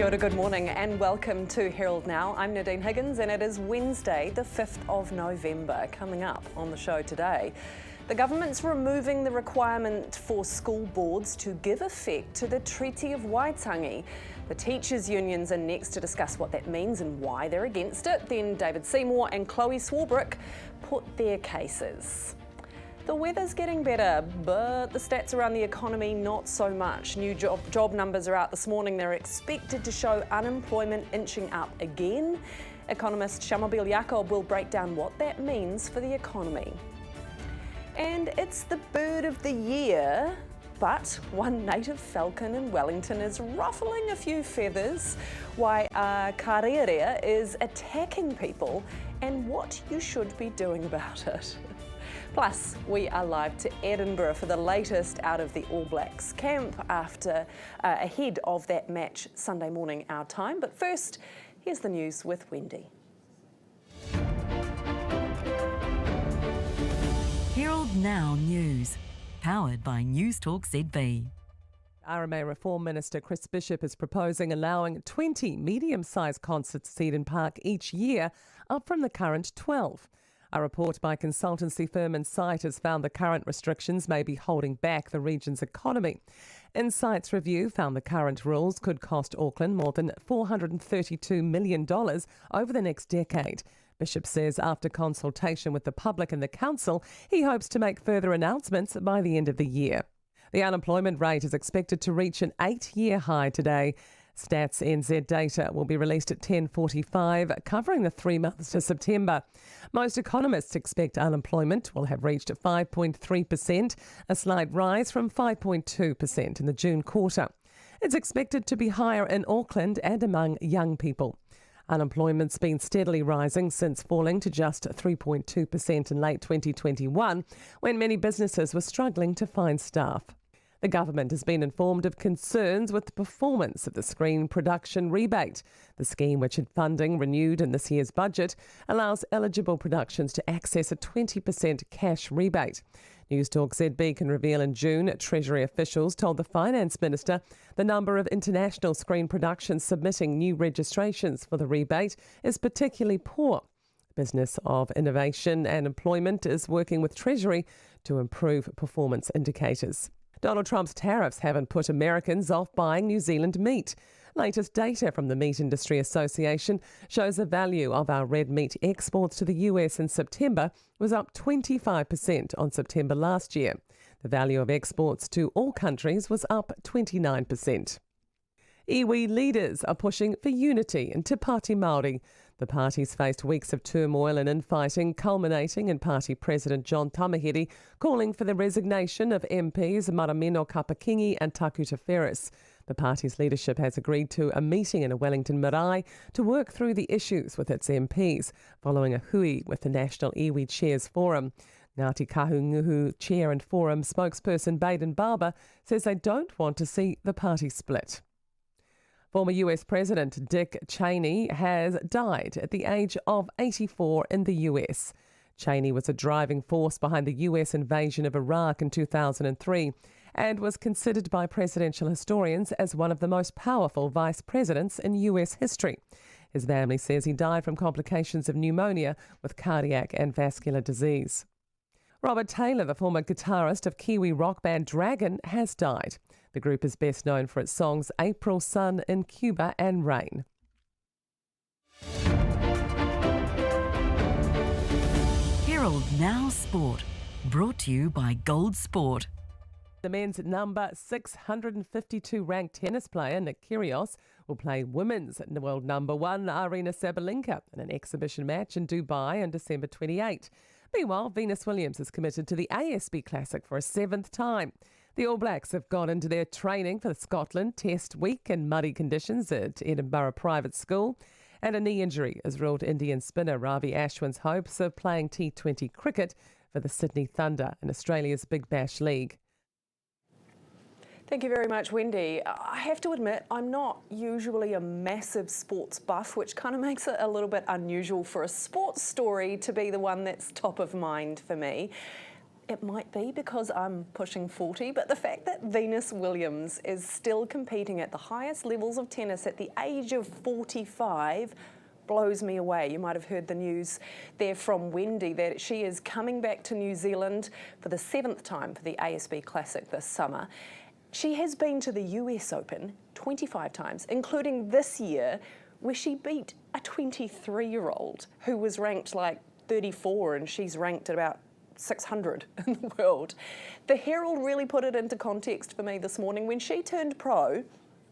Kia ora, good morning and welcome to Herald Now. I'm Nadine Higgins and it is Wednesday, the 5th of November. Coming up on the show today, the government's removing the requirement for school boards to give effect to the Treaty of Waitangi. The teachers' unions are next to discuss what that means and why they're against it. Then David Seymour and Chloe Swarbrick put their cases. The weather's getting better, but the stats around the economy not so much. New job numbers are out this morning. They're expected to show unemployment inching up again. Economist Shamobile Yacob will break down what that means for the economy. And it's the bird of the year, but one native falcon in Wellington is ruffling a few feathers. Why a karearea is attacking people and what you should be doing about it. Plus, we are live to Edinburgh for the latest out of the All Blacks camp ahead of that match Sunday morning our time. But first, here's the news with Wendy. Herald Now News, powered by Newstalk ZB. RMA Reform Minister Chris Bishop is proposing allowing 20 medium-sized concerts at Eden Park each year, up from the current 12. A report by consultancy firm Insight has found the current restrictions may be holding back the region's economy. Insight's review found the current rules could cost Auckland more than $432 million over the next decade. Bishop says after consultation with the public and the council, he hopes to make further announcements by the end of the year. The unemployment rate is expected to reach an 8-year high today. Stats NZ data will be released at 10:45, covering the 3 months to September. Most economists expect unemployment will have reached 5.3%, a slight rise from 5.2% in the June quarter. It's expected to be higher in Auckland and among young people. Unemployment's been steadily rising since falling to just 3.2% in late 2021, when many businesses were struggling to find staff. The government has been informed of concerns with the performance of the screen production rebate. The scheme, which had funding renewed in this year's budget, allows eligible productions to access a 20% cash rebate. Newstalk ZB can reveal in June, Treasury officials told the Finance Minister the number of international screen productions submitting new registrations for the rebate is particularly poor. Business of Innovation and Employment is working with Treasury to improve performance indicators. Donald Trump's tariffs haven't put Americans off buying New Zealand meat. Latest data from the Meat Industry Association shows the value of our red meat exports to the US in September was up 25% on September last year. The value of exports to all countries was up 29%. Iwi leaders are pushing for unity in Te Pāti Māori. The parties faced weeks of turmoil and infighting, culminating in Party President John Tamahere calling for the resignation of MPs Marameno Kapakingi and Takuta Ferris. The party's leadership has agreed to a meeting in a Wellington marae to work through the issues with its MPs, following a hui with the National Iwi Chairs Forum. Ngāti Kahunguhu Chair and Forum spokesperson Baden Barber says they don't want to see the party split. Former US President Dick Cheney has died at the age of 84 in the US. Cheney was a driving force behind the US invasion of Iraq in 2003 and was considered by presidential historians as one of the most powerful vice presidents in US history. His family says he died from complications of pneumonia with cardiac and vascular disease. Robert Taylor, the former guitarist of Kiwi rock band Dragon, has died. The group is best known for its songs April Sun in Cuba and Rain. Herald Now Sport, brought to you by Gold Sport. The men's number 652 ranked tennis player Nick Kyrgios will play women's world number 1 Arina Sabalenka in an exhibition match in Dubai on December 28. Meanwhile, Venus Williams is committed to the ASB Classic for a 7th time. The All Blacks have got into their training for the Scotland Test week in muddy conditions at Edinburgh Private School. And a knee injury has ruled Indian spinner Ravi Ashwin's hopes of playing T20 cricket for the Sydney Thunder in Australia's Big Bash League. Thank you very much, Wendy. I have to admit, I'm not usually a massive sports buff, which kind of makes it a little bit unusual for a sports story to be the one that's top of mind for me. It might be because I'm pushing 40, but the fact that Venus Williams is still competing at the highest levels of tennis at the age of 45 blows me away. You might have heard the news there from Wendy that she is coming back to New Zealand for the 7th time for the ASB Classic this summer. She has been to the US Open 25 times, including this year, where she beat a 23-year-old who was ranked like 34 and she's ranked at about 600 in the world. The Herald really put it into context for me this morning. When she turned pro,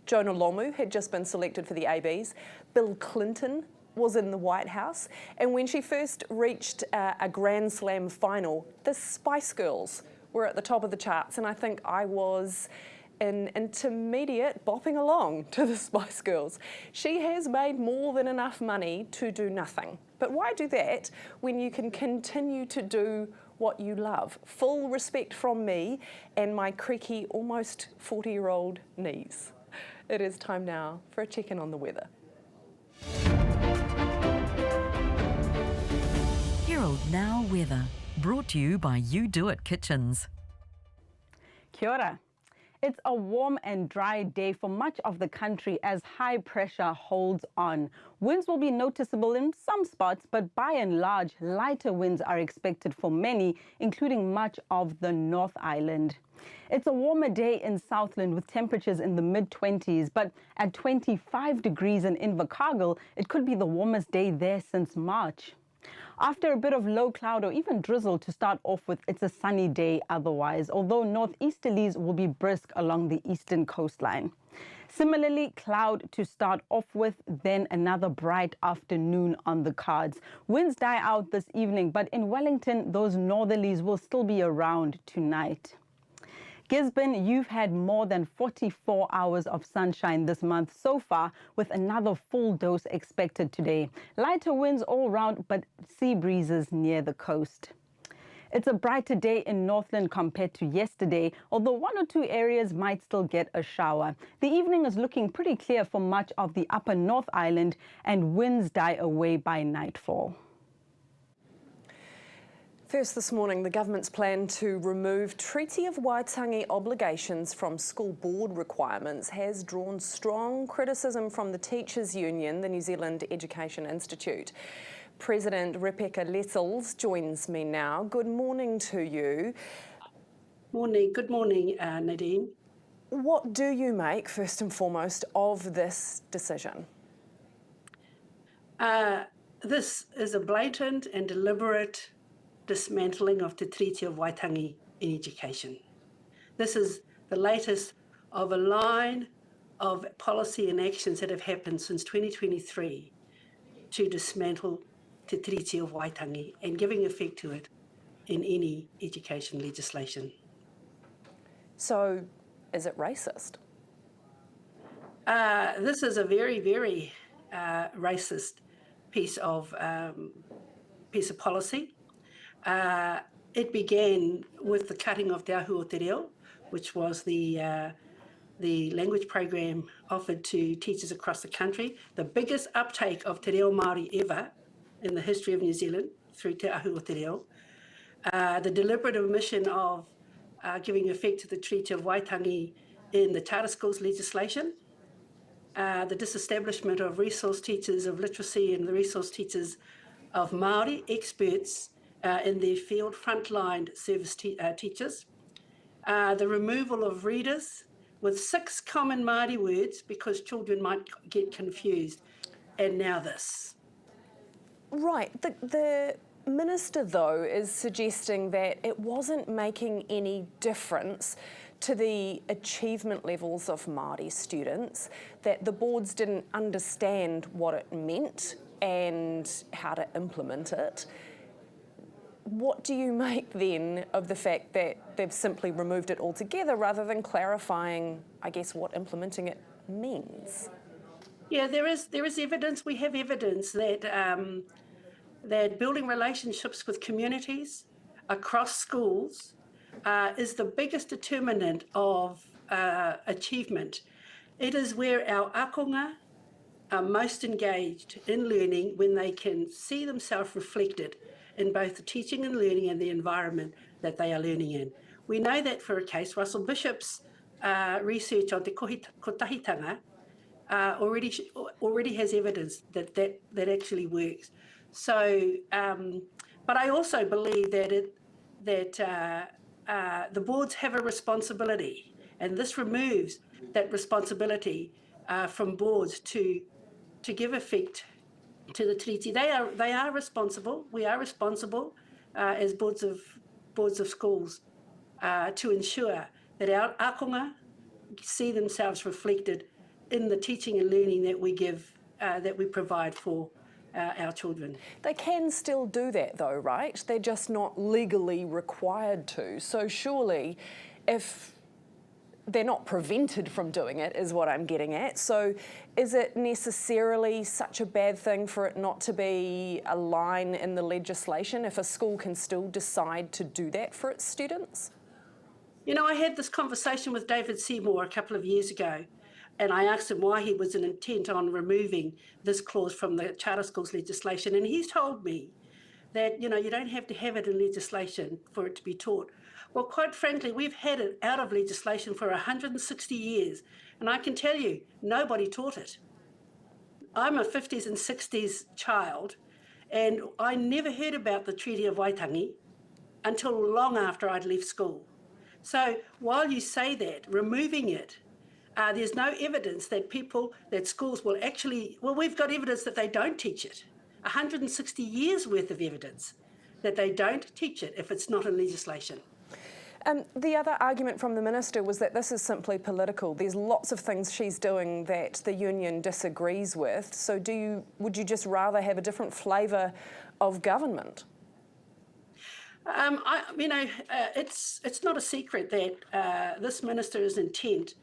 Jonah Lomu had just been selected for the ABs, Bill Clinton was in the White House, and when she first reached a Grand Slam final, the Spice Girls were at the top of the charts, and I think I was an intermediate bopping along to the Spice Girls. She has made more than enough money to do nothing. But why do that when you can continue to do what you love? Full respect from me and my creaky, almost 40-year-old knees. It is time now for a check-in on the weather. Herald Now weather, brought to you by You Do It Kitchens. Kia ora. It's a warm and dry day for much of the country as high pressure holds on. Winds will be noticeable in some spots, but by and large, lighter winds are expected for many, including much of the North Island. It's a warmer day in Southland with temperatures in the mid-20s, but at 25 degrees in Invercargill, it could be the warmest day there since March. After a bit of low cloud or even drizzle to start off with, it's a sunny day otherwise, although northeasterlies will be brisk along the eastern coastline. Similarly, cloud to start off with, then another bright afternoon on the cards. Winds die out this evening, but in Wellington, those northerlies will still be around tonight. Gisborne, you've had more than 44 hours of sunshine this month so far, with another full dose expected today. Lighter winds all round, but sea breezes near the coast. It's a brighter day in Northland compared to yesterday, although one or two areas might still get a shower. The evening is looking pretty clear for much of the upper North Island, and winds die away by nightfall. First this morning, the government's plan to remove Treaty of Waitangi obligations from school board requirements has drawn strong criticism from the Teachers' Union, the New Zealand Education Institute. President Rebecca Lessels joins me now. Good morning to you. Morning. Good morning, Nadine. What do you make, first and foremost, of this decision? This is a blatant and deliberate dismantling of the Treaty of Waitangi in education. This is the latest of a line of policy and actions that have happened since 2023 to dismantle the Treaty of Waitangi and giving effect to it in any education legislation. So, is it racist? This is a very, very racist piece of policy. It began with the cutting of Te Ahu o Te Reo, which was the language program offered to teachers across the country, the biggest uptake of Te Reo Māori ever in the history of New Zealand through Te Ahu o Te Reo. The deliberate omission of giving effect to the Treaty of Waitangi in the charter schools legislation, the disestablishment of resource teachers of literacy and the resource teachers of Māori experts in their field, frontline service teachers, the removal of readers with 6 common Māori words because children might get confused, and now this. Right. The Minister, though, is suggesting that it wasn't making any difference to the achievement levels of Māori students, that the boards didn't understand what it meant and how to implement it. What do you make then of the fact that they've simply removed it altogether rather than clarifying, I guess, what implementing it means? Yeah, there is evidence. We have evidence that that building relationships with communities across schools is the biggest determinant of achievement. It is where our akonga, are most engaged in learning when they can see themselves reflected in both the teaching and learning and the environment that they are learning in. We know that for a case. Russell Bishop's research on te kotahitanga already has evidence that actually works. So, but I also believe that the boards have a responsibility, and this removes that responsibility from boards to give effect to the treaty. They are responsible. We are responsible as boards of schools to ensure that our akonga see themselves reflected in the teaching and learning that we give, that we provide for our children. They can still do that though, right? They're just not legally required to. So surely if they're not prevented from doing it, is what I'm getting at. So is it necessarily such a bad thing for it not to be a line in the legislation if a school can still decide to do that for its students? You know, I had this conversation with David Seymour a couple of years ago, and I asked him why he was intent on removing this clause from the charter schools legislation. And he's told me that, you know, you don't have to have it in legislation for it to be taught. Well, quite frankly, we've had it out of legislation for 160 years, and I can tell you, nobody taught it. I'm a 50s and 60s child, and I never heard about the Treaty of Waitangi until long after I'd left school. So while you say that, removing it, there's no evidence that schools will actually, well, we've got evidence that they don't teach it. 160 years worth of evidence that they don't teach it if it's not in legislation. The other argument from the Minister was that this is simply political. There's lots of things she's doing that the union disagrees with. So would you just rather have a different flavour of government? It's not a secret that this Minister is intent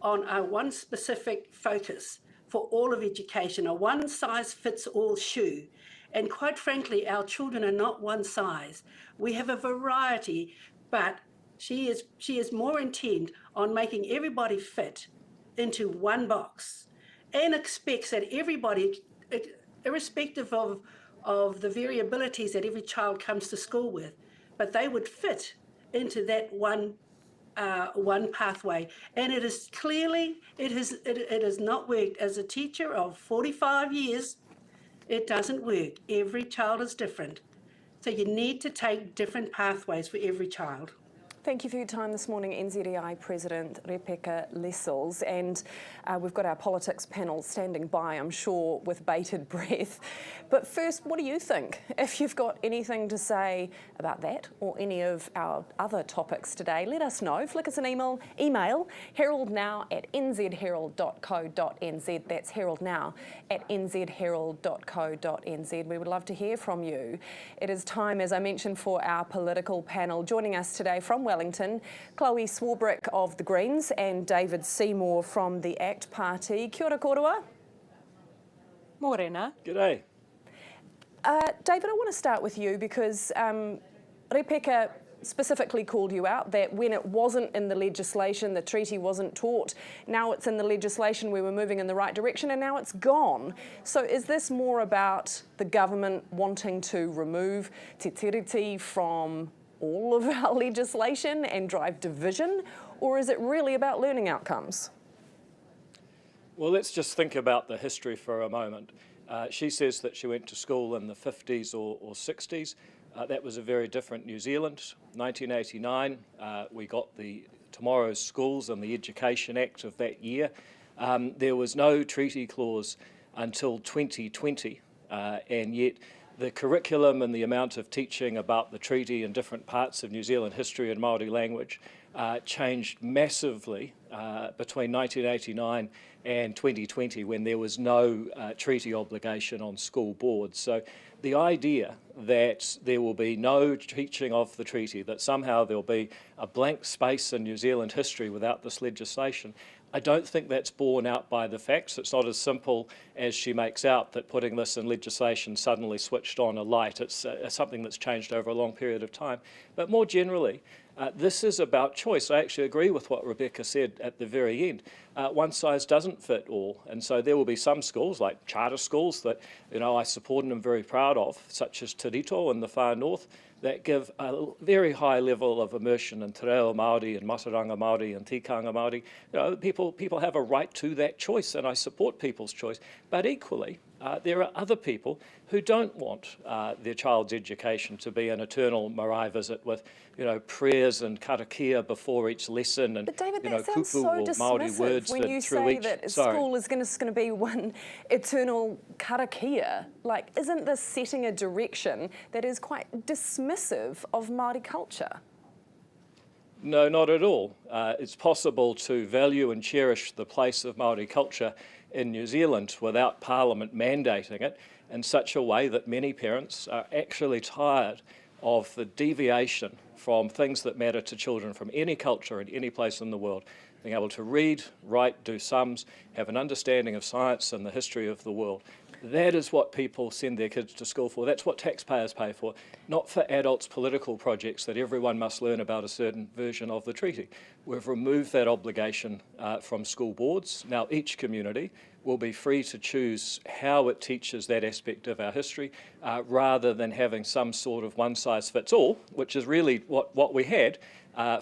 on one specific focus for all of education, a one-size-fits-all shoe. And quite frankly, our children are not one size. We have a variety, but she is more intent on making everybody fit into one box and expects that everybody, irrespective of the variabilities that every child comes to school with, but they would fit into that one pathway. And it is clearly, it has not worked. As a teacher of 45 years, it doesn't work. Every child is different. So you need to take different pathways for every child. Thank you for your time this morning, NZEI President Rebecca Lessels. And we've got our politics panel standing by, I'm sure, with bated breath. But first, what do you think? If you've got anything to say about that or any of our other topics today, let us know. Flick us an email heraldnow@nzherald.co.nz. That's heraldnow@nzherald.co.nz. We would love to hear from you. It is time, as I mentioned, for our political panel. Joining us today from Wellington, Chloe Swarbrick of the Greens and David Seymour from the ACT Party. Kia ora korua. Morena. G'day. David, I want to start with you because Rebecca specifically called you out that when it wasn't in the legislation, the treaty wasn't taught. Now it's in the legislation, we were moving in the right direction, and now it's gone. So is this more about the government wanting to remove te tiriti from all of our legislation and drive division, or is it really about learning outcomes? Well, let's just think about the history for a moment. She says that she went to school in the 50s or 60s. That was a very different New Zealand. 1989, we got the Tomorrow's Schools and the Education Act of that year. There was no treaty clause until 2020, and yet the curriculum and the amount of teaching about the treaty in different parts of New Zealand history and Māori language changed massively between 1989 and 2020, when there was no treaty obligation on school boards. So the idea that there will be no teaching of the treaty, that somehow there'll be a blank space in New Zealand history without this legislation, I don't think that's borne out by the facts. It's not as simple as she makes out that putting this in legislation suddenly switched on a light. It's something that's changed over a long period of time. But more generally, This is about choice. I actually agree with what Rebecca said at the very end. One size doesn't fit all, and so there will be some schools, like charter schools, that I support and am very proud of, such as Te Rito in the far north, that give a very high level of immersion in te reo Māori and Mataranga Māori and tikanga Māori. People have a right to that choice, and I support people's choice. But equally, there are other people who don't want their child's education to be an eternal marae visit with, prayers and karakia before each lesson and, but David, that kupu sounds so or Māori dismissive words when you through say each. that Sorry. school is going to be one eternal karakia. Like, isn't this setting a direction that is quite dismissive of Māori culture? No, not at all. It's possible to value and cherish the place of Māori culture in New Zealand without Parliament mandating it in such a way that many parents are actually tired of the deviation from things that matter to children from any culture in any place in the world. Being able to read, write, do sums, have an understanding of science and the history of the world. That is what people send their kids to school for. That's what taxpayers pay for, not for adults' political projects that everyone must learn about a certain version of the treaty. We've removed that obligation from school boards. Now each community will be free to choose how it teaches that aspect of our history, rather than having some sort of one-size-fits-all, which is really what we had,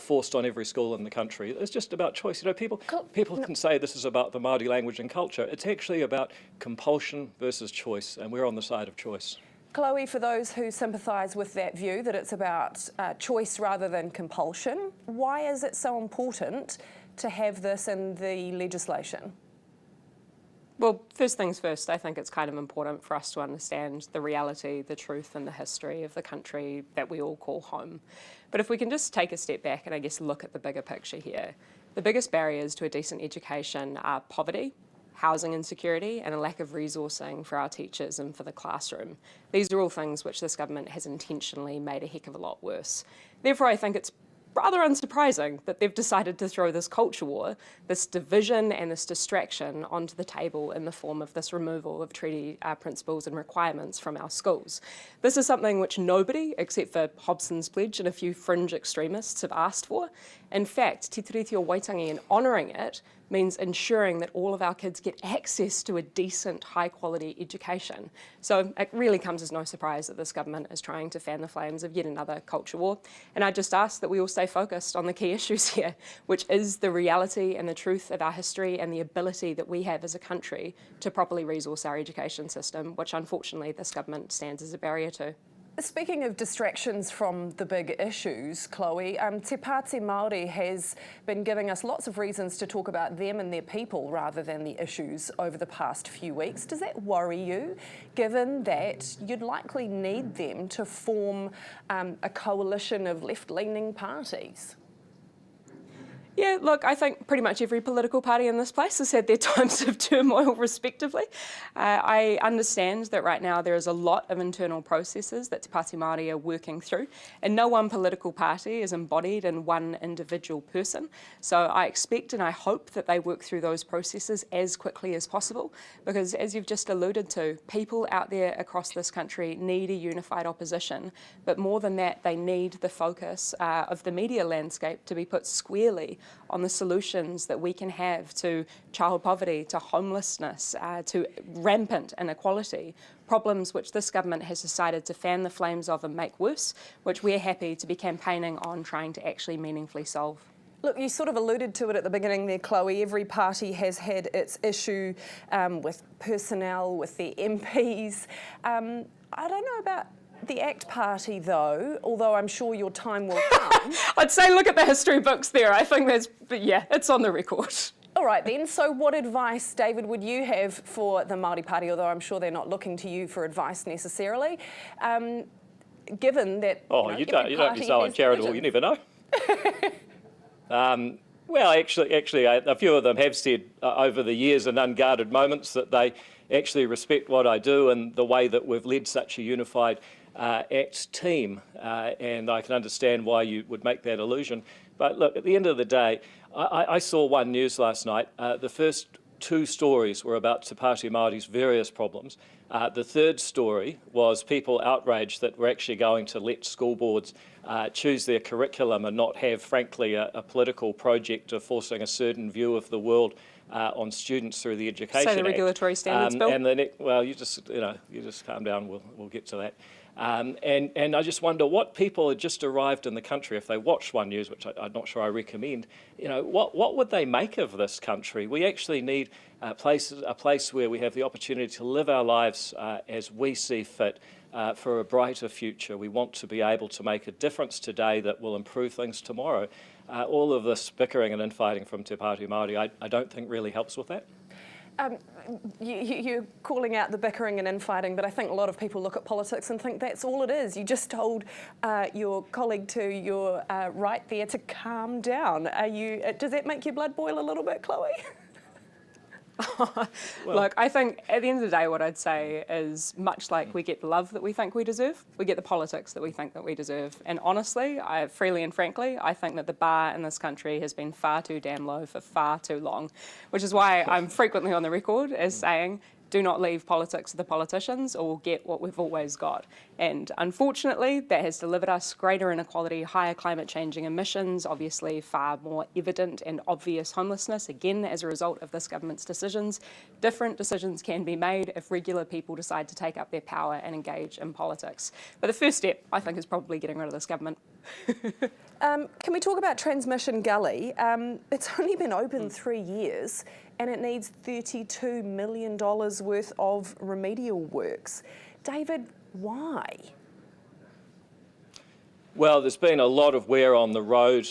forced on every school in the country. It's just about choice. People can say this is about the Māori language and culture. It's actually about compulsion versus choice, and we're on the side of choice. Chloe, for those who sympathise with that view, that it's about choice rather than compulsion, why is it so important to have this in the legislation? Well, first things first, I think it's kind of important for us to understand the reality, the truth and the history of the country that we all call home. But if we can just take a step back and I guess look at the bigger picture here, the biggest barriers to a decent education are poverty, housing insecurity and a lack of resourcing for our teachers and for the classroom. These are all things which this government has intentionally made a heck of a lot worse. Therefore, I think it's rather unsurprising that they've decided to throw this culture war, this division and this distraction onto the table in the form of this removal of treaty principles and requirements from our schools. This is something which nobody, except for Hobson's Pledge and a few fringe extremists, have asked for. In fact, Te Tiriti o Waitangi, in honouring it, means ensuring that all of our kids get access to a decent, high-quality education. So it really comes as no surprise that this government is trying to fan the flames of yet another culture war. And I just ask that we all stay focused on the key issues here, which is the reality and the truth of our history and the ability that we have as a country to properly resource our education system, which unfortunately this government stands as a barrier to. Speaking of distractions from the big issues, Chloe, Te Pāti Māori has been giving us lots of reasons to talk about them and their people rather than the issues over the past few weeks. Does that worry you, given that you'd likely need them to form a coalition of left-leaning parties? Yeah, look, I think pretty much every political party in this place has had their times of turmoil respectively. I understand that right now there is a lot of internal processes that Te Pāti Māori are working through, and no one political party is embodied in one individual person. So I expect and I hope that they work through those processes as quickly as possible, because as you've just alluded to, people out there across this country need a unified opposition, but more than that, they need the focus of the media landscape to be put squarely on the solutions that we can have to child poverty, to homelessness, to rampant inequality, problems which this government has decided to fan the flames of and make worse, which we're happy to be campaigning on trying to actually meaningfully solve. Look, you sort of alluded to it at the beginning there, Chloe. Every party has had its issue with personnel, with their MPs. I don't know about the ACT Party, though, although I'm sure your time will come. I'd say look at the history books there. I think but yeah, it's on the record. All right then, so what advice, David, would you have for the Māori Party, although I'm sure they're not looking to you for advice necessarily, given that... Oh, you don't be so uncharitable, you never know. Well, actually, a few of them have said over the years in unguarded moments that they actually respect what I do and the way that we've led such a unified ACT team, and I can understand why you would make that allusion. But look, at the end of the day, I saw One News last night. The first two stories were about Te Pāti Māori's various problems. The third story was people outraged that we're actually going to let school boards choose their curriculum and not have, frankly, a political project of forcing a certain view of the world on students through the Education Say the Act. regulatory standards bill. And well, you just calm down. We'll get to that. And I just wonder what people had just arrived in the country, if they watch One News, which I'm not sure I recommend, what would they make of this country? We actually need a place where we have the opportunity to live our lives as we see fit for a brighter future. We want to be able to make a difference today that will improve things tomorrow. All of this bickering and infighting from Te Pāti Māori, I don't think really helps with that. You're calling out the bickering and infighting, but I think a lot of people look at politics and think that's all it is. You just told your colleague to your right there to calm down. Does that make your blood boil a little bit, Chloe? Look, I think at the end of the day, what I'd say is much like we get the love that we think we deserve, we get the politics that we think that we deserve. And honestly, freely and frankly, I think that the bar in this country has been far too damn low for far too long, which is why I'm frequently on the record as saying, do not leave politics to the politicians or we'll get what we've always got. And unfortunately, that has delivered us greater inequality, higher climate changing emissions, obviously far more evident and obvious homelessness, again, as a result of this government's decisions. Different decisions can be made if regular people decide to take up their power and engage in politics. But the first step, I think, is probably getting rid of this government. Can we talk about Transmission Gully? It's only been open 3 years and it needs $32 million worth of remedial works. David, why? Well, there's been a lot of wear on the road.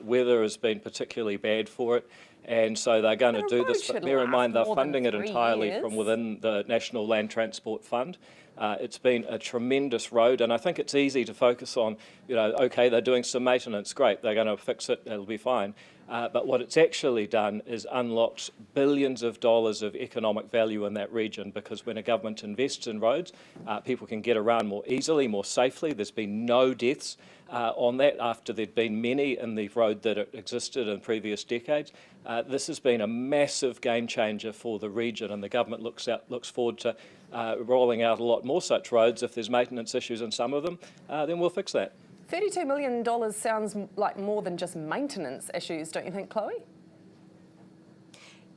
Weather has been particularly bad for it. And so they're going to do this, but bear in mind they're funding it entirely from within the National Land Transport Fund. It's been a tremendous road, and I think it's easy to focus on, okay, they're doing some maintenance, great, they're going to fix it, it'll be fine. But what it's actually done is unlocked billions of dollars of economic value in that region, because when a government invests in roads, people can get around more easily, more safely. There's been no deaths on that after there'd been many in the road that existed in previous decades. This has been a massive game changer for the region, and the government looks forward to rolling out a lot more such roads. If there's maintenance issues in some of them, then we'll fix that. $32 million sounds like more than just maintenance issues, don't you think, Chloe?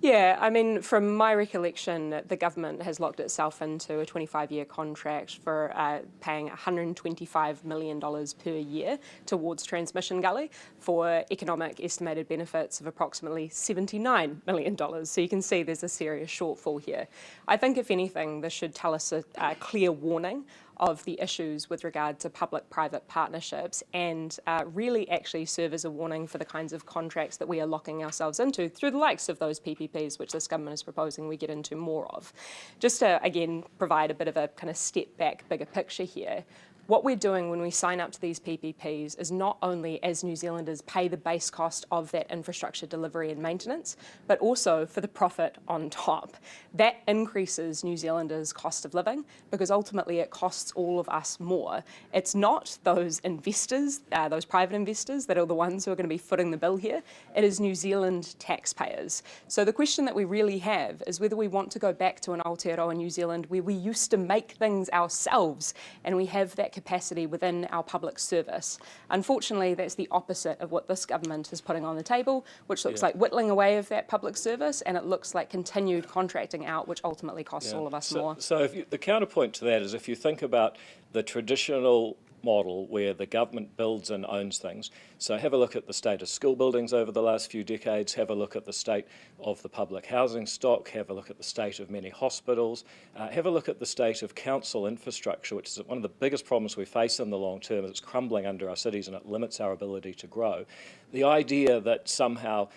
Yeah, I mean, from my recollection, the government has locked itself into a 25-year contract for paying $125 million per year towards Transmission Gully for economic estimated benefits of approximately $79 million. So you can see there's a serious shortfall here. I think, if anything, this should tell us a clear warning of the issues with regard to public-private partnerships and really actually serve as a warning for the kinds of contracts that we are locking ourselves into through the likes of those PPPs, which this government is proposing we get into more of. Just to, again, provide a bit of a kind of step back, bigger picture here, what we're doing when we sign up to these PPPs is not only, as New Zealanders, pay the base cost of that infrastructure delivery and maintenance, but also for the profit on top. That increases New Zealanders' cost of living because ultimately it costs all of us more. It's not those investors, those private investors, that are the ones who are going to be footing the bill here. It is New Zealand taxpayers. So the question that we really have is whether we want to go back to an Aotearoa New Zealand where we used to make things ourselves and we have that capacity within our public service. Unfortunately, that's the opposite of what this government is putting on the table, which looks like whittling away of that public service, and it looks like continued contracting out, which ultimately costs all of us more. So the counterpoint to that is, if you think about the traditional model where the government builds and owns things. So have a look at the state of school buildings over the last few decades, have a look at the state of the public housing stock, have a look at the state of many hospitals, have a look at the state of council infrastructure, which is one of the biggest problems we face in the long term. It's crumbling under our cities and it limits our ability to grow. The idea that somehow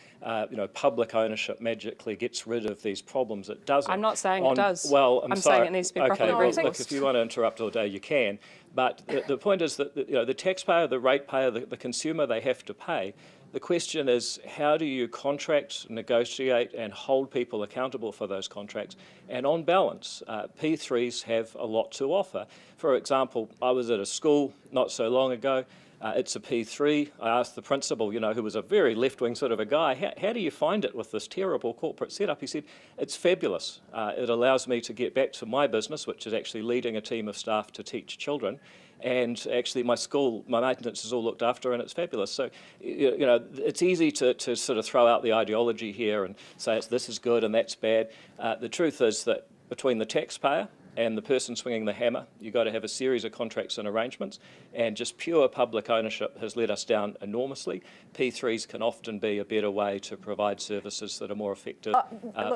public ownership magically gets rid of these problems, it doesn't. I'm not saying it does. Well, I'm saying it needs to be properly resourced. Look, if you want to interrupt all day, you can. But the point is that the taxpayer, the ratepayer, the consumer, they have to pay. The question is, how do you contract, negotiate and hold people accountable for those contracts? And on balance, P3s have a lot to offer. For example, I was at a school not so long ago. It's a P3. I asked the principal, who was a very left-wing sort of a guy, how do you find it with this terrible corporate setup? He said, it's fabulous. It allows me to get back to my business, which is actually leading a team of staff to teach children. And actually my maintenance is all looked after, and it's fabulous. So, it's easy to sort of throw out the ideology here and say this is good and that's bad. The truth is that between the taxpayer and the person swinging the hammer, you've got to have a series of contracts and arrangements, and just pure public ownership has let us down enormously. P3s can often be a better way to provide services that are more effective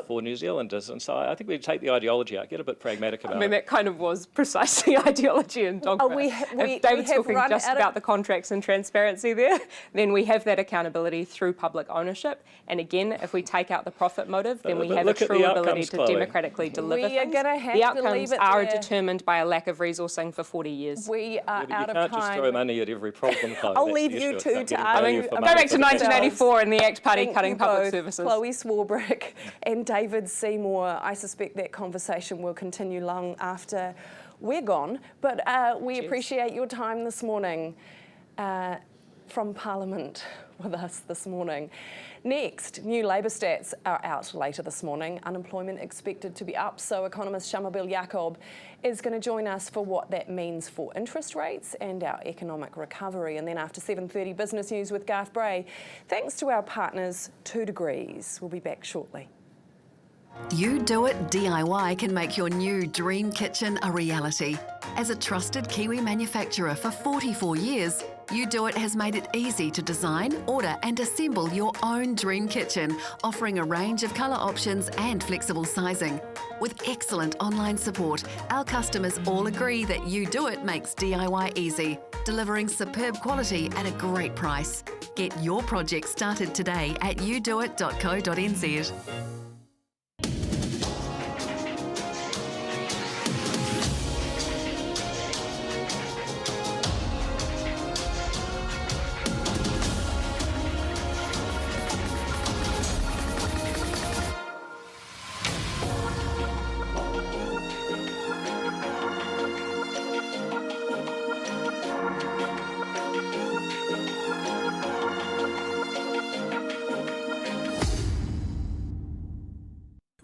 for New Zealanders, and so I think we take the ideology out, get a bit pragmatic about it. That kind of was precisely ideology and dogma. If David's talking just about the contracts and transparency there, then we have that accountability through public ownership, and again, if we take out the profit motive, then we have a true ability to democratically deliver things. The outcomes are determined by a lack of resourcing for 40 years. We are out of time. You can't just throw money at every problem, Chloe. I'll leave you two to argue. Go back to 1984 and the ACT Party cutting public services. Chloe Swarbrick and David Seymour. I suspect that conversation will continue long after we're gone, but we appreciate your time this morning from Parliament with us this morning. Next, new labour stats are out later this morning. Unemployment expected to be up, so economist Shamabil Yacob is going to join us for what that means for interest rates and our economic recovery. And then after 7:30, business news with Garth Bray. Thanks to our partners, 2 Degrees. We'll be back shortly. You Do It DIY can make your new dream kitchen a reality. As a trusted Kiwi manufacturer for 44 years, You Do It has made it easy to design, order and assemble your own dream kitchen, offering a range of colour options and flexible sizing. With excellent online support, our customers all agree that You Do It makes DIY easy, delivering superb quality at a great price. Get your project started today at newsroom.co.nz.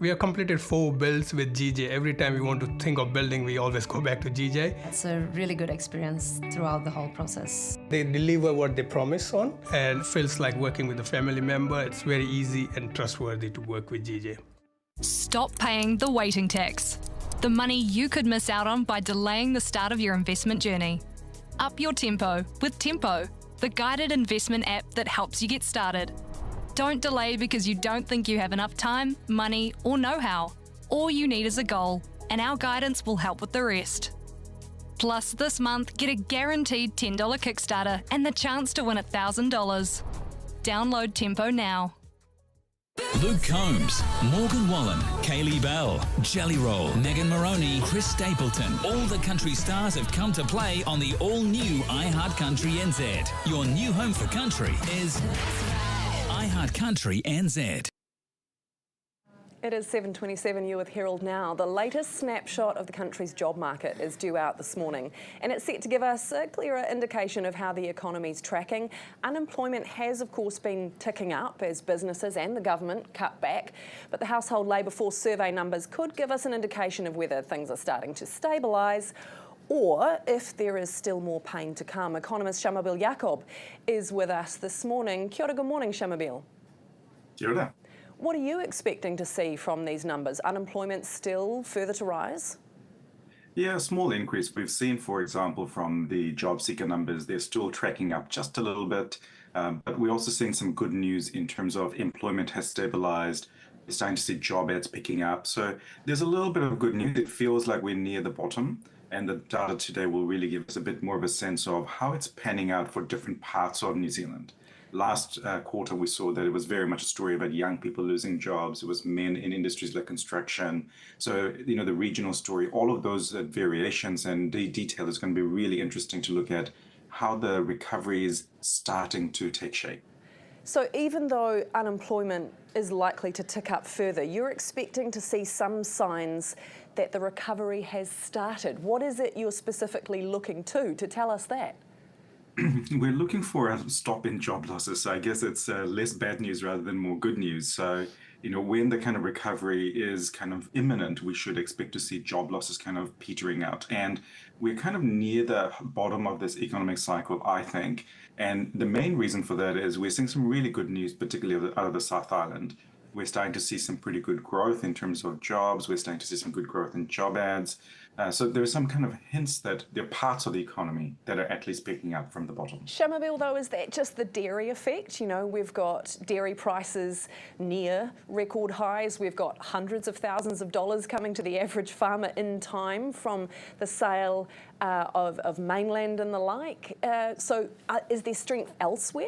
We have completed 4 builds with GJ. Every time we want to think of building, we always go back to GJ. It's a really good experience throughout the whole process. They deliver what they promise on, and it feels like working with a family member. It's very easy and trustworthy to work with GJ. Stop paying the waiting tax. The money you could miss out on by delaying the start of your investment journey. Up your tempo with Tempo, the guided investment app that helps you get started. Don't delay because you don't think you have enough time, money, or know-how. All you need is a goal, and our guidance will help with the rest. Plus, this month, get a guaranteed $10 Kickstarter and the chance to win $1,000. Download Tempo now. Luke Combs, Morgan Wallen, Kaylee Bell, Jelly Roll, Megan Moroney, Chris Stapleton. All the country stars have come to play on the all-new iHeart Country NZ. Your new home for country is iHeart Country NZ. It is 7:27, you're with Herald Now. The latest snapshot of the country's job market is due out this morning, and it's set to give us a clearer indication of how the economy's tracking. Unemployment has, of course, been ticking up as businesses and the government cut back, but the Household Labour Force survey numbers could give us an indication of whether things are starting to stabilise or if there is still more pain to come. Economist Shamabil Yacob is with us this morning. Kia ora, good morning, Shamabil. Kia ora. What are you expecting to see from these numbers? Unemployment still further to rise? Yeah, a small increase. We've seen, for example, from the job seeker numbers, they're still tracking up just a little bit. But we're also seeing some good news in terms of employment has stabilized. We're starting to see job ads picking up. So there's a little bit of good news. It feels like we're near the bottom. And the data today will really give us a bit more of a sense of how it's panning out for different parts of New Zealand. Last quarter, we saw that it was very much a story about young people losing jobs. It was men in industries like construction. So, the regional story, all of those variations and the detail is going to be really interesting to look at how the recovery is starting to take shape. So even though unemployment is likely to tick up further, you're expecting to see some signs that the recovery has started. What is it you're specifically looking to tell us that? we're looking for a stop in job losses. So I guess it's less bad news rather than more good news. So, when the kind of recovery is kind of imminent, we should expect to see job losses kind of petering out. And we're kind of near the bottom of this economic cycle, I think. And the main reason for that is we're seeing some really good news, particularly out of the South Island. We're starting to see some pretty good growth in terms of jobs. We're starting to see some good growth in job ads. So there are some kind of hints that there are parts of the economy that are at least picking up from the bottom. Shamabel, though, is that just the dairy effect? We've got dairy prices near record highs. We've got hundreds of thousands of dollars coming to the average farmer in time from the sale of mainland and the like. So is there strength elsewhere?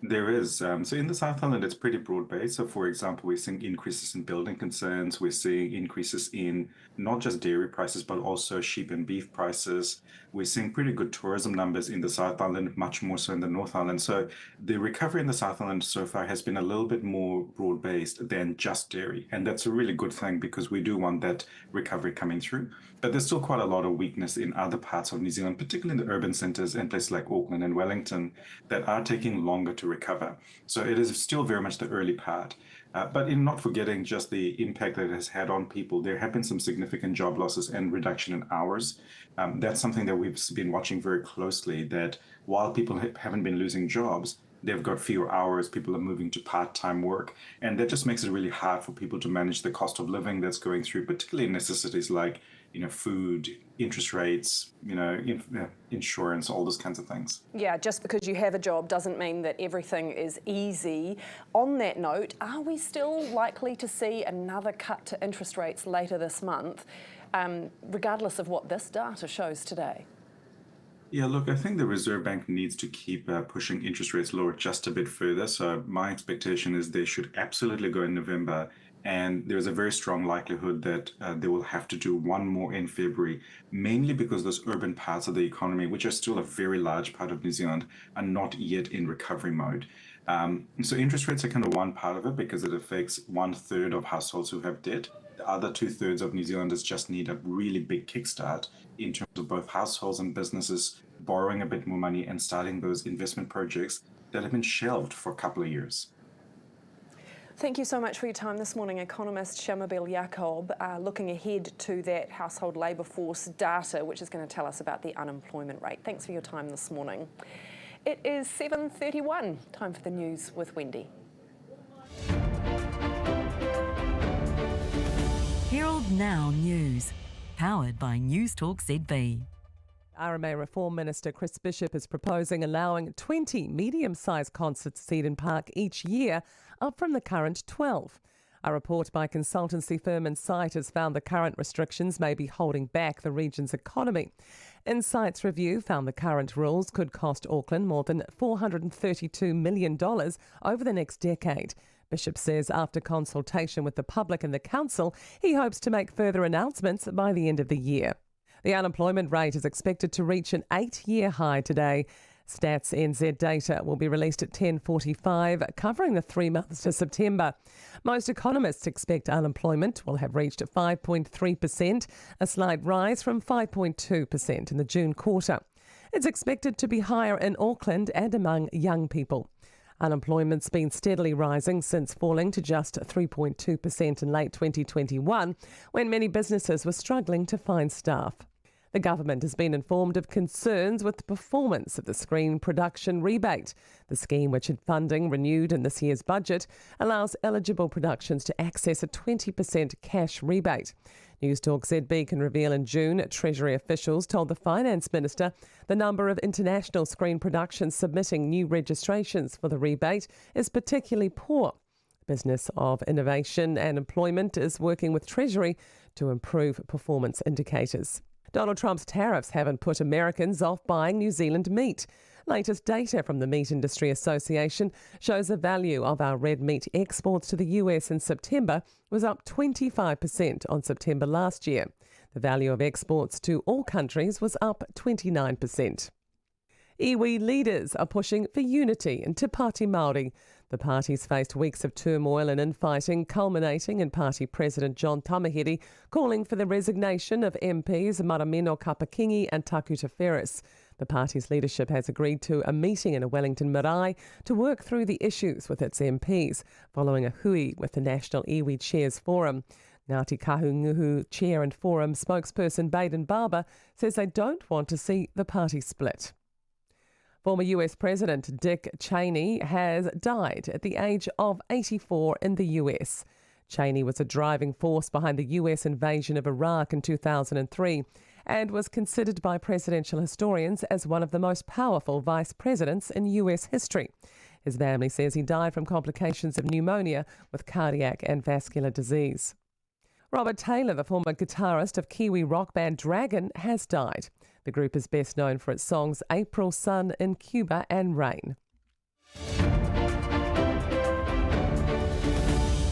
There is. So in the South Island, it's pretty broad-based. So for example, we're seeing increases in building concerns. We're seeing increases in not just dairy prices, but also sheep and beef prices. We're seeing pretty good tourism numbers in the South Island, much more so in the North Island. So the recovery in the South Island so far has been a little bit more broad-based than just dairy. And that's a really good thing because we do want that recovery coming through. But there's still quite a lot of weakness in other parts of New Zealand, particularly in the urban centres and places like Auckland and Wellington that are taking longer to recover. So it is still very much the early part. But in not forgetting just the impact that it has had on people, there have been some significant job losses and reduction in hours. That's something that we've been watching very closely, that while people haven't been losing jobs, they've got fewer hours, people are moving to part-time work, and that just makes it really hard for people to manage the cost of living that's going through, particularly necessities like food, interest rates, insurance, all those kinds of things. Yeah, just because you have a job doesn't mean that everything is easy. On that note, are we still likely to see another cut to interest rates later this month, regardless of what this data shows today? Yeah, look, I think the Reserve Bank needs to keep pushing interest rates lower just a bit further. So my expectation is they should absolutely go in November. And there's a very strong likelihood that they will have to do one more in February, mainly because those urban parts of the economy, which are still a very large part of New Zealand, are not yet in recovery mode. So interest rates are kind of one part of it because it affects 1/3 of households who have debt. The other 2/3 of New Zealanders just need a really big kickstart in terms of both households and businesses borrowing a bit more money and starting those investment projects that have been shelved for a couple of years. Thank you so much for your time this morning, economist Shamabel Jacob, looking ahead to that household labour force data, which is going to tell us about the unemployment rate. Thanks for your time this morning. It is 7:31, time for the news with Wendy. Herald NOW News, powered by Newstalk ZB. RMA Reform Minister Chris Bishop is proposing allowing 20 medium-sized concerts at Eden Park each year, up from the current 12. A report by consultancy firm Insight has found the current restrictions may be holding back the region's economy. Insight's review found the current rules could cost Auckland more than $432 million over the next decade. Bishop says after consultation with the public and the council, he hopes to make further announcements by the end of the year. The unemployment rate is expected to reach an 8-year high today. Stats NZ data will be released at 10:45, covering the 3 months to September. Most economists expect unemployment will have reached 5.3%, a slight rise from 5.2% in the June quarter. It's expected to be higher in Auckland and among young people. Unemployment's been steadily rising since falling to just 3.2% in late 2021, when many businesses were struggling to find staff. The government has been informed of concerns with the performance of the screen production rebate. The scheme, which had funding renewed in this year's budget, allows eligible productions to access a 20% cash rebate. Newstalk ZB can reveal in June, Treasury officials told the Finance Minister the number of international screen productions submitting new registrations for the rebate is particularly poor. The Business of Innovation and Employment is working with Treasury to improve performance indicators. Donald Trump's tariffs haven't put Americans off buying New Zealand meat. Latest data from the Meat Industry Association shows the value of our red meat exports to the US in September was up 25% on September last year. The value of exports to all countries was up 29%. Iwi leaders are pushing for unity in Te Pāti Māori. The parties faced weeks of turmoil and infighting, culminating in Party President John Tamahiri calling for the resignation of MPs Maramino Kapakingi and Takuta Ferris. The party's leadership has agreed to a meeting in a Wellington marae to work through the issues with its MPs, following a hui with the National Iwi Chairs Forum. Ngāti Kahunguhu Chair and Forum spokesperson Baden Barber says they don't want to see the party split. Former US President Dick Cheney has died at the age of 84 in the US. Cheney was a driving force behind the US invasion of Iraq in 2003 and was considered by presidential historians as one of the most powerful vice presidents in US history. His family says he died from complications of pneumonia with cardiac and vascular disease. Robert Taylor, the former guitarist of Kiwi rock band Dragon, has died. The group is best known for its songs April Sun in Cuba and Rain.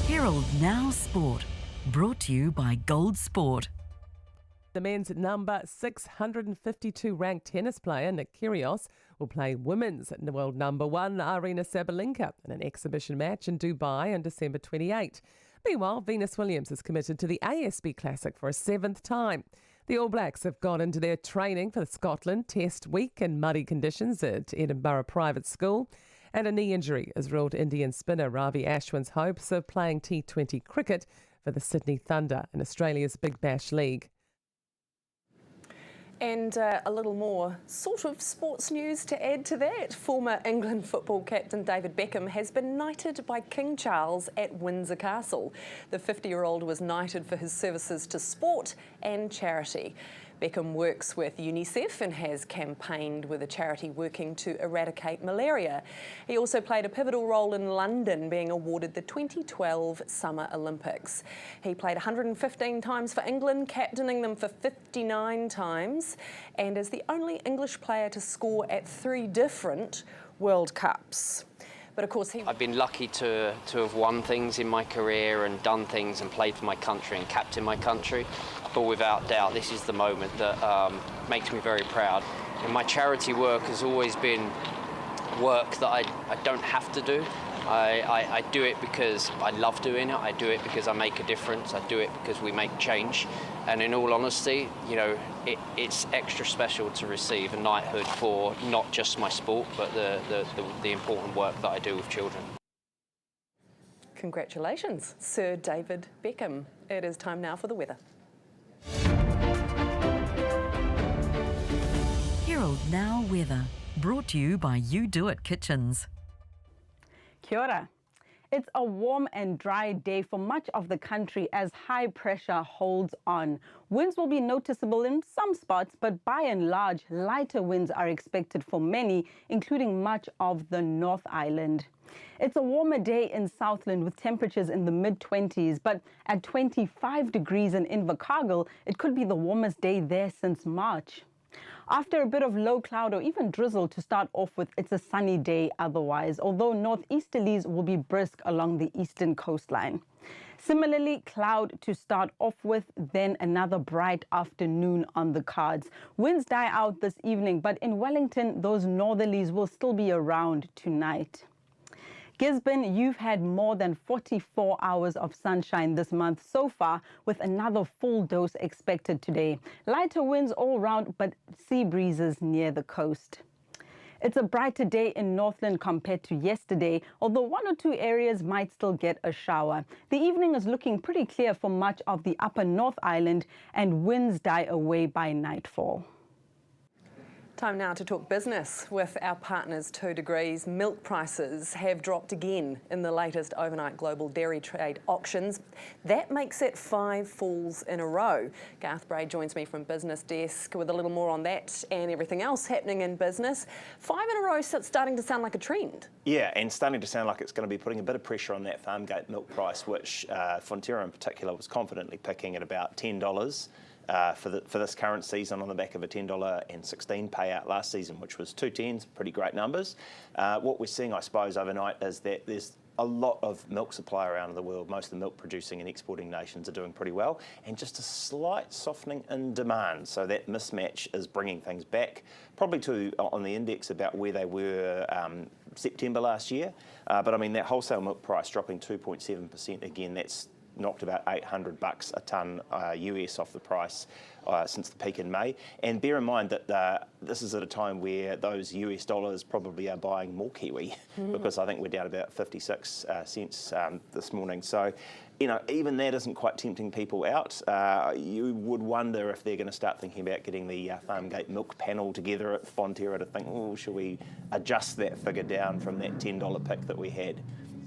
Herald Now Sport, brought to you by Gold Sport. The men's number 652 ranked tennis player Nick Kyrgios will play women's world number 1 Aryna Sabalenka in an exhibition match in Dubai on December 28. Meanwhile, Venus Williams is committed to the ASB Classic for a 7th time. The All Blacks have got into their training for the Scotland Test week in muddy conditions at Edinburgh Private School. And a knee injury has ruled Indian spinner Ravi Ashwin's hopes of playing T20 cricket for the Sydney Thunder in Australia's Big Bash League. And a little more sort of sports news to add to that. Former England football captain David Beckham has been knighted by King Charles at Windsor Castle. The 50-year-old was knighted for his services to sport and charity. Beckham works with UNICEF and has campaigned with a charity working to eradicate malaria. He also played a pivotal role in London, being awarded the 2012 Summer Olympics. He played 115 times for England, captaining them for 59 times, and is the only English player to score at 3 different World Cups. But of course, I've been lucky to have won things in my career and done things and played for my country and captained my country. But without doubt, this is the moment that makes me very proud. And my charity work has always been work that I don't have to do. I do it because I love doing it. I do it because I make a difference. I do it because we make change. And in all honesty, you know, it's extra special to receive a knighthood for not just my sport, but the important work that I do with children. Congratulations, Sir David Beckham. It is time now for the weather. Herald Now Weather, brought to you by You Do It Kitchens. Kia ora. It's a warm and dry day for much of the country as high pressure holds on. Winds will be noticeable in some spots, but by and large, lighter winds are expected for many, including much of the North Island. It's a warmer day in Southland with temperatures in the mid-20s, but at 25 degrees in Invercargill, it could be the warmest day there since March. After a bit of low cloud or even drizzle to start off with, it's a sunny day otherwise, although northeasterlies will be brisk along the eastern coastline. Similarly, cloud to start off with, then another bright afternoon on the cards. Winds die out this evening, but in Wellington, those northerlies will still be around tonight. Gisborne, you've had more than 44 hours of sunshine this month so far, with another full dose expected today. Lighter winds all round, but sea breezes near the coast. It's a brighter day in Northland compared to yesterday, although 1 or 2 areas might still get a shower. The evening is looking pretty clear for much of the upper North Island, and winds die away by nightfall. Time now to talk business with our partners 2 Degrees. Milk prices have dropped again in the latest overnight global dairy trade auctions. That makes it 5 falls in a row. Garth Bray joins me from Business Desk with a little more on that and everything else happening in business. 5 in a row starting to sound like a trend. Yeah, and starting to sound like it's going to be putting a bit of pressure on that farmgate milk price, which Fonterra in particular was confidently picking at about $10. For this current season on the back of a $10.16 payout last season, which was 2 tens, pretty great numbers. What we're seeing, I suppose, overnight is that there's a lot of milk supply around the world. Most of the milk producing and exporting nations are doing pretty well, and just a slight softening in demand. So that mismatch is bringing things back, probably to on the index about where they were September last year. But I mean, that wholesale milk price dropping 2.7%, again, that's knocked about $800 a tonne US off the price since the peak in May. And bear in mind that this is at a time where those US dollars probably are buying more Kiwi because I think we're down about 56 cents this morning. So, even that isn't quite tempting people out. You would wonder if they're going to start thinking about getting the Farmgate Milk panel together at Fonterra to think, oh, should we adjust that figure down from that $10 pick that we had?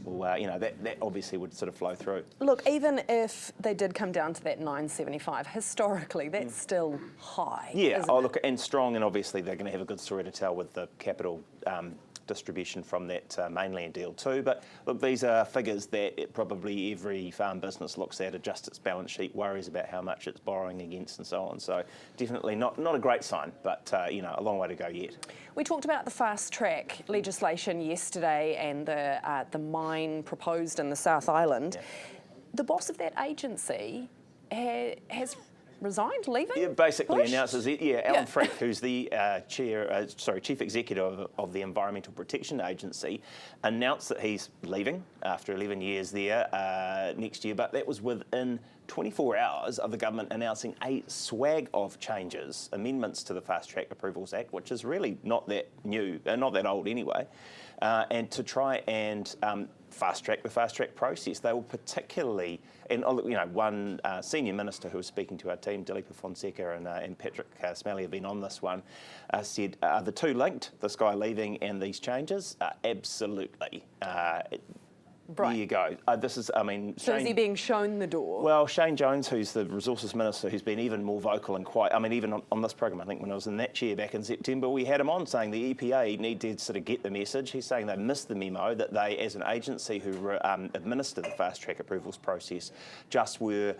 Well, that obviously would sort of flow through. Look, even if they did come down to that $9.75, historically, that's still high. Yeah, look, and strong, and obviously they're going to have a good story to tell with the capital distribution from that mainland deal too. But look, these are figures that probably every farm business looks at, adjusts its balance sheet, worries about how much it's borrowing against and so on. So definitely not a great sign, but a long way to go yet. We talked about the fast track legislation yesterday and the mine proposed in the South Island. Yeah. The boss of that agency has resigned, leaving? Yeah, basically announces it. Yeah, Alan Freck, who's the chief executive of the Environmental Protection Agency, announced that he's leaving after 11 years there next year. But that was within 24 hours of the government announcing a swag of changes, amendments to the Fast Track Approvals Act, which is really not that new, not that old anyway, and to try and fast track the fast track process. They were particularly, and one senior minister who was speaking to our team, Dilipa Fonseca and Patrick Smalley, have been on this one, said, are the two linked, this guy leaving and these changes? Absolutely. There you go. This is, So is he being shown the door? Well, Shane Jones, who's the Resources Minister, who's been even more vocal and quite, even on this program, I think when I was in that chair back in September, we had him on saying the EPA need to sort of get the message. He's saying they missed the memo, that they, as an agency who administer the fast track approvals process, just were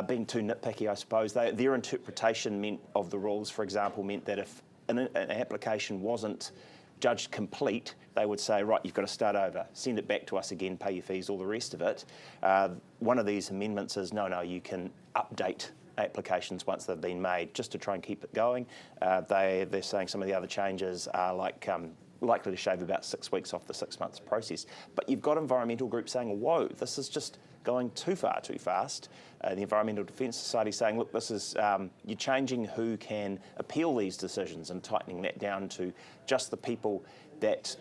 being too nitpicky, I suppose. Their interpretation of the rules, for example, meant that if an application wasn't judged complete, they would say, right, you've got to start over, send it back to us again, pay your fees, all the rest of it. One of these amendments is, no, you can update applications once they've been made, just to try and keep it going. They're saying some of the other changes are likely to shave about 6 weeks off the 6 months process. But you've got environmental groups saying, whoa, this is just going too far, too fast. The Environmental Defence Society saying, look, this is, you're changing who can appeal these decisions and tightening that down to just the people that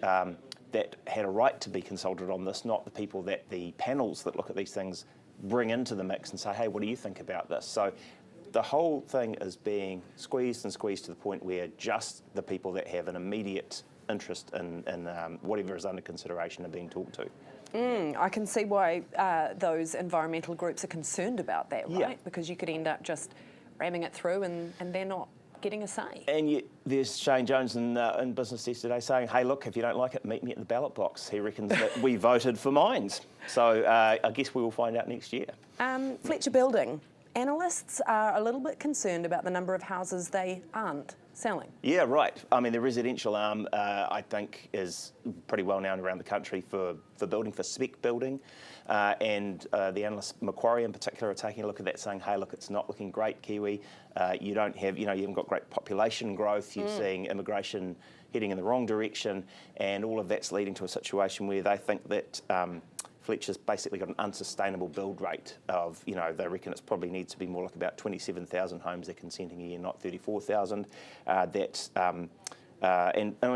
had a right to be consulted on this, not the people that the panels that look at these things bring into the mix and say, hey, what do you think about this? So the whole thing is being squeezed to the point where just the people that have an immediate interest in whatever is under consideration are being talked to. I can see why those environmental groups are concerned about that, right? Yeah. Because you could end up just ramming it through and they're not getting a say. And yet there's Shane Jones in Business yesterday saying, hey, look, if you don't like it, meet me at the ballot box. He reckons that we voted for mines. So I guess we will find out next year. Fletcher Building. Analysts are a little bit concerned about the number of houses they aren't selling. Yeah, right. The residential arm, I think, is pretty well known around the country for building, for spec building. And the analysts, Macquarie in particular, are taking a look at that saying, hey, look, it's not looking great, Kiwi. You haven't got great population growth. You're seeing immigration heading in the wrong direction. And all of that's leading to a situation where they think that Fletcher's basically got an unsustainable build rate of, they reckon it probably needs to be more like about 27,000 homes they're consenting a year, not 34,000.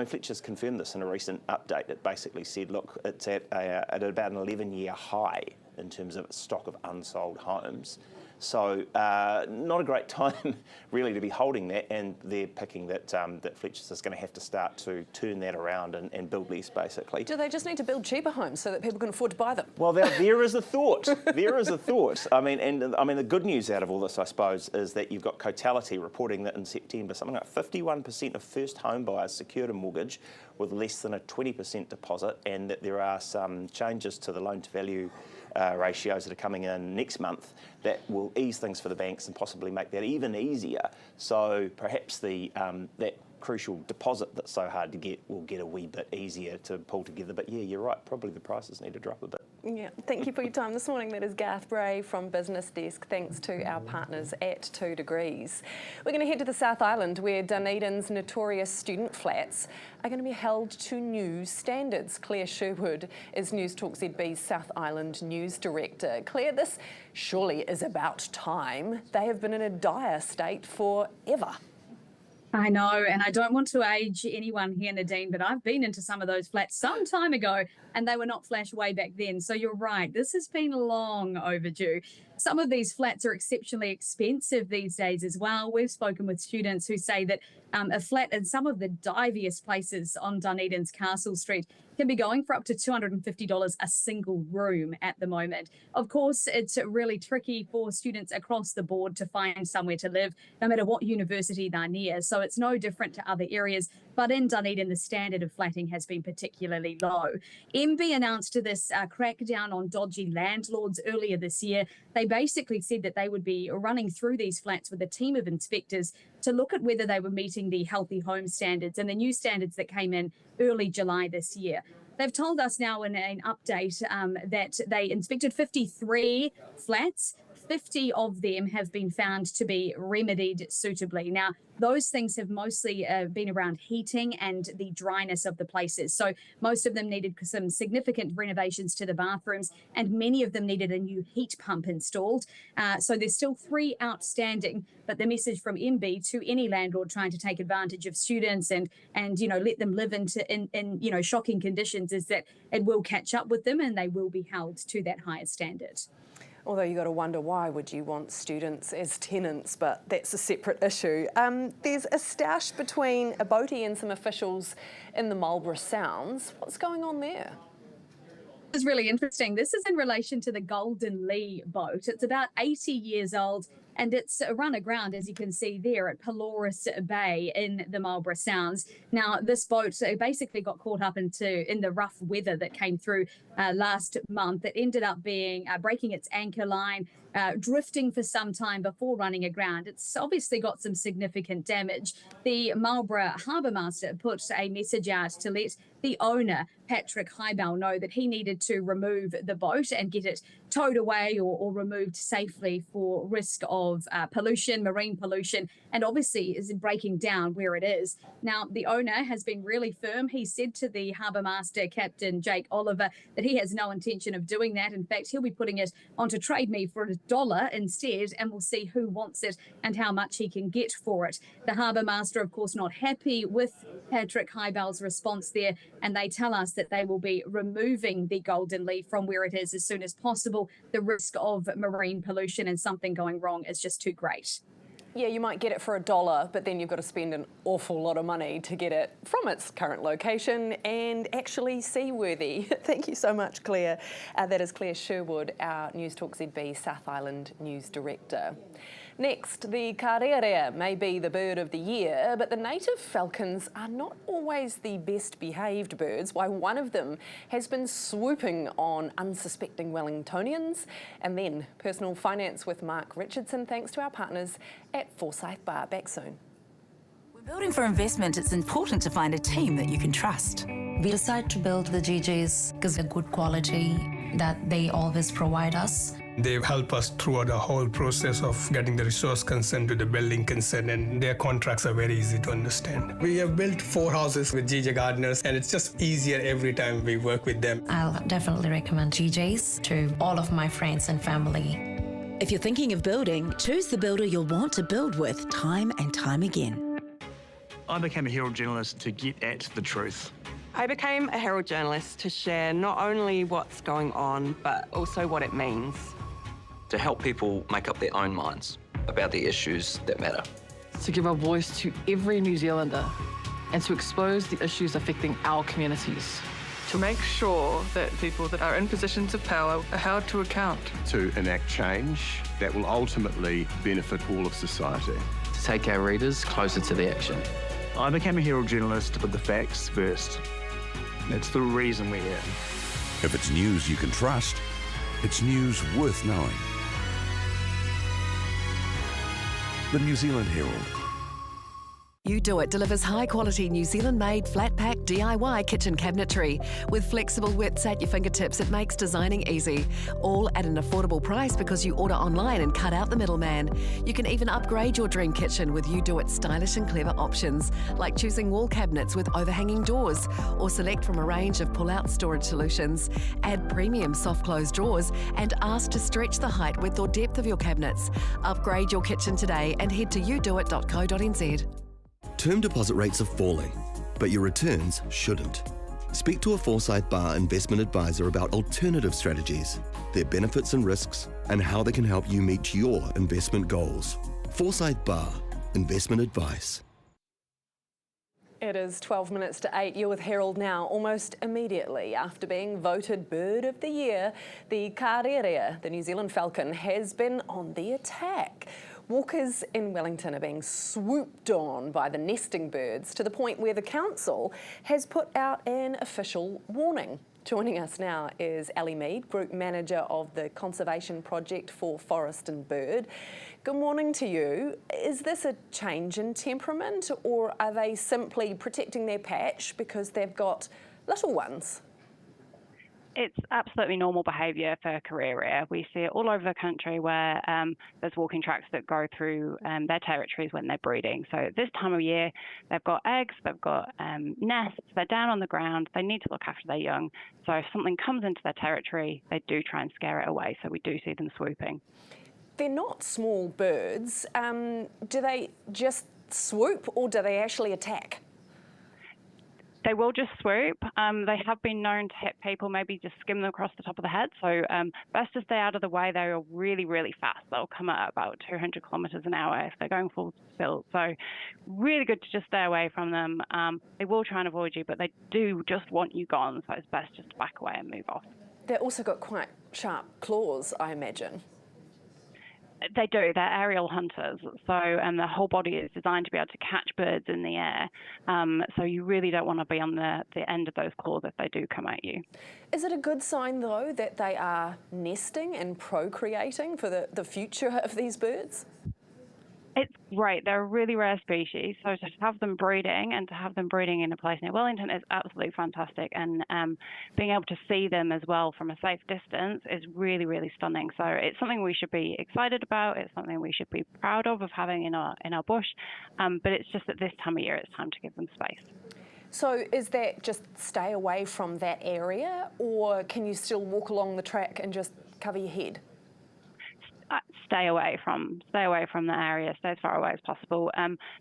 Fletcher's confirmed this in a recent update. It basically said, look, it's at about an 11-year high in terms of its stock of unsold homes. So not a great time really to be holding that, and they're picking that Fletcher's is going to have to start to turn that around and build less, basically. Do they just need to build cheaper homes so that people can afford to buy them? Well, there is a thought. There is a thought. The good news out of all this, I suppose, is that you've got Cotality reporting that in September, something like 51% of first home buyers secured a mortgage with less than a 20% deposit, and that there are some changes to the loan-to-value ratios that are coming in next month that will ease things for the banks and possibly make that even easier. So perhaps that crucial deposit that's so hard to get will get a wee bit easier to pull together. But yeah, you're right, probably the prices need to drop a bit. Yeah, thank you for your time this morning. That is Garth Bray from Business Desk. Thanks to our partners at 2 Degrees. We're going to head to the South Island, where Dunedin's notorious student flats are going to be held to new standards. Claire Sherwood is News Talk ZB's South Island News Director. Claire, this surely is about time. They have been in a dire state forever. I know, and I don't want to age anyone here, Nadine, but I've been into some of those flats some time ago, and they were not flash way back then. So you're right, this has been long overdue. Some of these flats are exceptionally expensive these days as well. We've spoken with students who say that a flat in some of the diviest places on Dunedin's Castle Street can be going for up to $250 a single room at the moment. Of course, it's really tricky for students across the board to find somewhere to live, no matter what university they're near. So it's no different to other areas. But in Dunedin, the standard of flatting has been particularly low. MB announced this crackdown on dodgy landlords earlier this year. They basically said that they would be running through these flats with a team of inspectors to look at whether they were meeting the healthy home standards and the new standards that came in early July this year. They've told us now in an update that they inspected 53 flats. 50 of them have been found to be remedied suitably. Now, those things have mostly been around heating and the dryness of the places. So most of them needed some significant renovations to the bathrooms, and many of them needed a new heat pump installed. So there's still 3 outstanding, but the message from MB to any landlord trying to take advantage of students and let them live in shocking conditions is that it will catch up with them and they will be held to that higher standard. Although you've got to wonder, why would you want students as tenants? But that's a separate issue. There's a stoush between a boatie and some officials in the Marlborough Sounds. What's going on there? This is really interesting. This is in relation to the Golden Lee boat. It's about 80 years old, and it's run aground, as you can see there, at Pelorus Bay in the Marlborough Sounds. Now, this boat basically got caught up in the rough weather that came through last month. It ended up breaking its anchor line, drifting for some time before running aground. It's obviously got some significant damage. The Marlborough Harbour Master put a message out to let the owner, Patrick Hybel, know that he needed to remove the boat and get it towed away or removed safely for risk of pollution, marine pollution, and obviously is breaking down where it is. Now, the owner has been really firm. He said to the Harbour Master, Captain Jake Oliver, that he has no intention of doing that. In fact, he'll be putting it onto Trade Me for $1 instead, and we'll see who wants it and how much he can get for it. The Harbour Master, of course, not happy with Patrick Hybel's response there, and they tell us that they will be removing the Golden Lee from where it is as soon as possible. The risk of marine pollution and something going wrong is just too great. Yeah, you might get it for $1, but then you've got to spend an awful lot of money to get it from its current location and actually seaworthy. Thank you so much, Claire. That is Claire Sherwood, our News Talk ZB South Island News Director. Next, the karearea may be the bird of the year, but the native falcons are not always the best behaved birds. Why, one of them has been swooping on unsuspecting Wellingtonians. And then personal finance with Mark Richardson, thanks to our partners at Forsyth Bar. Back soon. When building for investment, it's important to find a team that you can trust. We decided to build the GGs because they're good quality that they always provide us. They help us throughout the whole process of getting the resource consent to the building consent, and their contracts are very easy to understand. We have built 4 houses with GJ Gardeners, and it's just easier every time we work with them. I'll definitely recommend GJs to all of my friends and family. If you're thinking of building, choose the builder you'll want to build with time and time again. I became a Herald journalist to get at the truth. I became a Herald journalist to share not only what's going on, but also what it means. To help people make up their own minds about the issues that matter. To give a voice to every New Zealander and to expose the issues affecting our communities. To make sure that people that are in positions of power are held to account. To enact change that will ultimately benefit all of society. To take our readers closer to the action. I became a Herald journalist to put the facts first. That's the reason we're here. If it's news you can trust, it's news worth knowing. The New Zealand Herald. You Do It delivers high-quality New Zealand-made flat-pack DIY kitchen cabinetry. With flexible widths at your fingertips, it makes designing easy. All at an affordable price because you order online and cut out the middleman. You can even upgrade your dream kitchen with You Do It stylish and clever options, like choosing wall cabinets with overhanging doors, or select from a range of pull-out storage solutions. Add premium soft-close drawers and ask to stretch the height, width or depth of your cabinets. Upgrade your kitchen today and head to newsroom.co.nz. Term deposit rates are falling, but your returns shouldn't. Speak to a Forsyth Barr investment advisor about alternative strategies, their benefits and risks, and how they can help you meet your investment goals. Forsyth Barr, investment advice. It is 12 minutes to 8. You're with Herald Now. Almost immediately after being voted Bird of the Year, the kārerea, the New Zealand falcon, has been on the attack. Walkers in Wellington are being swooped on by the nesting birds to the point where the council has put out an official warning. Joining us now is Ali Mead, Group Manager of the Conservation Project for Forest and Bird. Good morning to you. Is this a change in temperament, or are they simply protecting their patch because they've got little ones? It's absolutely normal behaviour for kārerea. We see it all over the country where there's walking tracks that go through their territories when they're breeding. So this time of year, they've got eggs, they've got nests, they're down on the ground, they need to look after their young. So if something comes into their territory, they do try and scare it away. So we do see them swooping. They're not small birds. Do they just swoop, or do they actually attack? They will just swoop. They have been known to hit people, maybe just skim them across the top of the head. So best to stay out of the way. They are really, really fast. They'll come at about 200 kilometres an hour if they're going full tilt. So really good to just stay away from them. They will try and avoid you, but they do just want you gone. So it's best just to back away and move off. They've also got quite sharp claws, I imagine. They do. They're aerial hunters. So the whole body is designed to be able to catch birds in the air. So you really don't want to be on the end of those claws if they do come at you. Is it a good sign, though, that they are nesting and procreating for the future of these birds? It's great. They're a really rare species. So to have them breeding and to have them breeding in a place near Wellington is absolutely fantastic. And being able to see them as well from a safe distance is really, really stunning. So it's something we should be excited about. It's something we should be proud of having in our bush. But it's just at this time of year, it's time to give them space. So is that just stay away from that area, or can you still walk along the track and just cover your head? Stay away from the area, stay as far away as possible.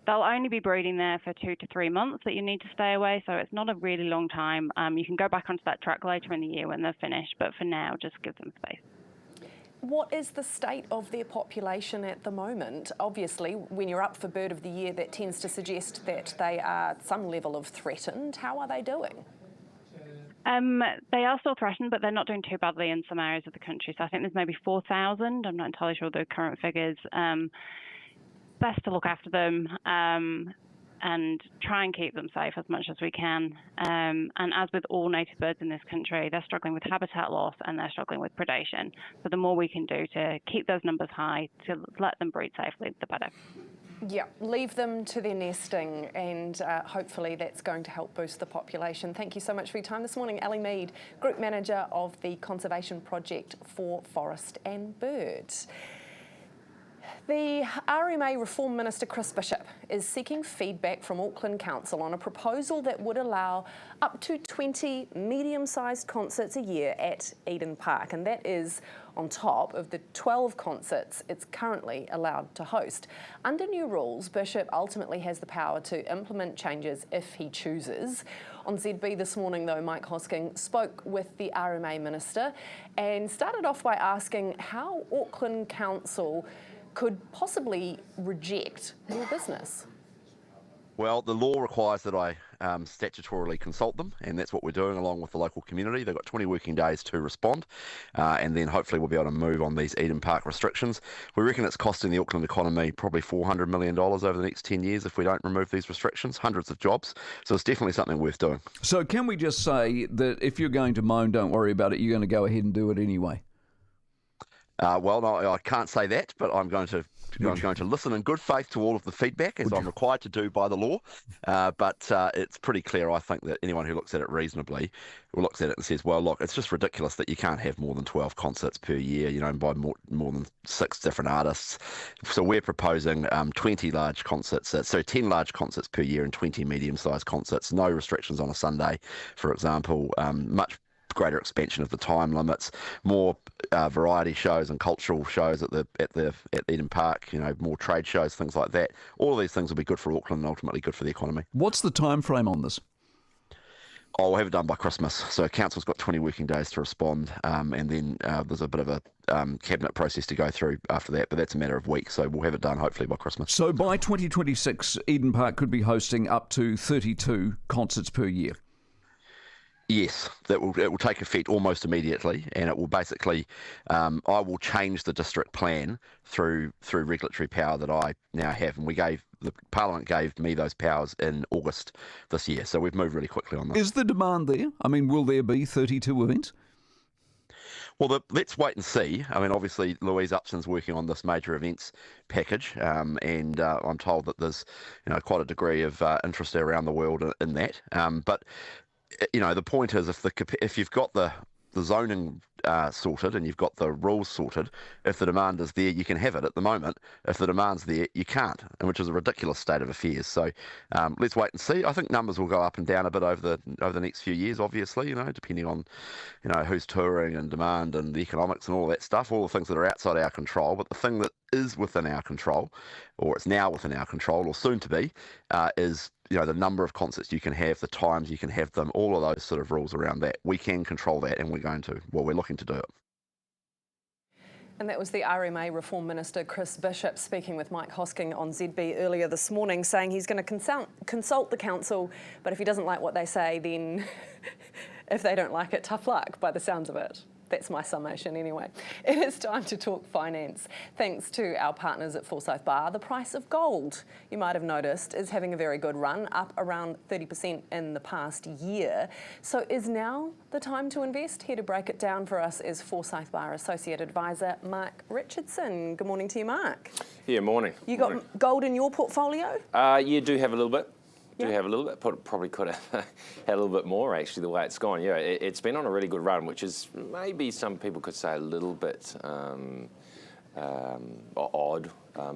They'll only be breeding there for 2 to 3 months that you need to stay away, so it's not a really long time. You can go back onto that track later in the year when they're finished, but for now, just give them space. What is the state of their population at the moment? Obviously, when you're up for Bird of the Year, that tends to suggest that they are at some level of threatened. How are they doing? They are still threatened, but they're not doing too badly in some areas of the country. So I think there's maybe 4,000. I'm not entirely sure the current figures. Best to look after them and try and keep them safe as much as we can. And as with all native birds in this country, they're struggling with habitat loss and they're struggling with predation. So the more we can do to keep those numbers high, to let them breed safely, the better. Yeah, leave them to their nesting, and hopefully that's going to help boost the population. Thank you so much for your time this morning. Ali Mead, Group Manager of the Conservation Project for Forest and Bird. The RMA Reform Minister Chris Bishop is seeking feedback from Auckland Council on a proposal that would allow up to 20 medium-sized concerts a year at Eden Park, and that is on top of the 12 concerts it's currently allowed to host. Under new rules, Bishop ultimately has the power to implement changes if he chooses. On ZB this morning, though, Mike Hosking spoke with the RMA Minister and started off by asking how Auckland Council could possibly reject your business. Well, the law requires that I statutorily consult them, and that's what we're doing along with the local community. They've got 20 working days to respond, and then hopefully we'll be able to move on these Eden Park restrictions. We reckon it's costing the Auckland economy probably $400 million over the next 10 years if we don't remove these restrictions, hundreds of jobs. So it's definitely something worth doing. So can we just say that if you're going to moan, don't worry about it, you're going to go ahead and do it anyway? Well, no, I can't say that, but I'm going to listen in good faith to all of the feedback, as I'm required to do by the law. But it's pretty clear, I think, that anyone who looks at it reasonably looks at it and says, well, look, it's just ridiculous that you can't have more than 12 concerts per year, by more than 6 different artists. So we're proposing 10 large concerts per year and 20 medium-sized concerts. No restrictions on a Sunday, for example. Much greater expansion of the time limits, more variety shows and cultural shows at Eden Park, more trade shows, things like that. All of these things will be good for Auckland and ultimately good for the economy. What's the time frame on this? We'll have it done by Christmas. So council's got 20 working days to respond, and then there's a bit of a cabinet process to go through after that, but that's a matter of weeks. So we'll have it done hopefully by Christmas. So by 2026, Eden Park could be hosting up to 32 concerts per year. Yes, it will take effect almost immediately, and it will basically, I will change the district plan through regulatory power that I now have, and the Parliament gave me those powers in August this year, so we've moved really quickly on this. Is the demand there? I mean, will there be 32 events? Well, let's wait and see. I mean, obviously, Louise Upson's working on this major events package, and I'm told that there's quite a degree of interest around the world in that, but the point is, if you've got the zoning sorted and you've got the rules sorted, if the demand is there, you can have it. At the moment, if the demand's there, you can't, which is a ridiculous state of affairs. So let's wait and see. I think numbers will go up and down a bit over the next few years, obviously, depending on who's touring and demand and the economics and all that stuff, all the things that are outside our control. But the thing that is within our control, or it's now within our control, or soon to be, is the number of concerts you can have, the times you can have them, all of those sort of rules around that. We can control that, and we're looking to do it. And that was the RMA Reform Minister Chris Bishop speaking with Mike Hosking on ZB earlier this morning, saying he's going to consult the council, but if he doesn't like what they say, then if they don't like it, tough luck by the sounds of it. That's my summation anyway. It is time to talk finance. Thanks to our partners at Forsyth Bar, the price of gold, you might have noticed, is having a very good run, up around 30% in the past year. So is now the time to invest? Here to break it down for us is Forsyth Bar Associate Advisor Mark Richardson. Good morning to you, Mark. Yeah, morning. You got gold in your portfolio? You do have a little bit. Have a little bit. Probably could have had a little bit more, actually, the way it's gone. Yeah, it's been on a really good run, which is maybe some people could say a little bit odd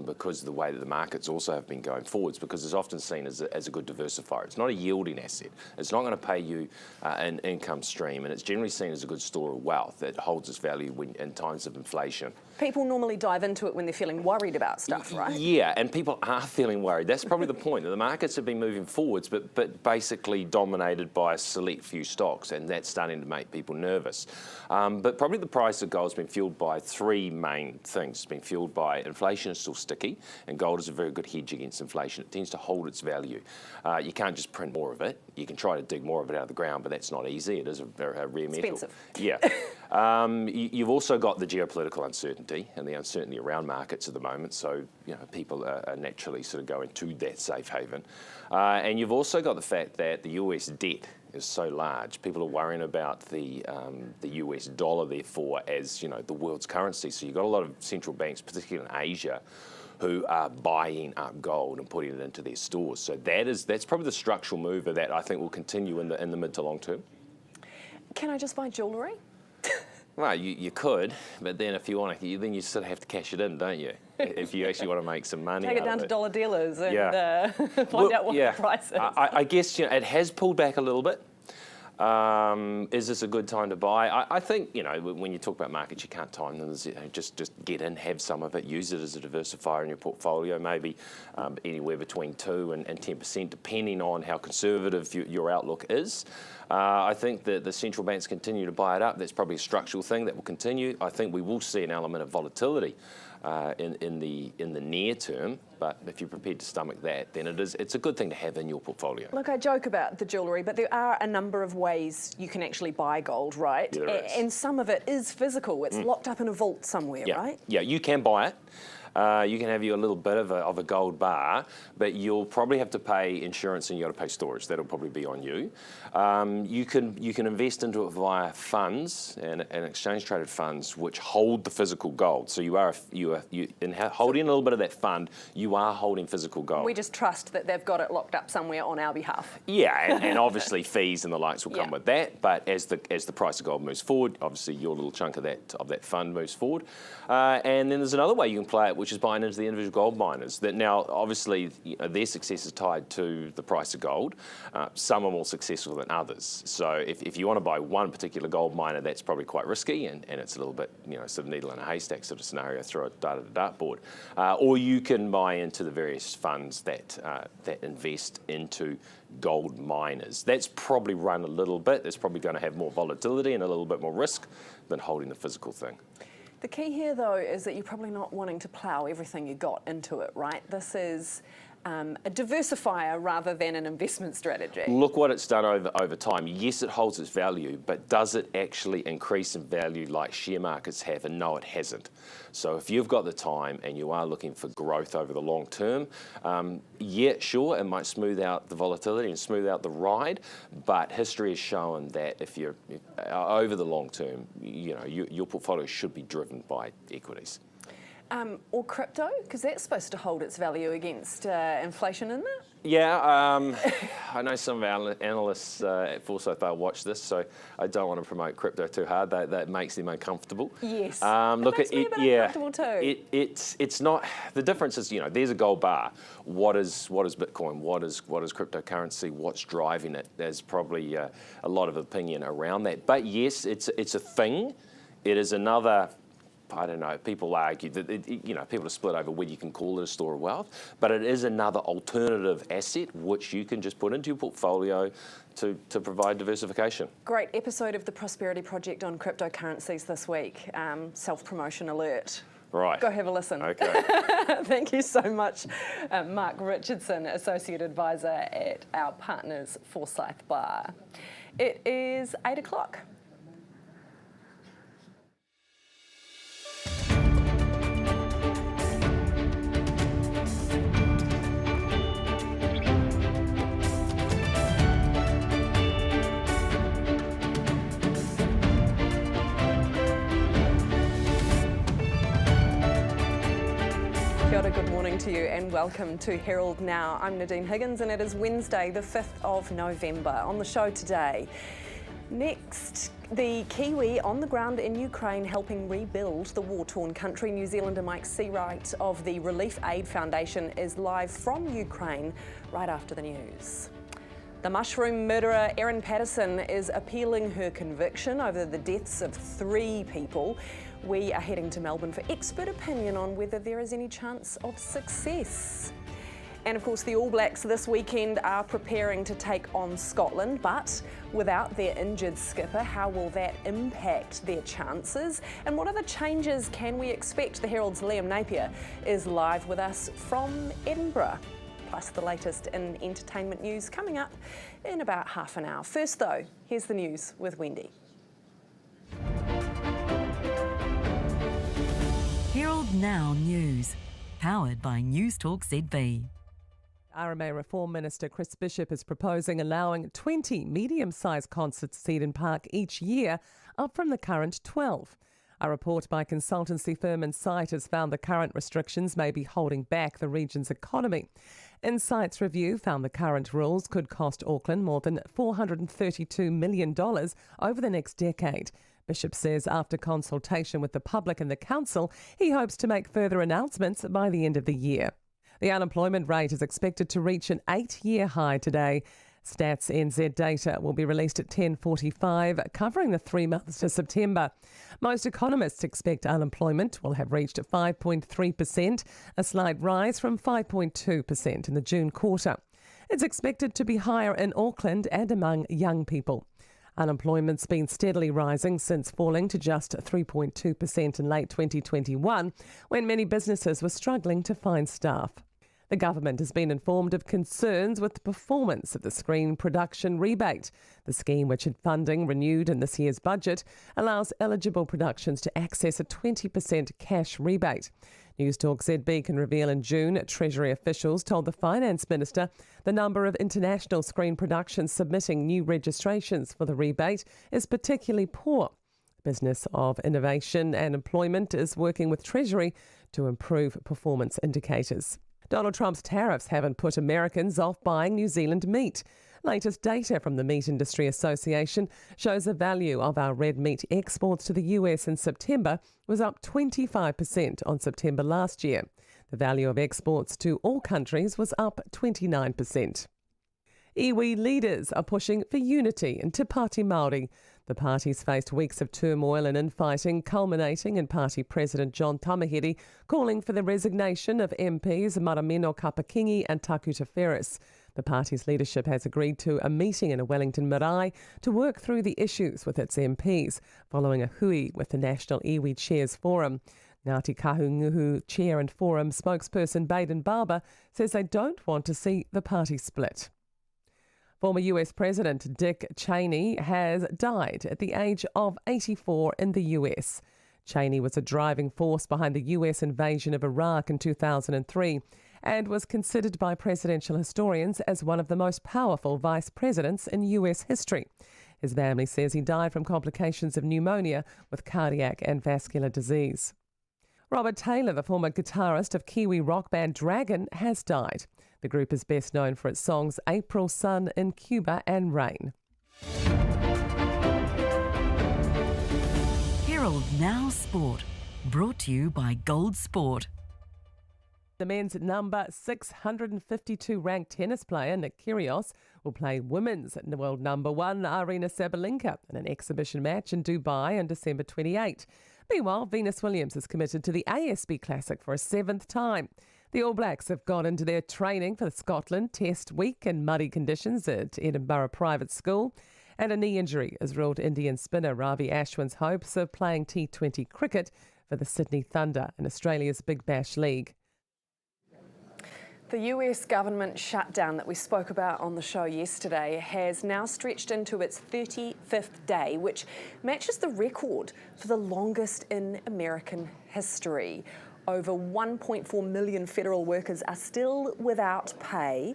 because of the way that the markets also have been going forwards, because it's often seen as a good diversifier. It's not a yielding asset. It's not going to pay you an income stream, and it's generally seen as a good store of wealth that holds its value in times of inflation. People normally dive into it when they're feeling worried about stuff, right? Yeah, and people are feeling worried. That's probably the point. The markets have been moving forwards, but basically dominated by a select few stocks, and that's starting to make people nervous. But probably the price of gold has been fueled by 3 main things. It's been fueled by inflation is still sticky, and gold is a very good hedge against inflation. It tends to hold its value. You can't just print more of it. You can try to dig more of it out of the ground, but that's not easy. It is a rare metal. Expensive. Yeah. You've also got the geopolitical uncertainty and the uncertainty around markets at the moment. So, people are naturally sort of going to that safe haven. And you've also got the fact that the US debt is so large. People are worrying about the US dollar, therefore, as the world's currency. So you've got a lot of central banks, particularly in Asia, who are buying up gold and putting it into their stores. So that's probably the structural mover that I think will continue in the mid to long term. Can I just buy jewellery? Well, you could, but then if you want to, then you sort of have to cash it in, don't you? If you actually want to make some money. Take it down to dollar dealers and find out what the price is. I guess it has pulled back a little bit. Is this a good time to buy? I think, when you talk about markets, you can't time them. Just get in, have some of it, use it as a diversifier in your portfolio, maybe anywhere between 2 and 10%, depending on how conservative your outlook is. I think that the central banks continue to buy it up. That's probably a structural thing that will continue. I think we will see an element of volatility in the near term, but if you're prepared to stomach that, then it's a good thing to have in your portfolio. Look, I joke about the jewellery, but there are a number of ways you can actually buy gold, right? Yeah, there is. And some of it is physical. It's locked up in a vault somewhere, right? Yeah, you can buy it. you can have you a little bit of a gold bar, but you'll probably have to pay insurance and you've got to pay storage. That'll probably be on you. You can invest into it via funds and exchange traded funds which hold the physical gold. So in holding a little bit of that fund, you are holding physical gold. We just trust that they've got it locked up somewhere on our behalf. Yeah, and obviously fees and the likes will come with that. But as the price of gold moves forward, obviously your little chunk of that fund moves forward. And then there's another way you can play it, which is buying into the individual gold miners. That now, obviously, their success is tied to the price of gold. Some are more successful than others. So if you want to buy one particular gold miner, that's probably quite risky, and it's a little bit, sort of needle in a haystack sort of scenario, throw a dart at a dartboard. Or you can buy into the various funds that invest into gold miners. That's probably run a little bit. It's probably going to have more volatility and a little bit more risk than holding the physical thing. The key here, though, is that you're probably not wanting to plough everything you got into it, right? This is a diversifier rather than an investment strategy. Look what it's done over time. Yes, it holds its value, but does it actually increase in value like share markets have? And no, it hasn't. So if you've got the time and you are looking for growth over the long term, yeah, sure, it might smooth out the volatility and smooth out the ride, but history has shown that if you're over the long term, your portfolio should be driven by equities. Or crypto, because that's supposed to hold its value against inflation, isn't it? Yeah, I know some of our analysts at Forsyth Bar watch this, so I don't want to promote crypto too hard. That makes them uncomfortable. Yes, look, it makes me a bit uncomfortable too. It's not, the difference is, there's a gold bar. What is Bitcoin? What is cryptocurrency? What's driving it? There's probably a lot of opinion around that. But yes, it's a thing. It is another, I don't know, people argue that, people are split over whether you can call it a store of wealth, but it is another alternative asset which you can just put into your portfolio to provide diversification. Great episode of the Prosperity Project on cryptocurrencies this week. Self-promotion alert. Right. Go have a listen. Okay. Thank you so much, Mark Richardson, Associate Advisor at our partners Forsyth Bar. It is 8 o'clock. Kia ora, good morning to you and welcome to Herald Now. I'm Nadine Higgins and it is Wednesday the 5th of November. On the show today, next, the Kiwi on the ground in Ukraine helping rebuild the war-torn country. New Zealander Mike Seawright of the Relief Aid Foundation is live from Ukraine right after the news. The mushroom murderer Erin Patterson is appealing her conviction over the deaths of 3 people. We are heading to Melbourne for expert opinion on whether there is any chance of success. And of course, the All Blacks this weekend are preparing to take on Scotland, but without their injured skipper, how will that impact their chances? And what other changes can we expect? The Herald's Liam Napier is live with us from Edinburgh. Plus the latest in entertainment news coming up in about half an hour. First though, here's the news with Wendy. Herald Now News, powered by News Talk ZB. RMA Reform Minister Chris Bishop is proposing allowing 20 medium-sized concerts at Eden Park each year, up from the current 12. A report by consultancy firm Insight has found the current restrictions may be holding back the region's economy. Insight's review found the current rules could cost Auckland more than $432 million over the next decade. Bishop says after consultation with the public and the council, he hopes to make further announcements by the end of the year. The unemployment rate is expected to reach an 8-year high today. Stats NZ data will be released at 10:45, covering the 3 months to September. Most economists expect unemployment will have reached 5.3%, a slight rise from 5.2% in the June quarter. It's expected to be higher in Auckland and among young people. Unemployment's been steadily rising since falling to just 3.2% in late 2021, when many businesses were struggling to find staff. The government has been informed of concerns with the performance of the screen production rebate. The scheme, which had funding renewed in this year's budget, allows eligible productions to access a 20% cash rebate. Newstalk ZB can reveal in June Treasury officials told the Finance Minister the number of international screen productions submitting new registrations for the rebate is particularly poor. The Business of Innovation and Employment is working with Treasury to improve performance indicators. Donald Trump's tariffs haven't put Americans off buying New Zealand meat. Latest data from the Meat Industry Association shows the value of our red meat exports to the US in September was up 25% on September last year. The value of exports to all countries was up 29%. Iwi leaders are pushing for unity in Te Pāti Māori. The parties faced weeks of turmoil and infighting, culminating in Party President John Tamahere calling for the resignation of MPs Marameno Kapakingi and Takuta Ferris. The party's leadership has agreed to a meeting in a Wellington marae to work through the issues with its MPs, following a hui with the National Iwi Chairs Forum. Ngāti Kahunguhu Chair and Forum spokesperson Baden Barber says they don't want to see the party split. Former US President Dick Cheney has died at the age of 84 in the US. Cheney was a driving force behind the US invasion of Iraq in 2003 and was considered by presidential historians as one of the most powerful vice presidents in US history. His family says he died from complications of pneumonia with cardiac and vascular disease. Robert Taylor, the former guitarist of Kiwi rock band Dragon, has died. The group is best known for its songs April Sun in Cuba and Rain. Herald Now Sport, brought to you by Gold Sport. The men's number 652 ranked tennis player Nick Kyrgios will play women's world number 1 Arina Sabalenka in an exhibition match in Dubai on December 28. Meanwhile, Venus Williams is committed to the ASB Classic for a 7th time. The All Blacks have got into their training for the Scotland Test week in muddy conditions at Edinburgh Private School. And a knee injury has ruled Indian spinner Ravi Ashwin's hopes of playing T20 cricket for the Sydney Thunder in Australia's Big Bash League. The US government shutdown that we spoke about on the show yesterday has now stretched into its 35th day, which matches the record for the longest in American history. Over 1.4 million federal workers are still without pay,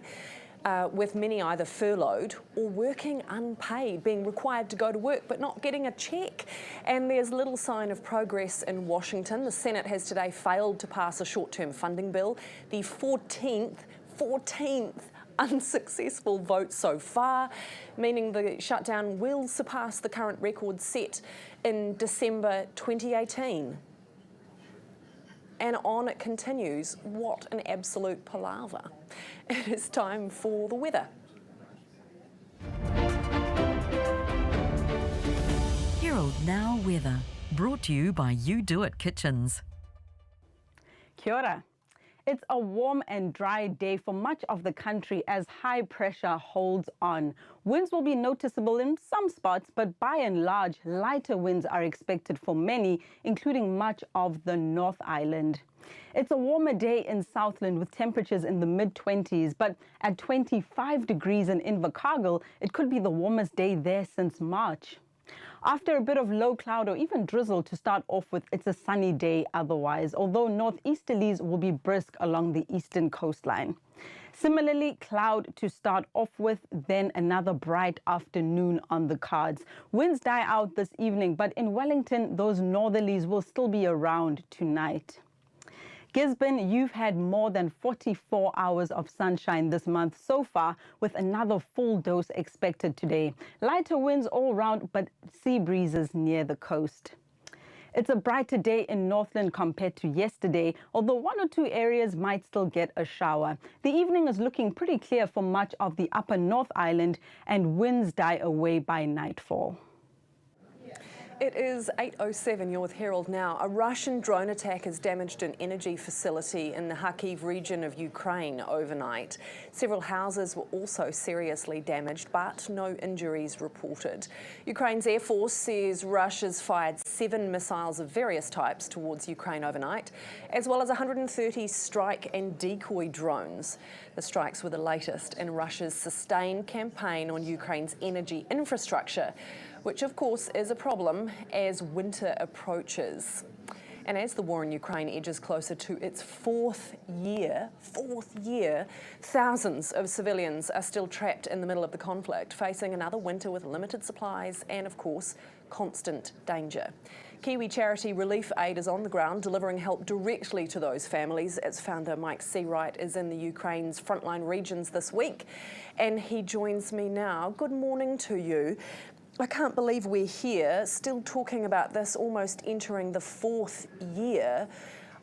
with many either furloughed or working unpaid, being required to go to work but not getting a cheque. And there's little sign of progress in Washington. The Senate has today failed to pass a short-term funding bill, the 14th unsuccessful vote so far, meaning the shutdown will surpass the current record set in December 2018. And on it continues. What an absolute palaver. It is time for the weather. Herald Now Weather, brought to you by You Do It Kitchens. Kia ora. It's a warm and dry day for much of the country as high pressure holds on. Winds will be noticeable in some spots, but by and large, lighter winds are expected for many, including much of the North Island. It's a warmer day in Southland with temperatures in the mid-20s, but at 25 degrees in Invercargill, it could be the warmest day there since March. After a bit of low cloud or even drizzle to start off with, it's a sunny day otherwise, although northeasterlies will be brisk along the eastern coastline. Similarly, cloud to start off with, then another bright afternoon on the cards. Winds die out this evening, but in Wellington, those northerlies will still be around tonight. Gisborne, you've had more than 44 hours of sunshine this month so far, with another full dose expected today. Lighter winds all round, but sea breezes near the coast. It's a brighter day in Northland compared to yesterday, although 1 or 2 areas might still get a shower. The evening is looking pretty clear for much of the upper North Island, and winds die away by nightfall. It is 8:07, you're with Herald Now. A Russian drone attack has damaged an energy facility in the Kharkiv region of Ukraine overnight. Several houses were also seriously damaged, but no injuries reported. Ukraine's Air Force says Russia's fired 7 missiles of various types towards Ukraine overnight, as well as 130 strike and decoy drones. The strikes were the latest in Russia's sustained campaign on Ukraine's energy infrastructure, which of course is a problem as winter approaches. And as the war in Ukraine edges closer to its fourth year, thousands of civilians are still trapped in the middle of the conflict, facing another winter with limited supplies and of course, constant danger. Kiwi charity Relief Aid is on the ground delivering help directly to those families. Its founder Mike Seawright is in the Ukraine's frontline regions this week and he joins me now. Good morning to you. I can't believe we're here, still talking about this, almost entering the fourth year.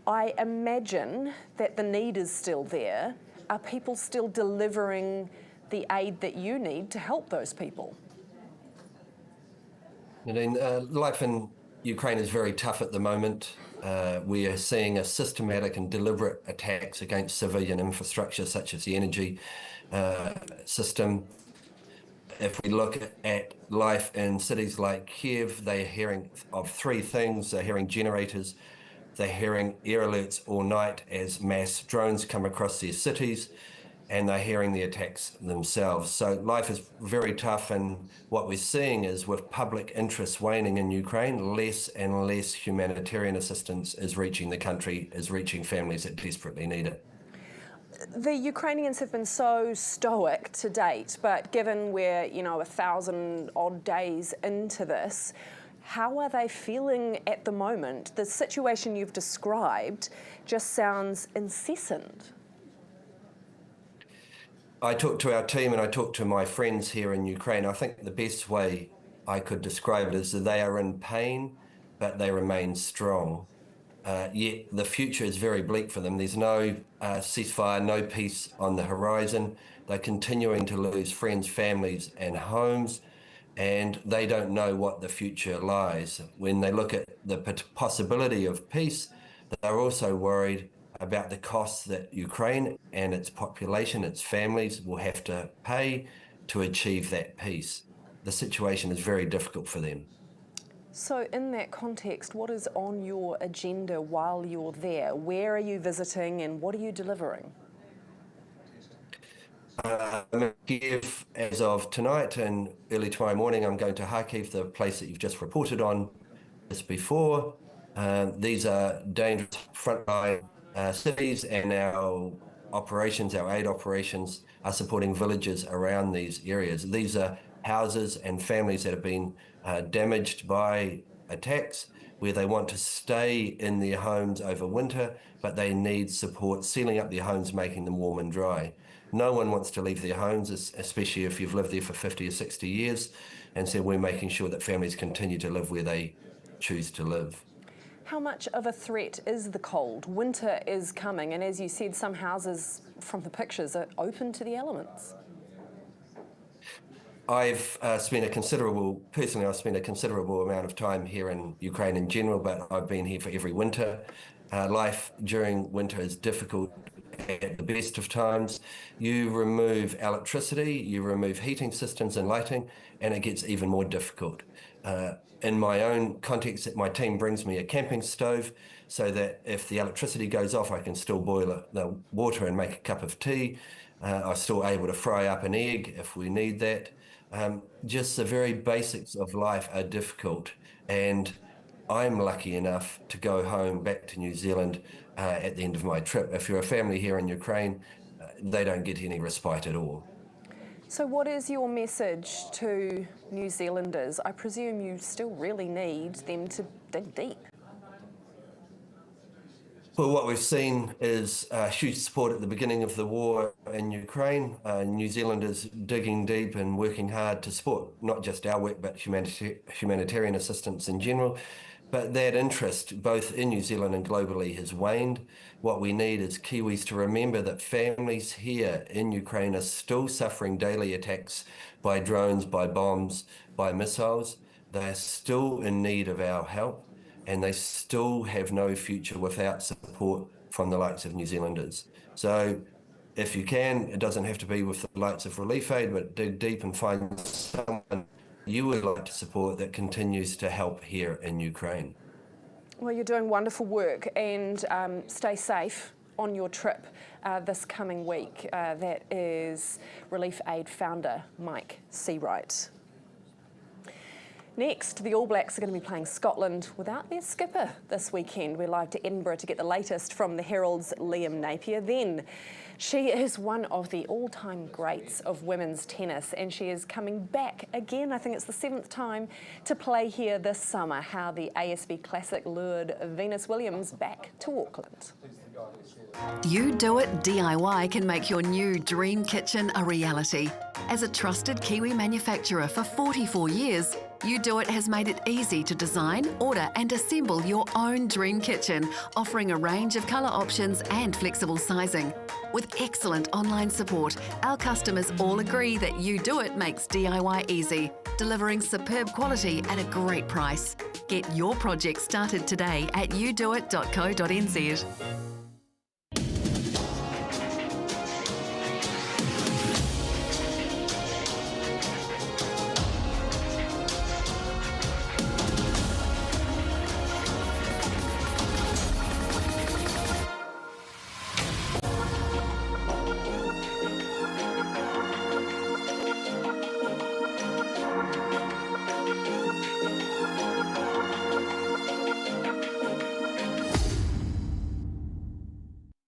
I imagine that the need is still there. Are people still delivering the aid that you need to help those people? Nadine, life in Ukraine is very tough at the moment. We are seeing a systematic and deliberate attacks against civilian infrastructure such as the energy system. If we look at life in cities like Kiev, they're hearing of 3 things. They're hearing generators, they're hearing air alerts all night as mass drones come across their cities, and they're hearing the attacks themselves. So life is very tough, and what we're seeing is with public interest waning in Ukraine, less and less humanitarian assistance is reaching the country, is reaching families that desperately need it. The Ukrainians have been so stoic to date, but given we're, 1,000 odd days into this, how are they feeling at the moment? The situation you've described just sounds incessant. I talked to our team and I talked to my friends here in Ukraine. I think the best way I could describe it is that they are in pain, but they remain strong. Yet the future is very bleak for them. There's no ceasefire, no peace on the horizon. They're continuing to lose friends, families and homes, and they don't know what the future lies. When they look at the possibility of peace, they're also worried about the costs that Ukraine and its population, its families will have to pay to achieve that peace. The situation is very difficult for them. So in that context, what is on your agenda while you're there? Where are you visiting and what are you delivering? I'm in Kiev as of tonight, and early tomorrow morning I'm going to Kharkiv, the place that you've just reported on just before. These are dangerous frontline cities, and our operations, our aid operations, are supporting villages around these areas. These are houses and families that have been damaged by attacks, where they want to stay in their homes over winter, but they need support sealing up their homes, making them warm and dry. No one wants to leave their homes, especially if you've lived there for 50 or 60 years, and so we're making sure that families continue to live where they choose to live. How much of a threat is the cold? Winter is coming, and as you said, some houses from the pictures are open to the elements. I've spent a considerable amount of time here in Ukraine in general, but I've been here for every winter. Life during winter is difficult at the best of times. You remove electricity, you remove heating systems and lighting, and it gets even more difficult. In my own context, my team brings me a camping stove so that if the electricity goes off, I can still boil the water and make a cup of tea. I'm still able to fry up an egg if we need that. Just the very basics of life are difficult, and I'm lucky enough to go home back to New Zealand at the end of my trip. If you're a family here in Ukraine, they don't get any respite at all. So what is your message to New Zealanders? I presume you still really need them to dig deep. Well, what we've seen is huge support at the beginning of the war in Ukraine. New Zealanders digging deep and working hard to support not just our work, but humanitarian assistance in general. But that interest, both in New Zealand and globally, has waned. What we need is Kiwis to remember that families here in Ukraine are still suffering daily attacks by drones, by bombs, by missiles. They're still in need of our help, and they still have no future without support from the likes of New Zealanders. So if you can, it doesn't have to be with the likes of Relief Aid, but dig deep and find someone you would like to support that continues to help here in Ukraine. Well, you're doing wonderful work, and stay safe on your trip this coming week. That is Relief Aid founder Mike Seawright. Next, the All Blacks are going to be playing Scotland without their skipper this weekend. We're live to Edinburgh to get the latest from the Herald's Liam Napier. Then, she is one of the all-time greats of women's tennis, and she is coming back again. I think it's the 7th time to play here this summer. How the ASB Classic lured Venus Williams back to Auckland. You Do It DIY can make your new dream kitchen a reality. As a trusted Kiwi manufacturer for 44 years, You Do It has made it easy to design, order and assemble your own dream kitchen, offering a range of colour options and flexible sizing. With excellent online support, our customers all agree that You Do It makes DIY easy, delivering superb quality at a great price. Get your project started today at newsroom.co.nz.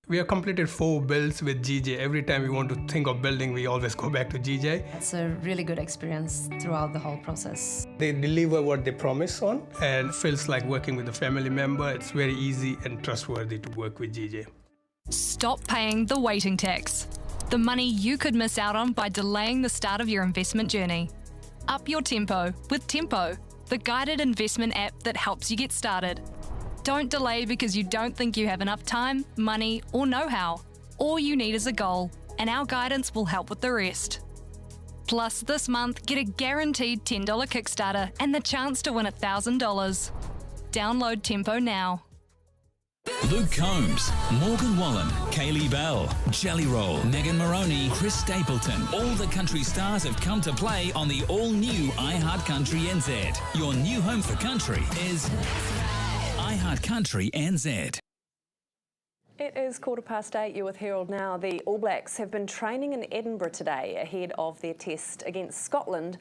We have completed 4 builds with GJ. Every time we want to think of building, we always go back to GJ. It's a really good experience throughout the whole process. They deliver what they promise on, and it feels like working with a family member. It's very easy and trustworthy to work with GJ. Stop paying the waiting tax. The money you could miss out on by delaying the start of your investment journey. Up your tempo with Tempo, the guided investment app that helps you get started. Don't delay because you don't think you have enough time, money, or know-how. All you need is a goal, and our guidance will help with the rest. Plus, this month, get a guaranteed $10 Kickstarter and the chance to win $1,000. Download Tempo now. Luke Combs, Morgan Wallen, Kaylee Bell, Jelly Roll, Megan Moroney, Chris Stapleton. All the country stars have come to play on the all-new iHeart Country NZ. Your new home for country is iHeart Country NZ. It is 8:15. You're with Herald Now. The All Blacks have been training in Edinburgh today ahead of their test against Scotland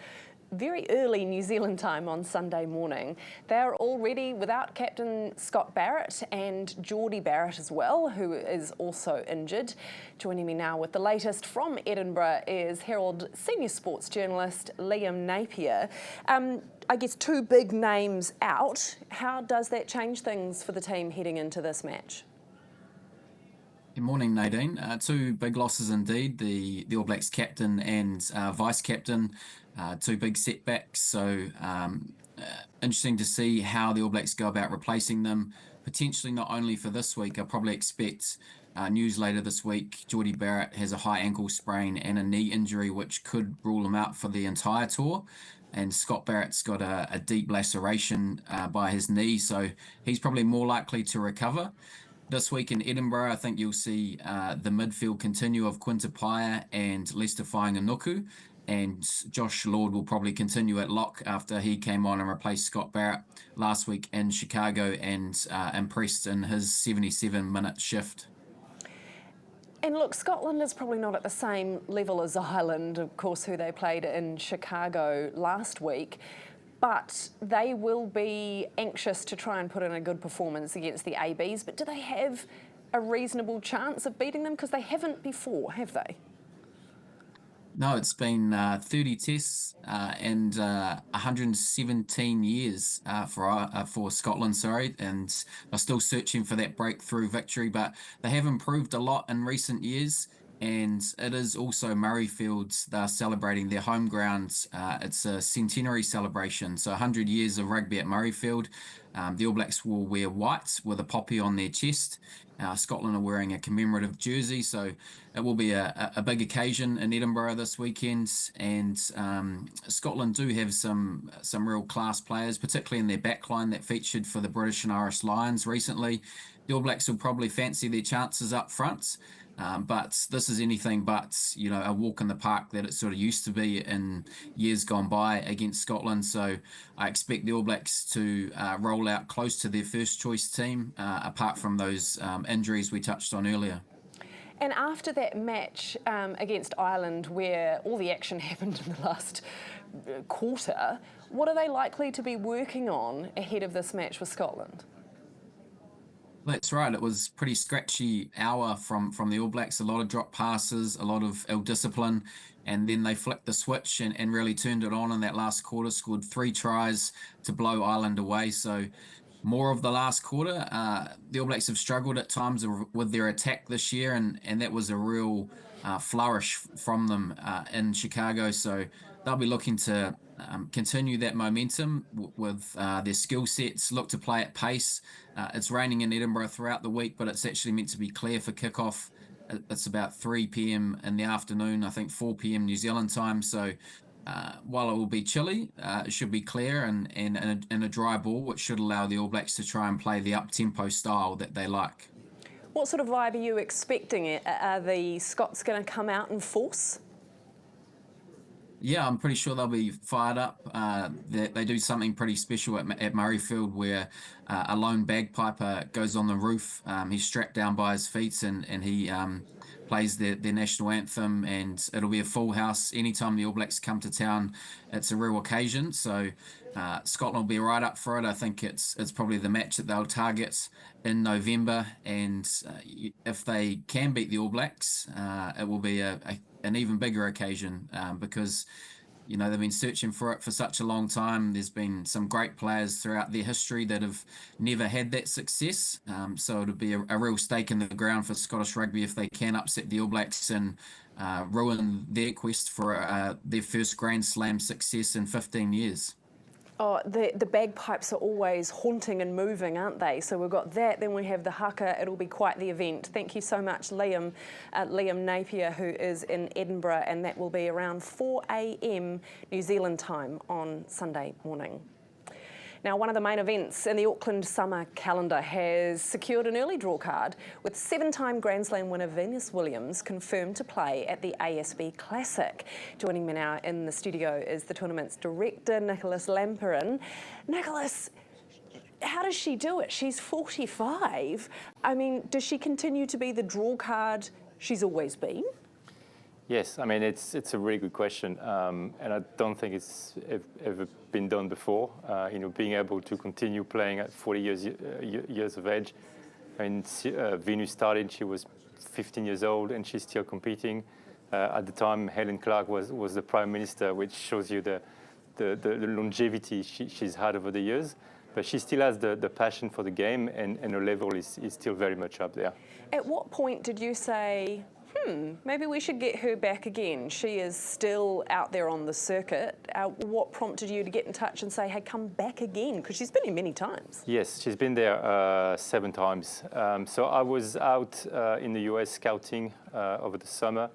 very early New Zealand time on Sunday morning. They are all ready without captain Scott Barrett and Geordie Barrett as well, who is also injured. Joining me now with the latest from Edinburgh is Herald senior sports journalist Liam Napier. I guess 2 big names out. How does that change things for the team heading into this match? Good morning, Nadine. 2 big losses indeed. The All Blacks captain and vice captain, 2 big setbacks. So interesting to see how the All Blacks go about replacing them. Potentially not only for this week. I probably expect news later this week. Geordie Barrett has a high ankle sprain and a knee injury, which could rule him out for the entire tour. And Scott Barrett's got a deep laceration by his knee, so he's probably more likely to recover. This week in Edinburgh, I think you'll see the midfield continue of Quinta Paia and Lester Fainga'anuku, and Josh Lord will probably continue at lock after he came on and replaced Scott Barrett last week in Chicago and impressed in his 77-minute shift. And look, Scotland is probably not at the same level as Ireland, of course, who they played in Chicago last week, but they will be anxious to try and put in a good performance against the ABs. But do they have a reasonable chance of beating them? Because they haven't before, have they? No, it's been 30 tests and 117 years for Scotland, and they're still searching for that breakthrough victory, but they have improved a lot in recent years, and it is also Murrayfields. They're celebrating their home grounds. It's a centenary celebration, so 100 years of rugby at Murrayfield. The All Blacks will wear white with a poppy on their chest, Scotland are wearing a commemorative jersey, so it will be a big occasion in Edinburgh this weekend. And Scotland do have some real class players, particularly in their backline that featured for the British and Irish Lions recently. The All Blacks will probably fancy their chances up front. But this is anything but, a walk in the park that it sort of used to be in years gone by against Scotland. So I expect the All Blacks to roll out close to their first choice team, apart from those injuries we touched on earlier. And after that match against Ireland, where all the action happened in the last quarter, what are they likely to be working on ahead of this match with Scotland? That's right. It was pretty scratchy hour from the All Blacks. A lot of drop passes, a lot of ill discipline, and then they flicked the switch and really turned it on in that last quarter. Scored 3 tries to blow Ireland away. So more of the last quarter. The All Blacks have struggled at times with their attack this year, and that was a real flourish from them in Chicago. So they'll be looking to continue that momentum with their skill sets, look to play at pace. It's raining in Edinburgh throughout the week, but it's actually meant to be clear for kickoff. It's about 3 p.m. in the afternoon, I think 4 p.m. New Zealand time. So while it will be chilly, it should be clear and a dry ball, which should allow the All Blacks to try and play the up-tempo style that they like. What sort of vibe are you expecting? Are the Scots going to come out in force? Yeah, I'm pretty sure they'll be fired up. They do something pretty special at Murrayfield where a lone bagpiper goes on the roof. He's strapped down by his feet and he plays their national anthem, and it'll be a full house. Anytime the All Blacks come to town, it's a real occasion. So Scotland will be right up for it. I think it's probably the match that they'll target in November, and if they can beat the All Blacks, it will be an even bigger occasion because they've been searching for it for such a long time. There's been some great players throughout their history that have never had that success. So it'll be a real stake in the ground for Scottish rugby if they can upset the All Blacks and ruin their quest for their first Grand Slam success in 15 years. Oh, the bagpipes are always haunting and moving, aren't they? So we've got that, then we have the haka. It'll be quite the event. Thank you so much, Liam Napier, who is in Edinburgh, and that will be around 4 a.m. New Zealand time on Sunday morning. Now, one of the main events in the Auckland summer calendar has secured an early draw card with 7-time Grand Slam winner Venus Williams confirmed to play at the ASB Classic. Joining me now in the studio is the tournament's director, Nicholas Lampirin. Nicholas, how does she do it? She's 45. I mean, does she continue to be the draw card she's always been? Yes, I mean, it's a really good question, and I don't think it's ever been done before. Being able to continue playing at 40 years of age. I mean, Venus started, she was 15 years old, and she's still competing. At the time, Helen Clark was the Prime Minister, which shows you the longevity she's had over the years. But she still has the passion for the game, and her level is still very much up there. At what point did you say, maybe we should get her back again? She is still out there on the circuit. What prompted you to get in touch and say, hey, come back again? Because she's been here many times. Yes, she's been there 7 times. So I was out in the US scouting over the summer,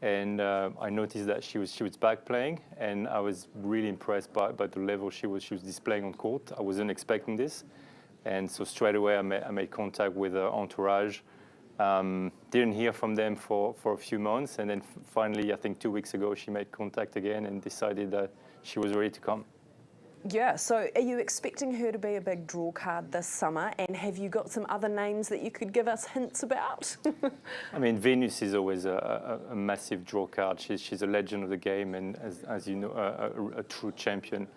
and I noticed that she was back playing, and I was really impressed by the level she was displaying on court. I wasn't expecting this, and so straight away I made contact with her entourage. Didn't hear from them for a few months, and then finally, I think 2 weeks ago, she made contact again and decided that she was ready to come. Yeah, so are you expecting her to be a big draw card this summer, and have you got some other names that you could give us hints about? I mean, Venus is always a massive draw card. She's a legend of the game, and as you know, a true champion.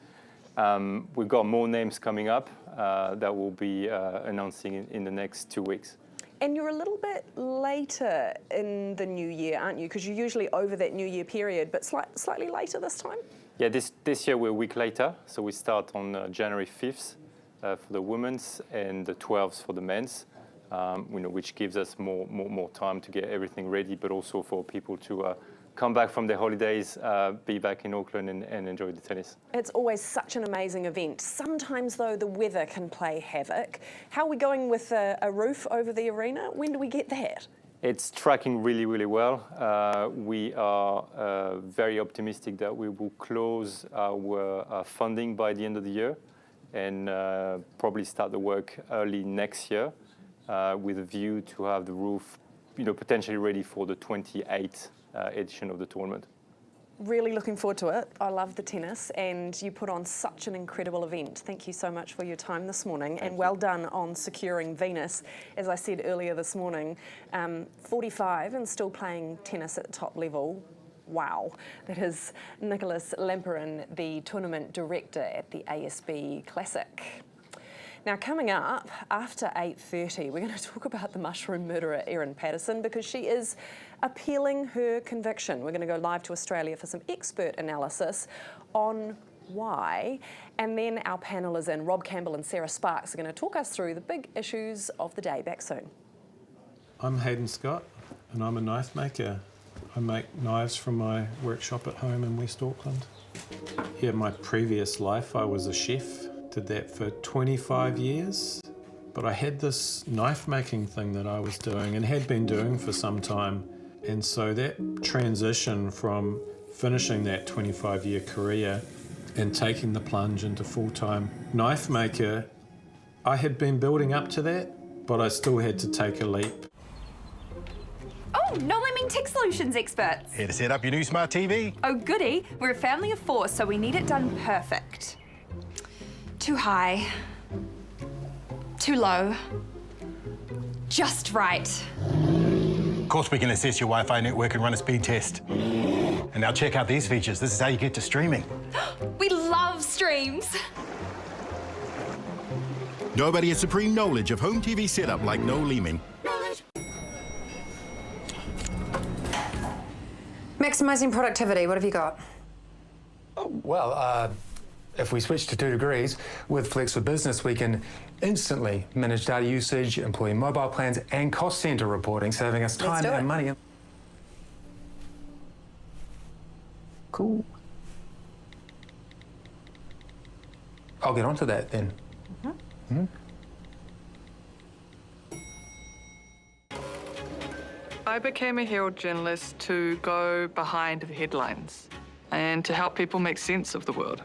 We've got more names coming up that we'll be announcing in the next 2 weeks. And you're a little bit later in the new year, aren't you? Because you're usually over that new year period, but slightly later this time? Yeah, this year we're a week later. So we start on January 5th for the women's and the 12th for the men's, which gives us more time to get everything ready, but also for people to come back from their holidays, be back in Auckland and enjoy the tennis. It's always such an amazing event. Sometimes, though, the weather can play havoc. How are we going with a roof over the arena? When do we get that? It's tracking really, really well. We are very optimistic that we will close our funding by the end of the year and probably start the work early next year with a view to have the roof, potentially ready for the 28th edition of the tournament. Really looking forward to it. I love the tennis and you put on such an incredible event. Thank you so much for your time this morning and well done on securing Venus. As I said earlier this morning, 45 and still playing tennis at the top level. Wow. That is Nicholas Lemperin, the tournament director at the ASB Classic. Now, coming up after 8:30, we're going to talk about the mushroom murderer Erin Patterson because she is appealing her conviction. We're going to go live to Australia for some expert analysis on why. And then our panel is in. Rob Campbell and Sarah Sparks are going to talk us through the big issues of the day. Back soon. I'm Hayden Scott and I'm a knife maker. I make knives from my workshop at home in West Auckland. In my previous life, I was a chef. Did that for 25 years, but I had this knife making thing that I was doing and had been doing for some time, and so that transition from finishing that 25-year career and taking the plunge into full-time knife maker, I had been building up to that, but I still had to take a leap. Oh, No Lemming Tech Solutions experts. Here to set up your new smart TV. Oh goody, we're a family of 4, so we need it done perfect. Too high, too low, just right. Of course, we can assess your Wi-Fi network and run a speed test. And now check out these features. This is how you get to streaming. We love streams. Nobody has supreme knowledge of home TV setup like No Lemming. Maximising productivity, what have you got? Well, if we switch to 2 degrees, with Flex for Business, we can instantly manage data usage, employee mobile plans, and cost centre reporting, saving us time and money. Cool. I'll get onto that then. I became a Herald journalist to go behind the headlines and to help people make sense of the world.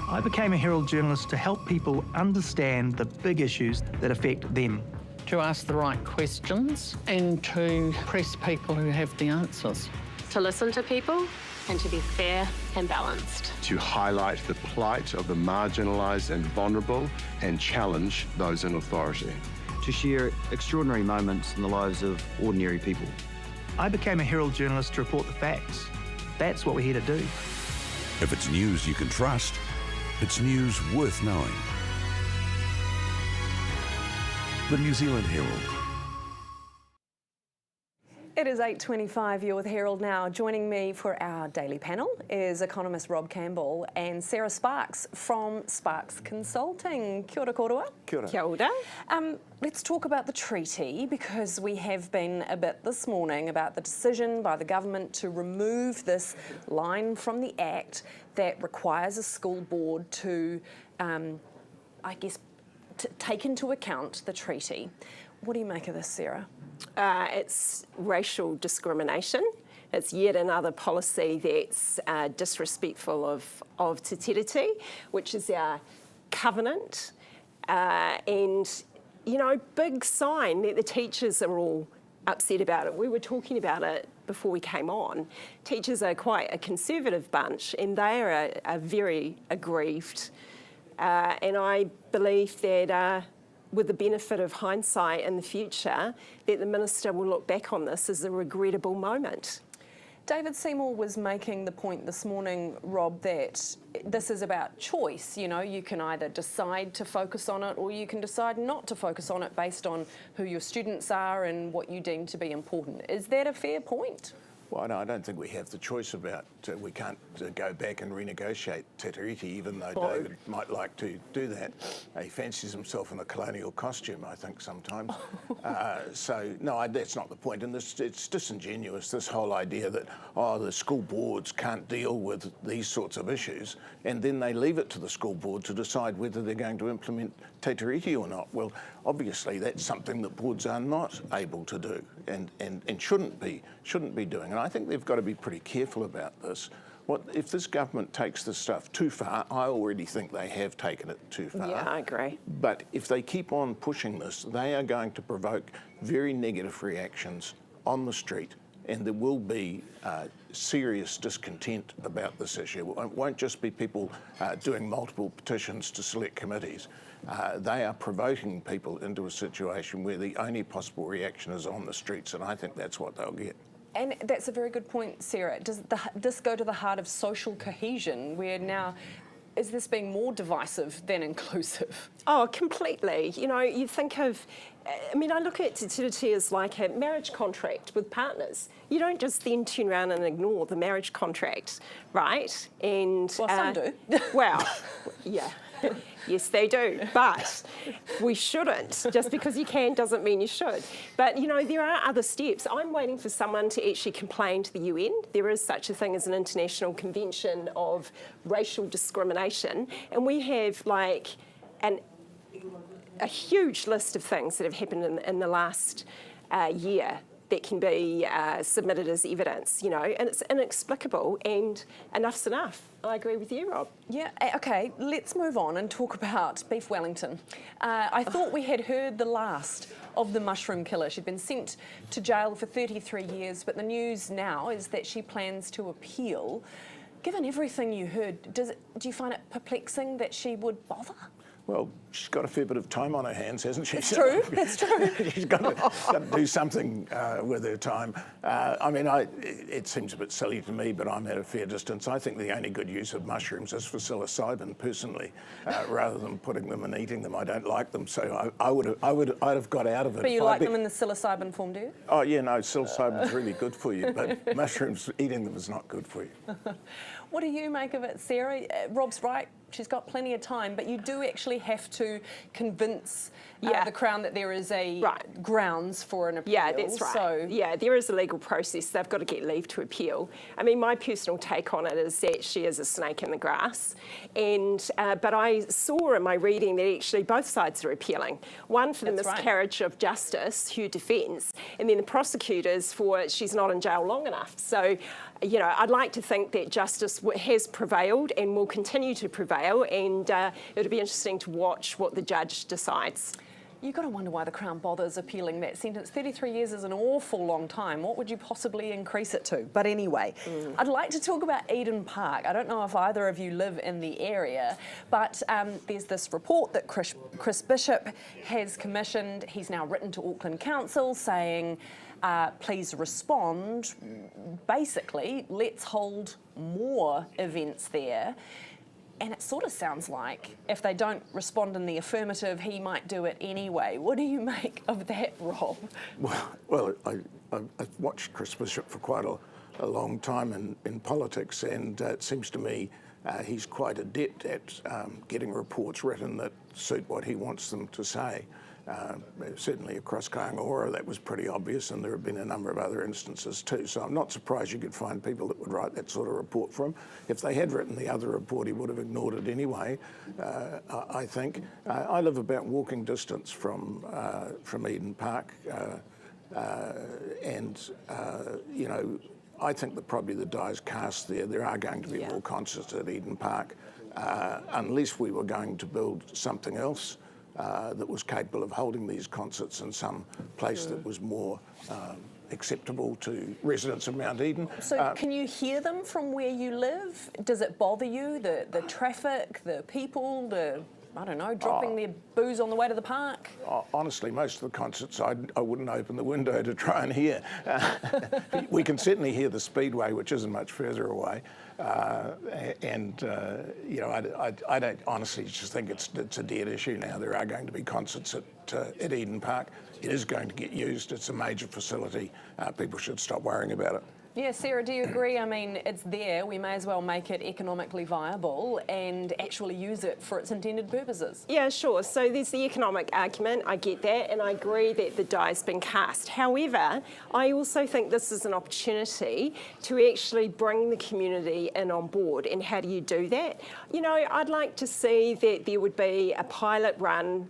I became a Herald journalist to help people understand the big issues that affect them. To ask the right questions and to press people who have the answers. To listen to people and to be fair and balanced. To highlight the plight of the marginalised and vulnerable and challenge those in authority. To share extraordinary moments in the lives of ordinary people. I became a Herald journalist to report the facts. That's what we're here to do. If it's news you can trust, it's news worth knowing. The New Zealand Herald. It is 8:25, you're with Herald Now. Joining me for our daily panel is economist Rob Campbell and Sarah Sparks from Sparks Consulting. Kia ora koroa. Kia ora. Kia ora. Let's talk about the treaty because we have been a bit this morning about the decision by the government to remove this line from the Act that requires a school board to, take into account the treaty. What do you make of this, Sarah? It's racial discrimination. It's yet another policy that's disrespectful of Te Tiriti, which is our covenant. And, big sign that the teachers are all upset about it. We were talking about it before we came on. Teachers are quite a conservative bunch and they are very aggrieved. And I believe that with the benefit of hindsight in the future, that the Minister will look back on this as a regrettable moment. David Seymour was making the point this morning, Rob, that this is about choice. You can either decide to focus on it or you can decide not to focus on it based on who your students are and what you deem to be important. Is that a fair point? Well, no, I don't think we have the choice about, we can't go back and renegotiate Te Tiriti, even though David might like to do that. He fancies himself in a colonial costume, I think, sometimes. So, no, that's not the point. And it's disingenuous, this whole idea that, the school boards can't deal with these sorts of issues, and then they leave it to the school board to decide whether they're going to implement Te Tiriti or not. Well, obviously, that's something that boards are not able to do and shouldn't be doing. And I think they've got to be pretty careful about this. If this government takes this stuff too far, I already think they have taken it too far. Yeah, I agree. But if they keep on pushing this, they are going to provoke very negative reactions on the street, and there will be serious discontent about this issue. It won't just be people doing multiple petitions to select committees. They are provoking people into a situation where the only possible reaction is on the streets, and I think that's what they'll get. And that's a very good point, Sarah. Does this go to the heart of social cohesion, where now is this being more divisive than inclusive? Oh, completely. You know, you think of, I mean, I look at Te Tiriti as like a marriage contract with partners. You don't just then turn around and ignore the marriage contract, right? And well, some do. Well, yeah. Yes, they do, but we shouldn't. Just because you can doesn't mean you should. But, you know, there are other steps. I'm waiting for someone to actually complain to the UN. There is such a thing as an International Convention of Racial Discrimination, and we have, like, a huge list of things that have happened in the last year that can be submitted as evidence, you know, and it's inexplicable, and enough's enough. I agree with you, Rob. Yeah, okay, let's move on and talk about Beef Wellington. I thought we had heard the last of the mushroom killer. She'd been sent to jail for 33 years, but the news now is that she plans to appeal. Given everything you heard, do you find it perplexing that she would bother? Well, she's got a fair bit of time on her hands, hasn't she? That's true, that's true. She's got to do something with her time. I mean, it seems a bit silly to me, but I'm at a fair distance. I think the only good use of mushrooms is for psilocybin, personally, rather than putting them and eating them. I don't like them, so I'd have got out of it. But you like them in the psilocybin form, do you? Oh, yeah, no, psilocybin's really good for you, but mushrooms, eating them is not good for you. What do you make of it, Sarah? Rob's right. She's got plenty of time, but you do actually have to convince the Crown that there is a grounds for an appeal. Yeah, that's right. So yeah, there is a legal process. They've got to get leave to appeal. I mean, my personal take on it is that she is a snake in the grass. And but I saw in my reading that actually both sides are appealing. One for the miscarriage of justice, her defence, and then the prosecutors for she's not in jail long enough. So, you know, I'd like to think that justice has prevailed and will continue to prevail, and it'll be interesting to watch what the judge decides. You've got to wonder why the Crown bothers appealing that sentence. 33 years is an awful long time. What would you possibly increase it to? But anyway, I'd like to talk about Eden Park. I don't know if either of you live in the area, but there's this report that Chris Bishop has commissioned. He's now written to Auckland Council saying, please respond. Basically, let's hold more events there. And it sort of sounds like if they don't respond in the affirmative, he might do it anyway. What do you make of that, Rob? Well, I've watched Chris Bishop for quite a long time in politics, and it seems to me he's quite adept at getting reports written that suit what he wants them to say. Certainly across Kāingaora that was pretty obvious, and there have been a number of other instances too. So I'm not surprised you could find people that would write that sort of report for him. If they had written the other report, he would have ignored it anyway, I think. I live about walking distance from Eden Park, and you know, I think that probably the die is cast there. There are going to be more concerts at Eden Park, unless we were going to build something else that was capable of holding these concerts in some place that was more acceptable to residents of Mount Eden. So can you hear them from where you live? Does it bother you, the traffic, the people, I don't know, dropping their booze on the way to the park? Honestly, most of the concerts, I wouldn't open the window to try and hear. We can certainly hear the Speedway, which isn't much further away. You know, I don't honestly just think it's a dead issue now. There are going to be concerts at Eden Park. It is going to get used. It's a major facility. People should stop worrying about it. Yeah, Sarah, do you agree? I mean, it's there. We may as well make it economically viable and actually use it for its intended purposes. Yeah, sure. So there's the economic argument. I get that, and I agree that the die's been cast. However, I also think this is an opportunity to actually bring the community in on board. And how do you do that? You know, I'd like to see that there would be a pilot run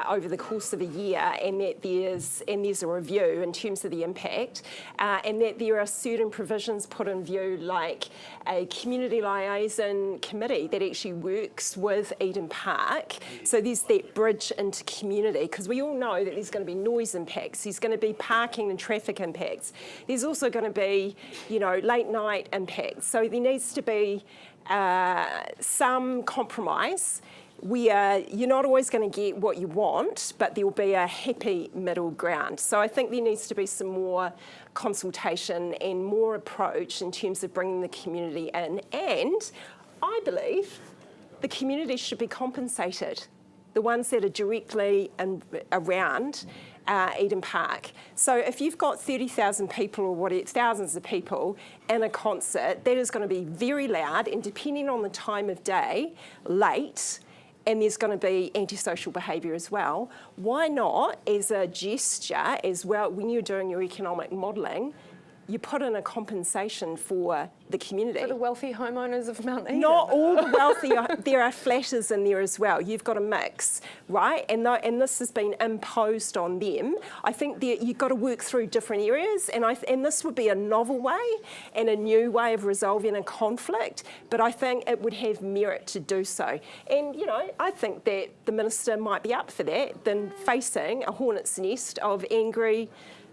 over the course of a year, and that there's a review in terms of the impact, and that there are certain provisions put in view, like a community liaison committee that actually works with Eden Park. So there's that bridge into community, because we all know that there's going to be noise impacts, there's going to be parking and traffic impacts, there's also going to be, you know, late night impacts. So there needs to be some compromise where you're not always going to get what you want, but there will be a happy middle ground. So I think there needs to be some more consultation and more approach in terms of bringing the community in. And I believe the community should be compensated, the ones that are directly around Eden Park. So if you've got 30,000 people or whatever, thousands of people in a concert, that is going to be very loud, and depending on the time of day, late, and there's going to be antisocial behaviour as well. Why not, as a gesture as well, when you're doing your economic modelling, you put in a compensation for the community. For the wealthy homeowners of Mount Eden. Not all the wealthy, there are flatters in there as well. You've got a mix, right? And this has been imposed on them. I think you've got to work through different areas, and this would be a novel way and a new way of resolving a conflict, but I think it would have merit to do so. And, you know, I think that the Minister might be up for that than facing a hornet's nest of angry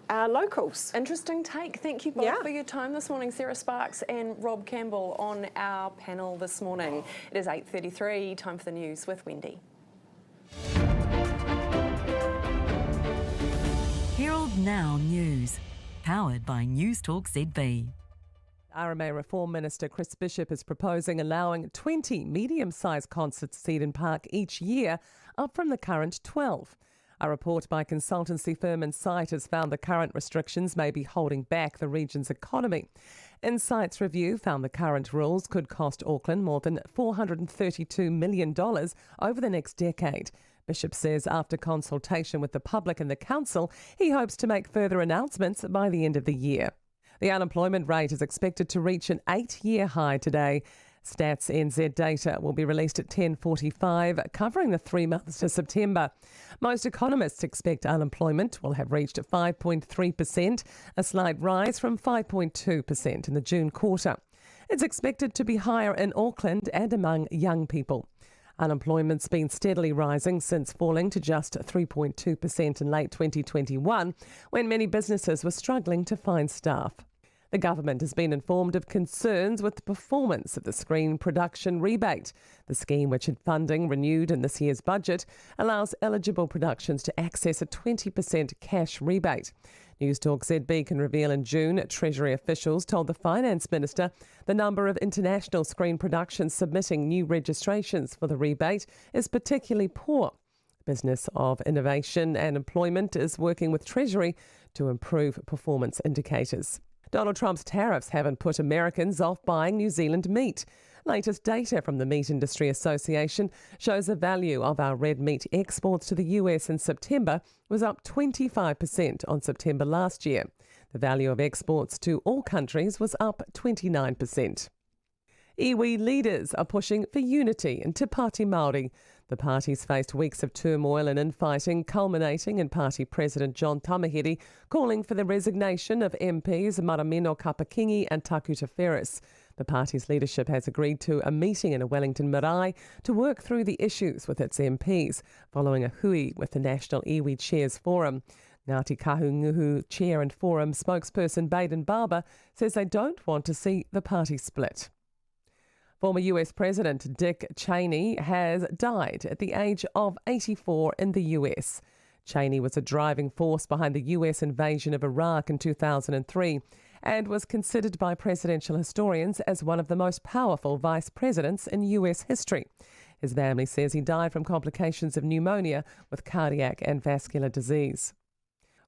locals. Interesting take. Thank you both for your time this morning, Sarah Sparks and Rob Campbell, on our panel this morning. It is 8:33, time for the news with Wendy. Herald Now News, powered by News Talk ZB. RMA Reform Minister Chris Bishop is proposing allowing 20 medium-sized concerts at Eden Park each year, up from the current 12. A report by consultancy firm Insight has found the current restrictions may be holding back the region's economy. Insight's review found the current rules could cost Auckland more than $432 million over the next decade. Bishop says after consultation with the public and the council, he hopes to make further announcements by the end of the year. The unemployment rate is expected to reach an 8-year high today. Stats NZ data will be released at 10:45, covering the 3 months to September. Most economists expect unemployment will have reached 5.3%, a slight rise from 5.2% in the June quarter. It's expected to be higher in Auckland and among young people. Unemployment's been steadily rising since falling to just 3.2% in late 2021, when many businesses were struggling to find staff. The government has been informed of concerns with the performance of the screen production rebate. The scheme, which had funding renewed in this year's budget, allows eligible productions to access a 20% cash rebate. News Talk ZB can reveal in June, Treasury officials told the Finance Minister the number of international screen productions submitting new registrations for the rebate is particularly poor. The Business of Innovation and Employment is working with Treasury to improve performance indicators. Donald Trump's tariffs haven't put Americans off buying New Zealand meat. Latest data from the Meat Industry Association shows the value of our red meat exports to the US in September was up 25% on September last year. The value of exports to all countries was up 29%. Iwi leaders are pushing for unity in Te Pāti Māori. The parties faced weeks of turmoil and infighting, culminating in party president John Tamahiri calling for the resignation of MPs Maramino Kapakingi and Takuta Ferris. The party's leadership has agreed to a meeting in a Wellington marae to work through the issues with its MPs, following a hui with the National Iwi Chairs Forum. Ngāti Kahunguhu Chair and Forum spokesperson Baden Barber says they don't want to see the party split. Former US President Dick Cheney has died at the age of 84 in the US. Cheney was a driving force behind the US invasion of Iraq in 2003 and was considered by presidential historians as one of the most powerful vice presidents in US history. His family says he died from complications of pneumonia with cardiac and vascular disease.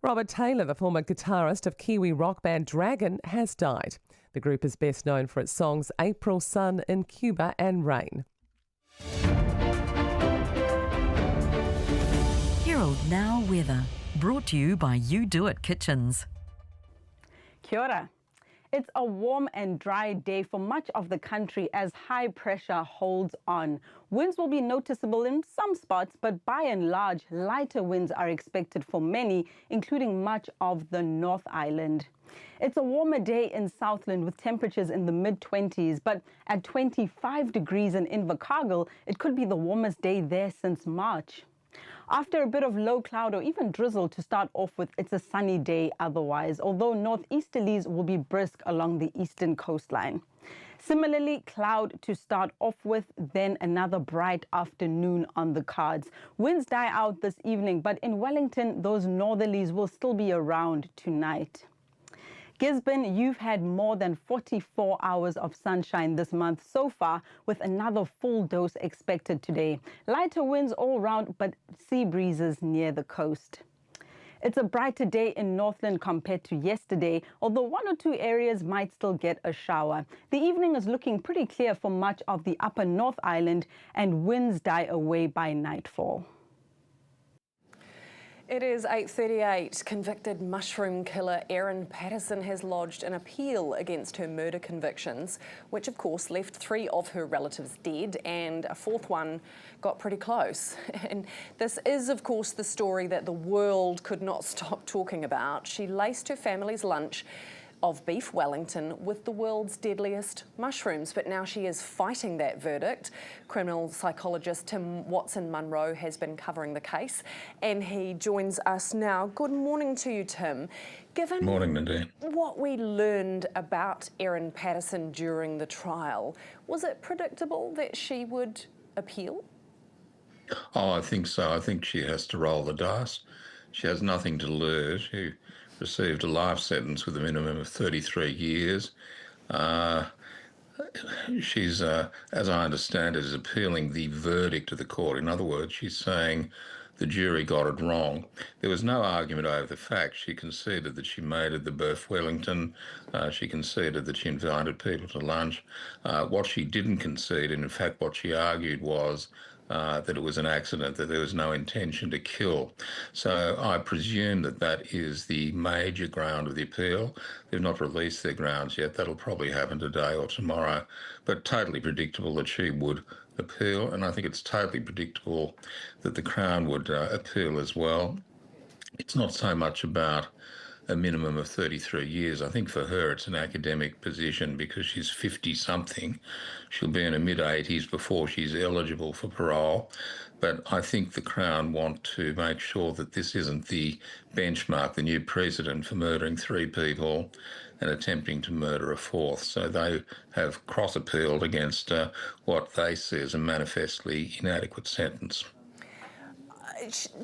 Robert Taylor, the former guitarist of Kiwi rock band Dragon, has died. The group is best known for its songs April Sun, In Cuba and Rain. Herald Now weather, brought to you by You Do It Kitchens. Kia ora. It's a warm and dry day for much of the country as high pressure holds on. Winds will be noticeable in some spots, but by and large, lighter winds are expected for many, including much of the North Island. It's a warmer day in Southland with temperatures in the mid-20s, but at 25 degrees in Invercargill, it could be the warmest day there since March. After a bit of low cloud or even drizzle to start off with, it's a sunny day otherwise, although northeasterlies will be brisk along the eastern coastline. Similarly, cloud to start off with, then another bright afternoon on the cards. Winds die out this evening, but in Wellington, those northerlies will still be around tonight. Gisborne, you've had more than 44 hours of sunshine this month so far, with another full dose expected today. Lighter winds all round, but sea breezes near the coast. It's a brighter day in Northland compared to yesterday, although one or two areas might still get a shower. The evening is looking pretty clear for much of the upper North Island, and winds die away by nightfall. It is 8:38. Convicted mushroom killer Erin Patterson has lodged an appeal against her murder convictions, which of course left 3 of her relatives dead and a 4th one got pretty close. And this is of course the story that the world could not stop talking about. She laced her family's lunch of beef Wellington with the world's deadliest mushrooms, but now she is fighting that verdict. Criminal psychologist Tim Watson-Munro has been covering the case, and he joins us now. Good morning to you, Tim. Given morning, Nadine. What we learned about Erin Patterson during the trial, was it predictable that she would appeal? Oh, I think so. I think she has to roll the dice. She has nothing to lose. She received a life sentence with a minimum of 33 years. She's, as I understand it, is appealing the verdict of the court. In other words, she's saying the jury got it wrong. There was no argument over the facts. She conceded that she mated the beef Wellington. She conceded that she invited people to lunch. What she didn't concede, and in fact what she argued, was that it was an accident, that there was no intention to kill. So I presume that that is the major ground of the appeal. They've not released their grounds yet. That'll probably happen today or tomorrow. But totally predictable that she would appeal, and I think it's totally predictable that the Crown would appeal as well. It's not so much about a minimum of 33 years. I think for her it's an academic position because she's 50-something. She'll be in her mid-80s before she's eligible for parole. But I think the Crown want to make sure that this isn't the benchmark, the new precedent for murdering 3 people and attempting to murder a 4th. So they have cross-appealed against what they see as a manifestly inadequate sentence.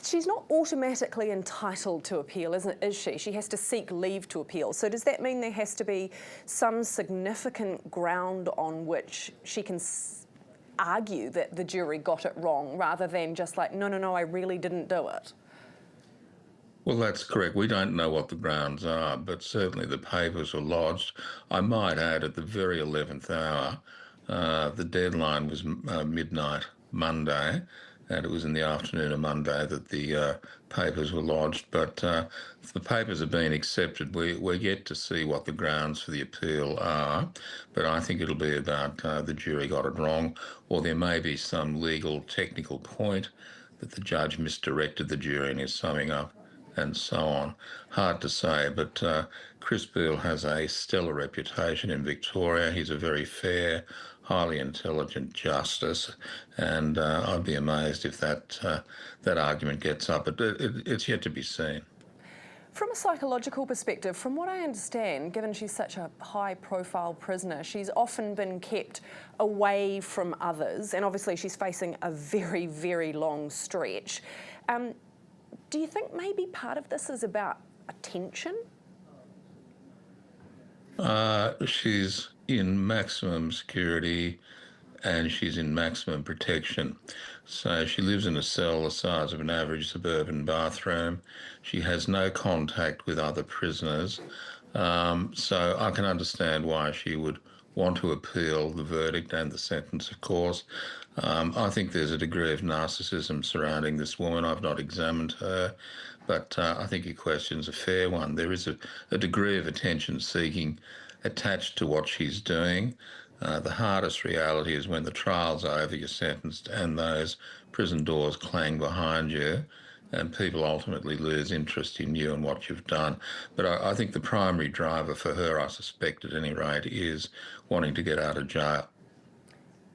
She's not automatically entitled to appeal, is she? She has to seek leave to appeal. So does that mean there has to be some significant ground on which she can argue that the jury got it wrong, rather than just like, no, I really didn't do it? Well, that's correct. We don't know what the grounds are, but certainly the papers were lodged. I might add, at the very 11th hour, the deadline was midnight Monday, and it was in the afternoon of Monday that the papers were lodged. But if the papers have been accepted, we're yet to see what the grounds for the appeal are. But I think it'll be about the jury got it wrong, or there may be some legal technical point that the judge misdirected the jury in his summing up, and so on. Hard to say, but Chris Beale has a stellar reputation in Victoria. He's a very fair, highly intelligent justice, and I'd be amazed if that argument gets up. But it's yet to be seen. From a psychological perspective, from what I understand, given she's such a high-profile prisoner, she's often been kept away from others, and obviously she's facing a very, very long stretch. Do you think maybe part of this is about attention? She's in maximum security and she's in maximum protection. So she lives in a cell the size of an average suburban bathroom. She has no contact with other prisoners. So I can understand why she would want to appeal the verdict and the sentence, of course. I think there's a degree of narcissism surrounding this woman. I've not examined her, but I think your question's a fair one. There is a degree of attention-seeking attached to what she's doing. The hardest reality is when the trial's over, you're sentenced, and those prison doors clang behind you, and people ultimately lose interest in you and what you've done. But I think the primary driver for her, I suspect at any rate, is wanting to get out of jail.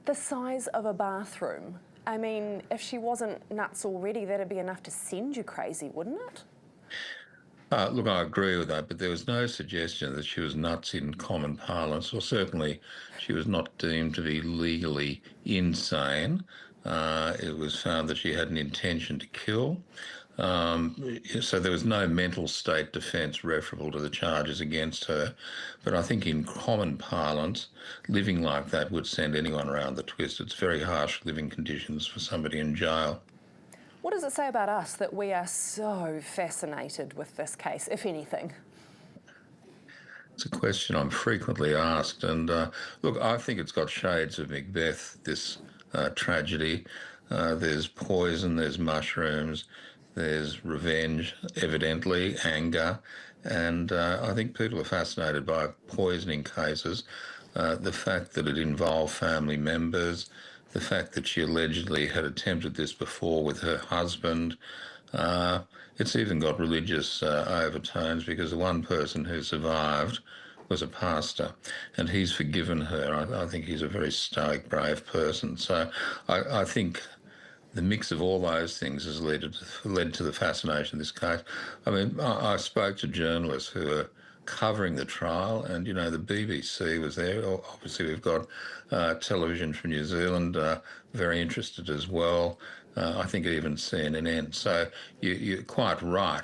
The size of a bathroom. I mean, if she wasn't nuts already, that'd be enough to send you crazy, wouldn't it? Look, I agree with that, but there was no suggestion that she was nuts in common parlance, or certainly she was not deemed to be legally insane. It was found that she had an intention to kill. So there was no mental state defence referable to the charges against her. But I think in common parlance, living like that would send anyone around the twist. It's very harsh living conditions for somebody in jail. What does it say about us that we are so fascinated with this case, if anything? It's a question I'm frequently asked. And look, I think it's got shades of Macbeth, this tragedy. There's poison, there's mushrooms, there's revenge, evidently, anger. And I think people are fascinated by poisoning cases. The fact that it involved family members, the fact that she allegedly had attempted this before with her husband. It's even got religious overtones, because the one person who survived was a pastor, and he's forgiven her. I think he's a very stoic, brave person. So I think the mix of all those things has led to the fascination of this case. I mean, I spoke to journalists who are covering the trial, and, you know, the BBC was there. Obviously, we've got television from New Zealand, very interested as well. I think even CNN. So you're quite right.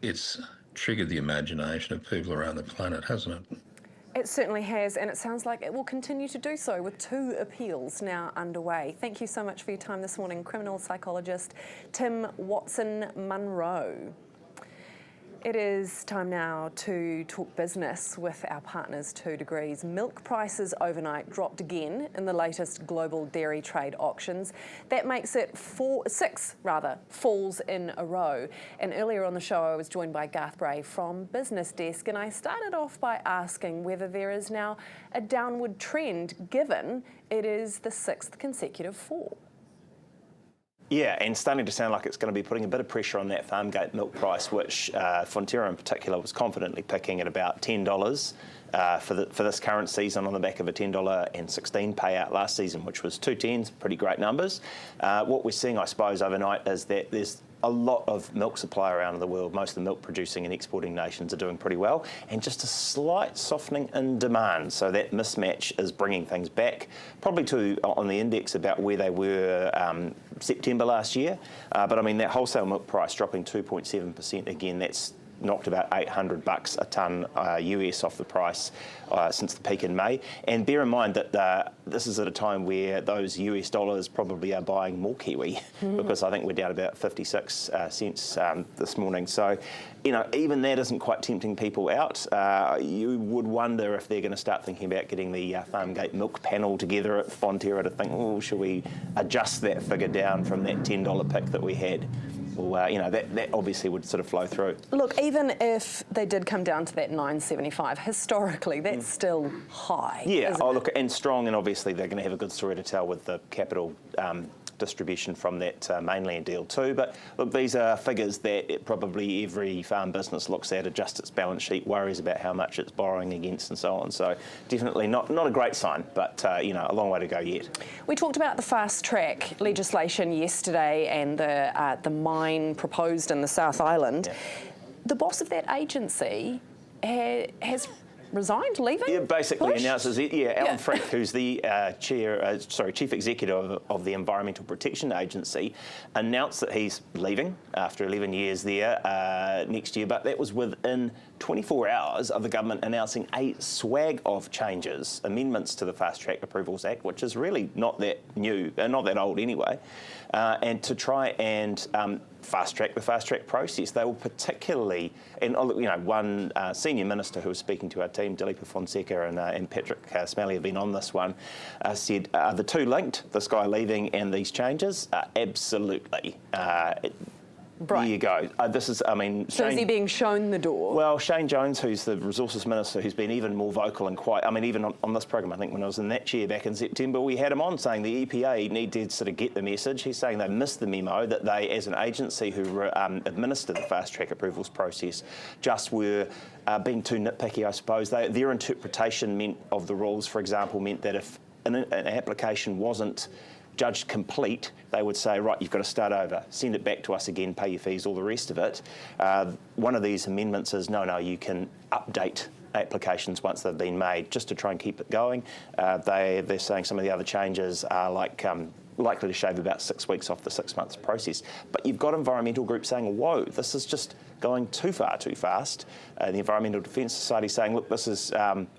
It's triggered the imagination of people around the planet, hasn't it? It certainly has, and it sounds like it will continue to do so with 2 appeals now underway. Thank you so much for your time this morning, criminal psychologist Tim Watson-Munro. It is time now to talk business with our partners 2 Degrees. Milk prices overnight dropped again in the latest global dairy trade auctions. That makes it 6 falls in a row. And earlier on the show, I was joined by Garth Bray from Business Desk, and I started off by asking whether there is now a downward trend, given it is the 6th consecutive fall. Yeah, and starting to sound like it's going to be putting a bit of pressure on that farmgate milk price, which Fonterra in particular was confidently picking at about $10 for this current season, on the back of a $10.16 payout last season, which was 2 tens, pretty great numbers. What we're seeing, I suppose, overnight is that there's a lot of milk supply around the world. Most of the milk producing and exporting nations are doing pretty well, and just a slight softening in demand. So that mismatch is bringing things back, probably to on the index about where they were September last year. But I mean, that wholesale milk price dropping 2.7% again, that's knocked about $800 a tonne US off the price since the peak in May. And bear in mind that this is at a time where those US dollars probably are buying more Kiwi, because I think we're down about 56 cents this morning. So, you know, even that isn't quite tempting people out. You would wonder if they're going to start thinking about getting the Farmgate Milk panel together at Fonterra to think, oh, should we adjust that figure down from that $10 pick that we had? Well, you know, that obviously would sort of flow through. Look, even if they did come down to that $9.75, historically, that's still high. Yeah, look, and strong, and obviously they're going to have a good story to tell with the capital distribution from that mainland deal too. But look, these are figures that probably every farm business looks at, adjusts its balance sheet, worries about how much it's borrowing against and so on. So definitely not a great sign, but you know, a long way to go yet. We talked about the fast track legislation yesterday and the mine proposed in the South Island. Yeah. The boss of that agency has resigned, leaving? Yeah, basically Push? announces it. Yeah, Alan Frick, who's the chief executive of the Environmental Protection Agency, announced that he's leaving after 11 years there next year. But that was within 24 hours of the government announcing a swag of changes, amendments to the Fast Track Approvals Act, which is really not that new, not that old anyway, and to try and fast track the fast track process. They were particularly, and one senior minister who was speaking to our team, Dileepa Fonseca and Patrick Smalley, have been on this one, said, are the two linked, this guy leaving and these changes? Absolutely. Right. There you go. This is, So is he being shown the door? Well, Shane Jones, who's the Resources Minister, who's been even more vocal and quite, even on this program, I think when I was in that chair back in September, we had him on saying the EPA need to sort of get the message. He's saying they missed the memo, that they, as an agency who administer the fast track approvals process, just were being too nitpicky, I suppose. Their interpretation of the rules, for example, meant that if an application wasn't judged complete, they would say, right, you've got to start over, send it back to us again, pay your fees, all the rest of it. One of these amendments is, no, you can update applications once they've been made, just to try and keep it going. They're saying some of the other changes are likely to shave about 6 weeks off the 6 months process. But you've got environmental groups saying, whoa, this is just going too far, too fast. The Environmental Defence Society saying, look, this is,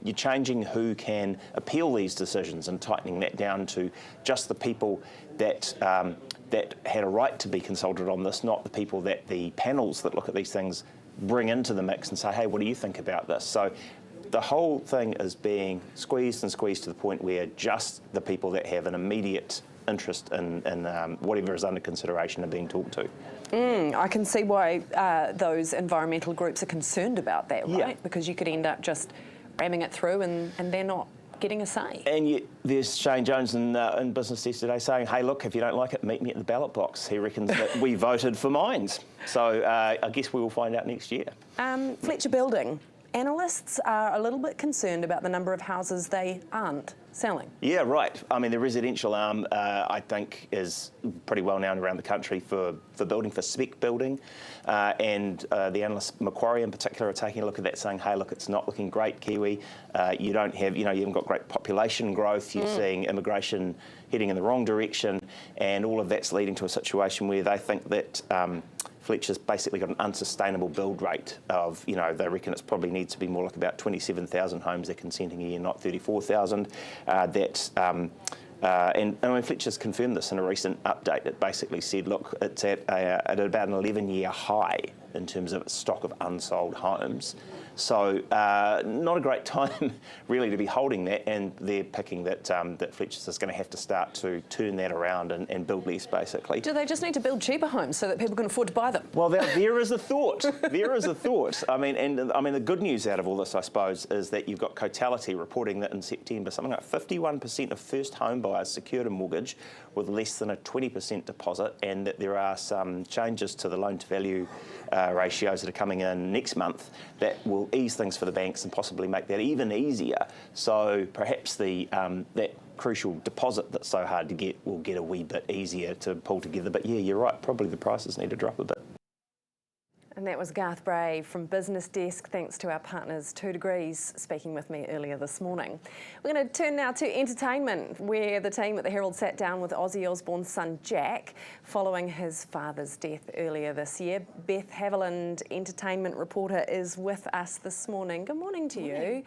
you're changing who can appeal these decisions and tightening that down to just the people that had a right to be consulted on this, not the people that the panels that look at these things bring into the mix and say, hey, what do you think about this? So the whole thing is being squeezed and squeezed to the point where just the people that have an immediate interest in whatever is under consideration are being talked to. I can see why those environmental groups are concerned about that, right? Yeah. Because you could end up just ramming it through and they're not getting a say. And yet there's Shane Jones in Business Desk today saying, hey, look, if you don't like it, meet me at the ballot box. He reckons that we voted for mines. So I guess we will find out next year. Fletcher Building. Analysts are a little bit concerned about the number of houses they aren't selling. Yeah, right. The residential arm, I think, is pretty well known around the country for building, for spec building. And the analysts, Macquarie in particular, are taking a look at that saying, hey, look, it's not looking great, Kiwi. You haven't got great population growth. You're seeing immigration heading in the wrong direction. And all of that's leading to a situation where they think that Fletcher's basically got an unsustainable build rate of, they reckon it probably needs to be more like about 27,000 homes they're consenting a year, not 34,000. Fletcher's confirmed this in a recent update. It basically said, look, it's at about an 11-year high in terms of its stock of unsold homes. So not a great time really to be holding that, and they're picking that Fletcher's is going to have to start to turn that around and build less, basically. Do they just need to build cheaper homes so that people can afford to buy them? Well, there is a thought. There is a thought. The good news out of all this, I suppose, is that you've got Cotality reporting that in September, something like 51% of first home buyers secured a mortgage with less than a 20% deposit, and that there are some changes to the loan-to-value ratios that are coming in next month that will ease things for the banks and possibly make that even easier. So perhaps that crucial deposit that's so hard to get will get a wee bit easier to pull together. But yeah, you're right, probably the prices need to drop a bit. And that was Garth Bray from Business Desk, thanks to our partners 2 Degrees speaking with me earlier this morning. We're going to turn now to entertainment, where the team at the Herald sat down with Ozzy Osbourne's son Jack following his father's death earlier this year. Beth Haviland, entertainment reporter, is with us this morning. Good morning to you.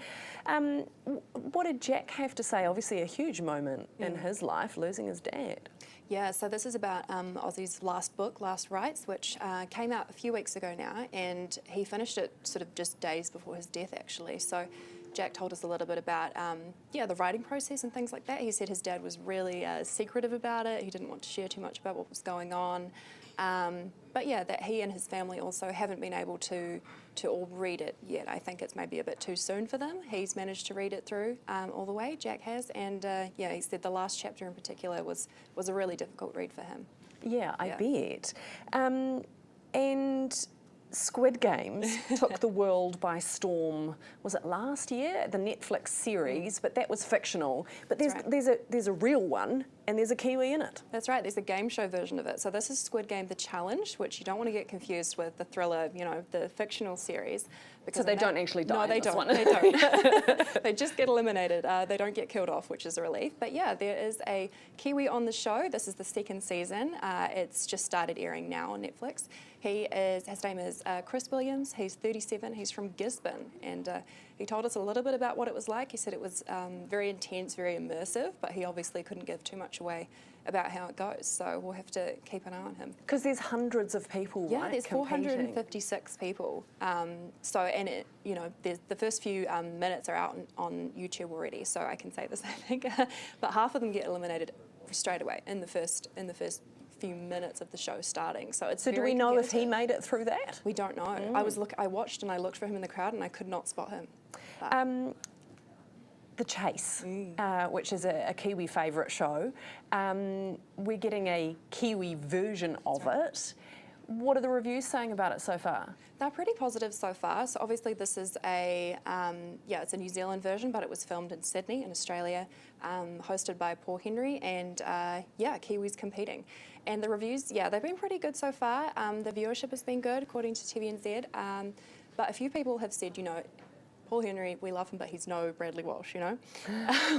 What did Jack have to say? Obviously a huge moment in his life, losing his dad. Yeah, so this is about Ozzy's last book, Last Rites, which came out a few weeks ago now, and he finished it sort of just days before his death, actually. So Jack told us a little bit about, the writing process and things like that. He said his dad was really secretive about it. He didn't want to share too much about what was going on. But yeah, that he and his family also haven't been able to all read it yet. I think it's maybe a bit too soon for them. He's managed to read it through all the way, Jack has, and he said the last chapter in particular was a really difficult read for him. Yeah, I bet. And Squid Games took the world by storm. Was it last year? The Netflix series, but that was fictional. But there's a real one, and there's a Kiwi in it. That's right. There's a game show version of it. So this is Squid Game: The Challenge, which you don't want to get confused with the thriller, the fictional series. So they don't actually die. No, they in this don't. one. They don't. They just get eliminated. They don't get killed off, which is a relief. But yeah, there is a Kiwi on the show. This is the second season. It's just started airing now on Netflix. His name is Chris Williams. He's 37. He's from Gisborne, and he told us a little bit about what it was like. He said it was very intense, very immersive, but he obviously couldn't give too much away about how it goes. So we'll have to keep an eye on him. Because there's hundreds of people, yeah, right, there's competing. 456 people. The first few minutes are out on YouTube already, so I can say this, I think. But half of them get eliminated straight away in the first few minutes of the show starting. So it's do we know if he made it through that? We don't know. I watched and I looked for him in the crowd and I could not spot him. The Chase, which is a Kiwi favourite show. We're getting a Kiwi version of it. What are the reviews saying about it so far? They're pretty positive so far. So obviously this is it's a New Zealand version, but it was filmed in Sydney in Australia, hosted by Paul Henry, and Kiwis competing. And the reviews, they've been pretty good so far. The viewership has been good, according to TVNZ. But a few people have said, Paul Henry, we love him, but he's no Bradley Walsh,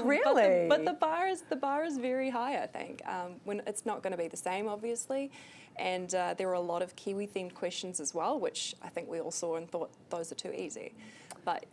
Really? But the bar is very high, I think. When it's not going to be the same, obviously. And there were a lot of Kiwi-themed questions as well, which I think we all saw and thought those are too easy. But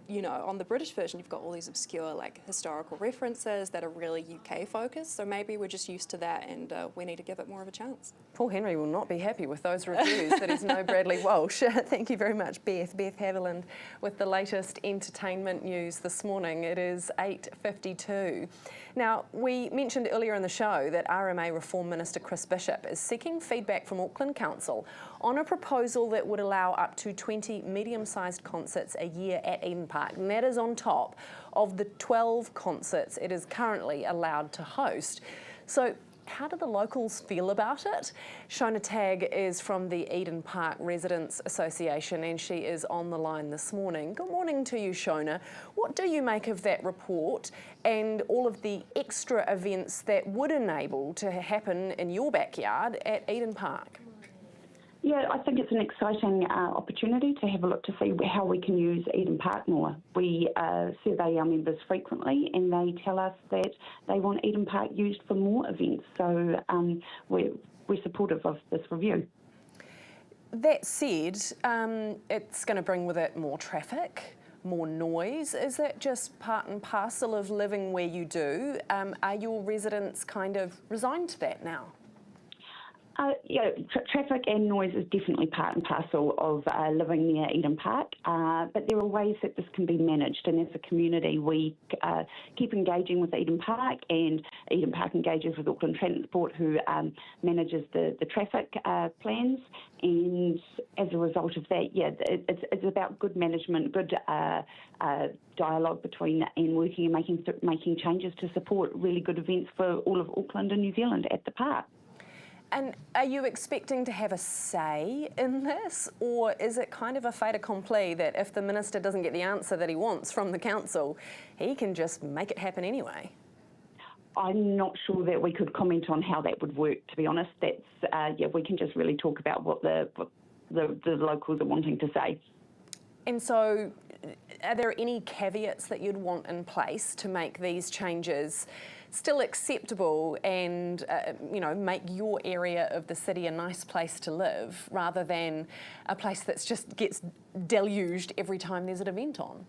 on the British version, you've got all these obscure, historical references that are really UK-focused. So maybe we're just used to that, and we need to give it more of a chance. Paul Henry will not be happy with those reviews that he's no Bradley Walsh. Thank you very much, Beth. Beth Haviland with the latest entertainment news this morning. It is 8:52. Now, we mentioned earlier in the show that RMA Reform Minister Chris Bishop is seeking feedback from Auckland Council on a proposal that would allow up to 20 medium-sized concerts a year at Eden Park, and that is on top of the 12 concerts it is currently allowed to host. So how do the locals feel about it? Shona Tagg is from the Eden Park Residents Association, and she is on the line this morning. Good morning to you, Shona. What do you make of that report and all of the extra events that would enable to happen in your backyard at Eden Park? Yeah, I think it's an exciting opportunity to have a look to see how we can use Eden Park more. We survey our members frequently, and they tell us that they want Eden Park used for more events. So we're supportive of this review. That said, it's going to bring with it more traffic, more noise. Is that just part and parcel of living where you do? Are your residents kind of resigned to that now? Traffic and noise is definitely part and parcel of living near Eden Park, but there are ways that this can be managed, and as a community we keep engaging with Eden Park, and Eden Park engages with Auckland Transport, who manages the traffic plans, and as a result of that, it's about good management, good dialogue between and working and making changes to support really good events for all of Auckland and New Zealand at the park. And are you expecting to have a say in this, or is it kind of a fait accompli that if the minister doesn't get the answer that he wants from the council, he can just make it happen anyway? I'm not sure that we could comment on how that would work, to be honest. That's we can just really talk about what the locals are wanting to say. And so, are there any caveats that you'd want in place to make these changes still acceptable and make your area of the city a nice place to live, rather than a place that just gets deluged every time there's an event on?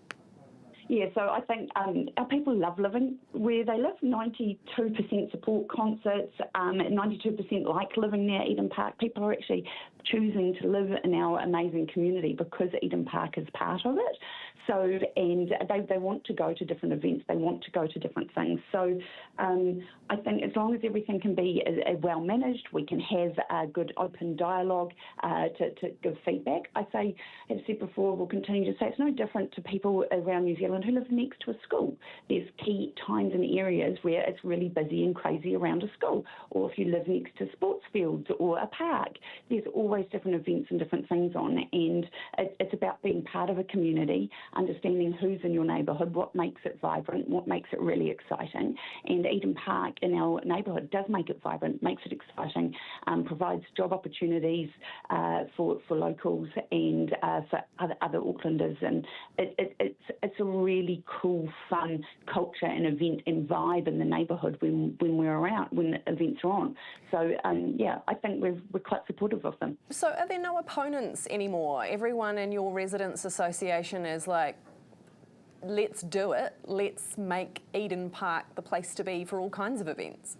Yeah, so I think our people love living where they live. 92% support concerts, 92% like living near Eden Park. People are actually choosing to live in our amazing community because Eden Park is part of it. So, and they want to go to different events, they want to go to different things. So I think as long as everything can be well managed, we can have a good open dialogue to give feedback. I've said before, we'll continue to say it's no different to people around New Zealand Zealand who live next to a school. There's key times and areas where it's really busy and crazy around a school. Or if you live next to sports fields or a park, there's always different events and different things on. And it's about being part of a community, understanding who's in your neighbourhood, what makes it vibrant, what makes it really exciting. And Eden Park in our neighbourhood does make it vibrant, makes it exciting, provides job opportunities for locals and for other Aucklanders. And it's a really cool, fun culture and event and vibe in the neighbourhood when we're around, when the events are on. So yeah, I think we're quite supportive of them. So are there no opponents anymore? Everyone in your residents association is like, let's do it. Let's make Eden Park the place to be for all kinds of events.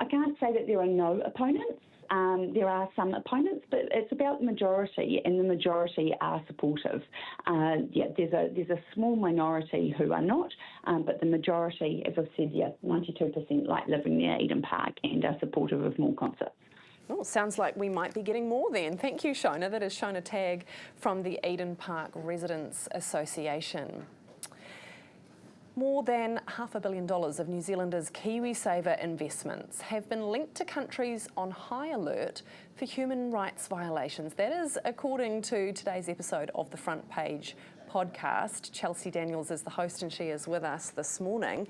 I can't say that there are no opponents. There are some opponents, but it's about the majority, and the majority are supportive. Yeah, there's a small minority who are not, but the majority, as I've said, 92% like living near Eden Park and are supportive of more concerts. Oh, sounds like we might be getting more then. Thank you, Shona. That is Shona Tagg from the Eden Park Residents Association. More than $500 million of New Zealanders' KiwiSaver investments have been linked to countries on high alert for human rights violations. That is according to today's episode of the Front Page podcast. Chelsea Daniels is the host and she is with us this morning.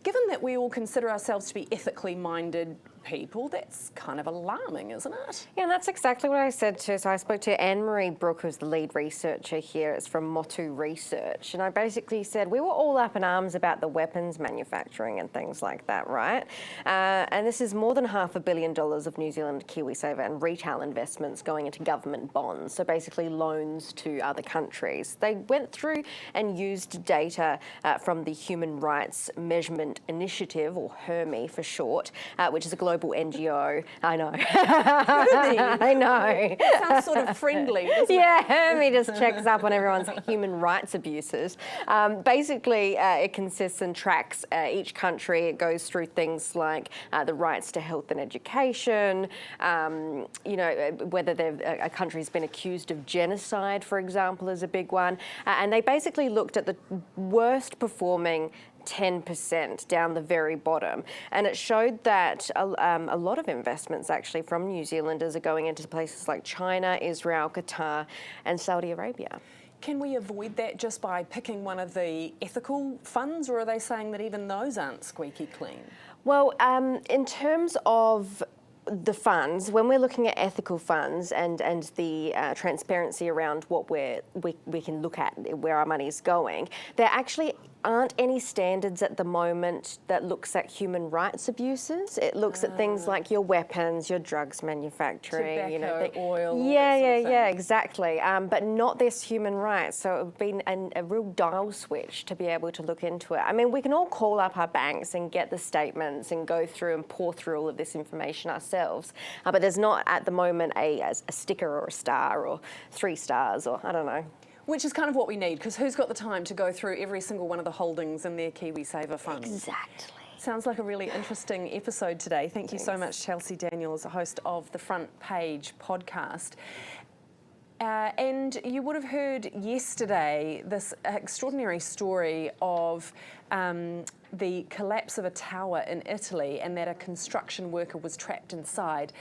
Given that we all consider ourselves to be ethically minded people, that's kind of alarming, isn't it? Yeah, and that's exactly what I said too. So I spoke to Anne-Marie Brooke, who's the lead researcher here. It's from Motu Research. And I basically said we were all up in arms about the weapons manufacturing and things like that, right? And this is more than $500 million of New Zealand KiwiSaver and retail investments going into government bonds. So basically loans to other countries. They went through and used data from the Human Rights Measurement Initiative, or HRMI for short, which is a global NGO. I know. I know. That sounds sort of friendly, doesn't it? Yeah, HRMI just checks up on everyone's human rights abuses. Basically, it consists and tracks each country. It goes through things like the rights to health and education, you know, whether a country's been accused of genocide, for example, is a big one. And they basically looked at the worst performing 10% down the very bottom, and it showed that a lot of investments actually from New Zealanders are going into places like China, Israel, Qatar and Saudi Arabia. Can we avoid that just by picking one of the ethical funds, or are they saying that even those aren't squeaky clean? Well, in terms of the funds, when we're looking at ethical funds and the transparency around what we can look at where our money is going, there actually aren't any standards at the moment that looks at human rights abuses. It looks at things like your weapons, your drugs manufacturing, tobacco, oil. Yeah, exactly. But not this human rights. So it would be a real dial switch to be able to look into it. I mean, we can all call up our banks and get the statements and go through and pour through all of this information ourselves. But there's not at the moment a sticker or a star or 3 stars or I don't know. Which is kind of what we need, because who's got the time to go through every single one of the holdings in their KiwiSaver funds? Exactly. Sounds like a really interesting episode today. Thank you so much, Chelsea Daniels, host of the Front Page podcast. And you would have heard yesterday this extraordinary story of the collapse of a tower in Italy, and that a construction worker was trapped inside.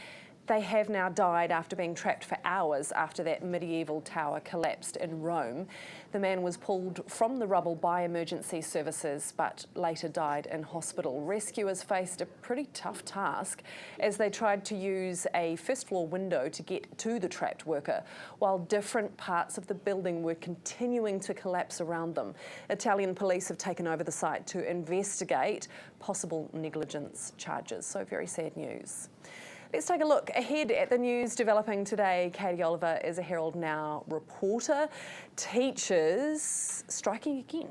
They have now died after being trapped for hours after that medieval tower collapsed in Rome. The man was pulled from the rubble by emergency services but later died in hospital. Rescuers faced a pretty tough task as they tried to use a first-floor window to get to the trapped worker while different parts of the building were continuing to collapse around them. Italian police have taken over the site to investigate possible negligence charges. So very sad news. Let's take a look ahead at the news developing today. Katie Oliver is a Herald NOW reporter. Teachers striking again.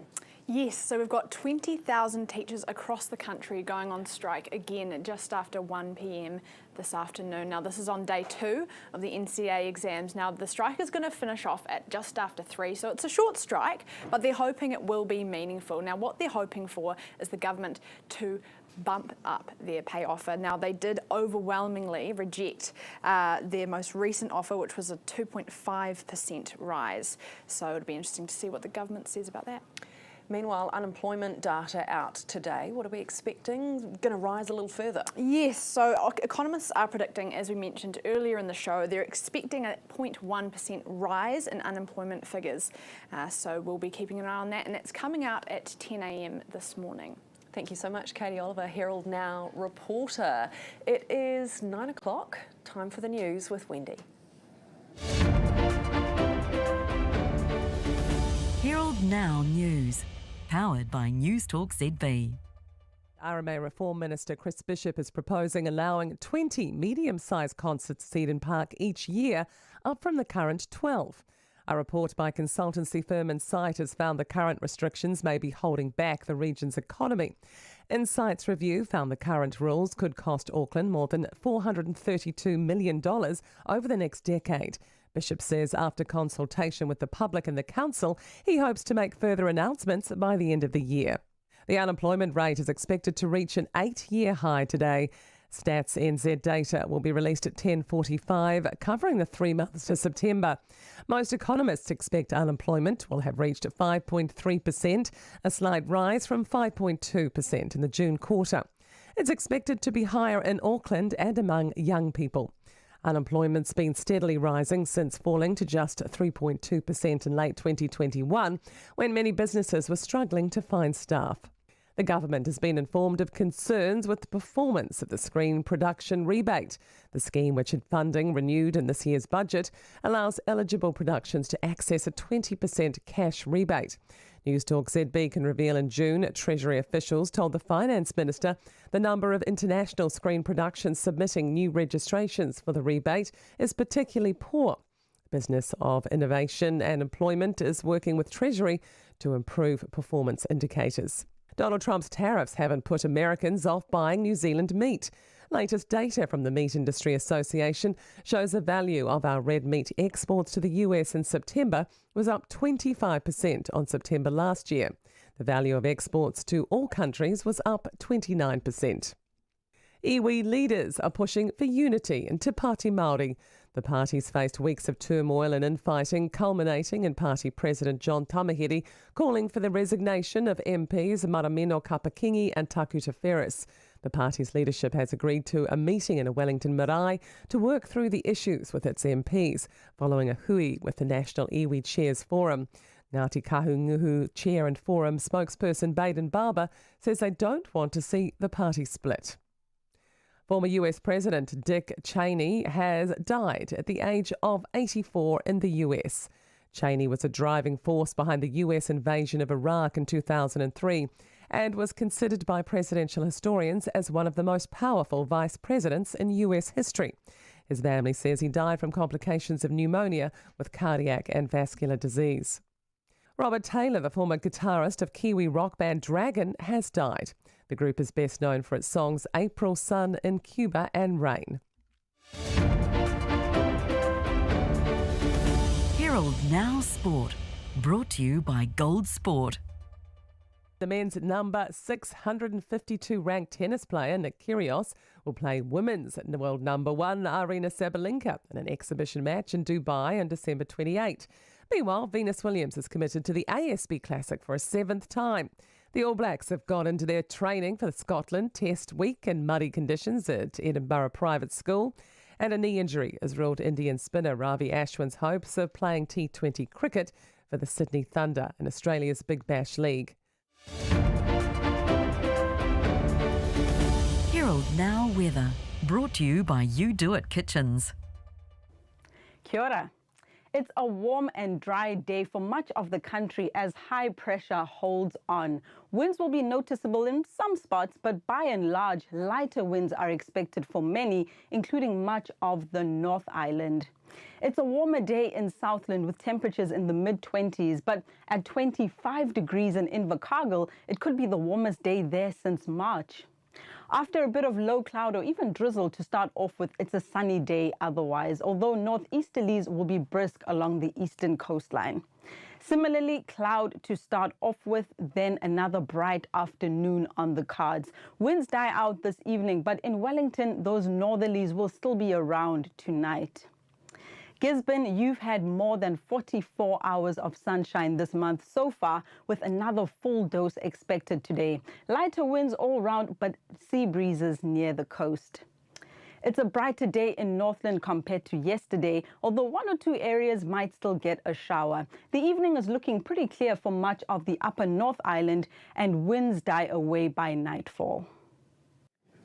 Yes, so we've got 20,000 teachers across the country going on strike again just after 1 p.m. this afternoon. Now, this is on day 2 of the NCA exams. Now, the strike is going to finish off at just after 3, so it's a short strike, but they're hoping it will be meaningful. Now, what they're hoping for is the government to bump up their pay offer. Now, they did overwhelmingly reject their most recent offer, which was a 2.5% rise. So it'll be interesting to see what the government says about that. Meanwhile, unemployment data out today. What are we expecting? Going to rise a little further? Yes, so economists are predicting, as we mentioned earlier in the show, they're expecting a 0.1% rise in unemployment figures. So we'll be keeping an eye on that, and it's coming out at 10 a.m. this morning. Thank you so much, Katie Oliver, Herald Now reporter. It is 9 o'clock, time for the news with Wendy. Herald Now News, powered by Newstalk ZB. RMA Reform Minister Chris Bishop is proposing allowing 20 medium-sized concerts at Eden Park each year, up from the current 12. A report by consultancy firm Insight has found the current restrictions may be holding back the region's economy. Insight's review found the current rules could cost Auckland more than $432 million over the next decade. Bishop says after consultation with the public and the council, he hopes to make further announcements by the end of the year. The unemployment rate is expected to reach an 8-year high today. Stats NZ data will be released at 10:45, covering the 3 months to September. Most economists expect unemployment will have reached 5.3%, a slight rise from 5.2% in the June quarter. It's expected to be higher in Auckland and among young people. Unemployment's been steadily rising since falling to just 3.2% in late 2021, when many businesses were struggling to find staff. The government has been informed of concerns with the performance of the screen production rebate. The scheme, which had funding renewed in this year's budget, allows eligible productions to access a 20% cash rebate. Newstalk ZB can reveal in June Treasury officials told the Finance Minister the number of international screen productions submitting new registrations for the rebate is particularly poor. Business of Innovation and Employment is working with Treasury to improve performance indicators. Donald Trump's tariffs haven't put Americans off buying New Zealand meat. Latest data from the Meat Industry Association shows the value of our red meat exports to the US in September was up 25% on September last year. The value of exports to all countries was up 29%. Iwi leaders are pushing for unity in Te Pāti Māori. The parties faced weeks of turmoil and infighting, culminating in Party President John Tamahere calling for the resignation of MPs Marameno Kapakingi and Takuta Ferris. The party's leadership has agreed to a meeting in a Wellington marae to work through the issues with its MPs, following a hui with the National Iwi Chairs Forum. Ngāti Kahunguhu Chair and Forum spokesperson Baden Barber says they don't want to see the party split. Former US President Dick Cheney has died at the age of 84 in the US. Cheney was a driving force behind the US invasion of Iraq in 2003 and was considered by presidential historians as one of the most powerful vice presidents in US history. His family says he died from complications of pneumonia with cardiac and vascular disease. Robert Taylor, the former guitarist of Kiwi rock band Dragon, has died. The group is best known for its songs April Sun in Cuba and Rain. Herald Now Sport, brought to you by Gold Sport. The men's number 652 ranked tennis player Nick Kyrgios will play women's world number 1 Arina Sabalenka in an exhibition match in Dubai on December 28. Meanwhile, Venus Williams is committed to the ASB Classic for a 7th time. The All Blacks have gone into their training for the Scotland Test week in muddy conditions at Edinburgh Private School. And a knee injury has ruled Indian spinner Ravi Ashwin's hopes of playing T20 cricket for the Sydney Thunder in Australia's Big Bash League. Herald Now Weather, brought to you by You Do It Kitchens. Kia ora. It's a warm and dry day for much of the country as high pressure holds on. Winds will be noticeable in some spots, but by and large, lighter winds are expected for many, including much of the North Island. It's a warmer day in Southland with temperatures in the mid-20s, but at 25 degrees in Invercargill, it could be the warmest day there since March. After a bit of low cloud or even drizzle to start off with, it's a sunny day otherwise, although northeasterlies will be brisk along the eastern coastline. Similarly, cloud to start off with, then another bright afternoon on the cards. Winds die out this evening, but in Wellington, those northerlies will still be around tonight. Gisborne, you've had more than 44 hours of sunshine this month so far, with another full dose expected today. Lighter winds all round, but sea breezes near the coast. It's a brighter day in Northland compared to yesterday, although one or two areas might still get a shower. The evening is looking pretty clear for much of the upper North Island, and winds die away by nightfall.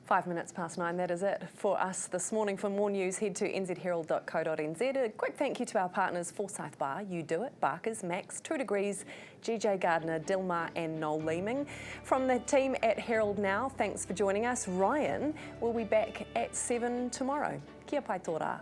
5 minutes past 9, that is it for us this morning. For more news, head to nzherald.co.nz. A quick thank you to our partners Forsyth Bar, You Do It, Barker's, Max, 2 Degrees, GJ Gardner, Dilmar and Noel Leeming. From the team at Herald Now, thanks for joining us. Ryan will be back at 7 tomorrow. Kia pai tō rā.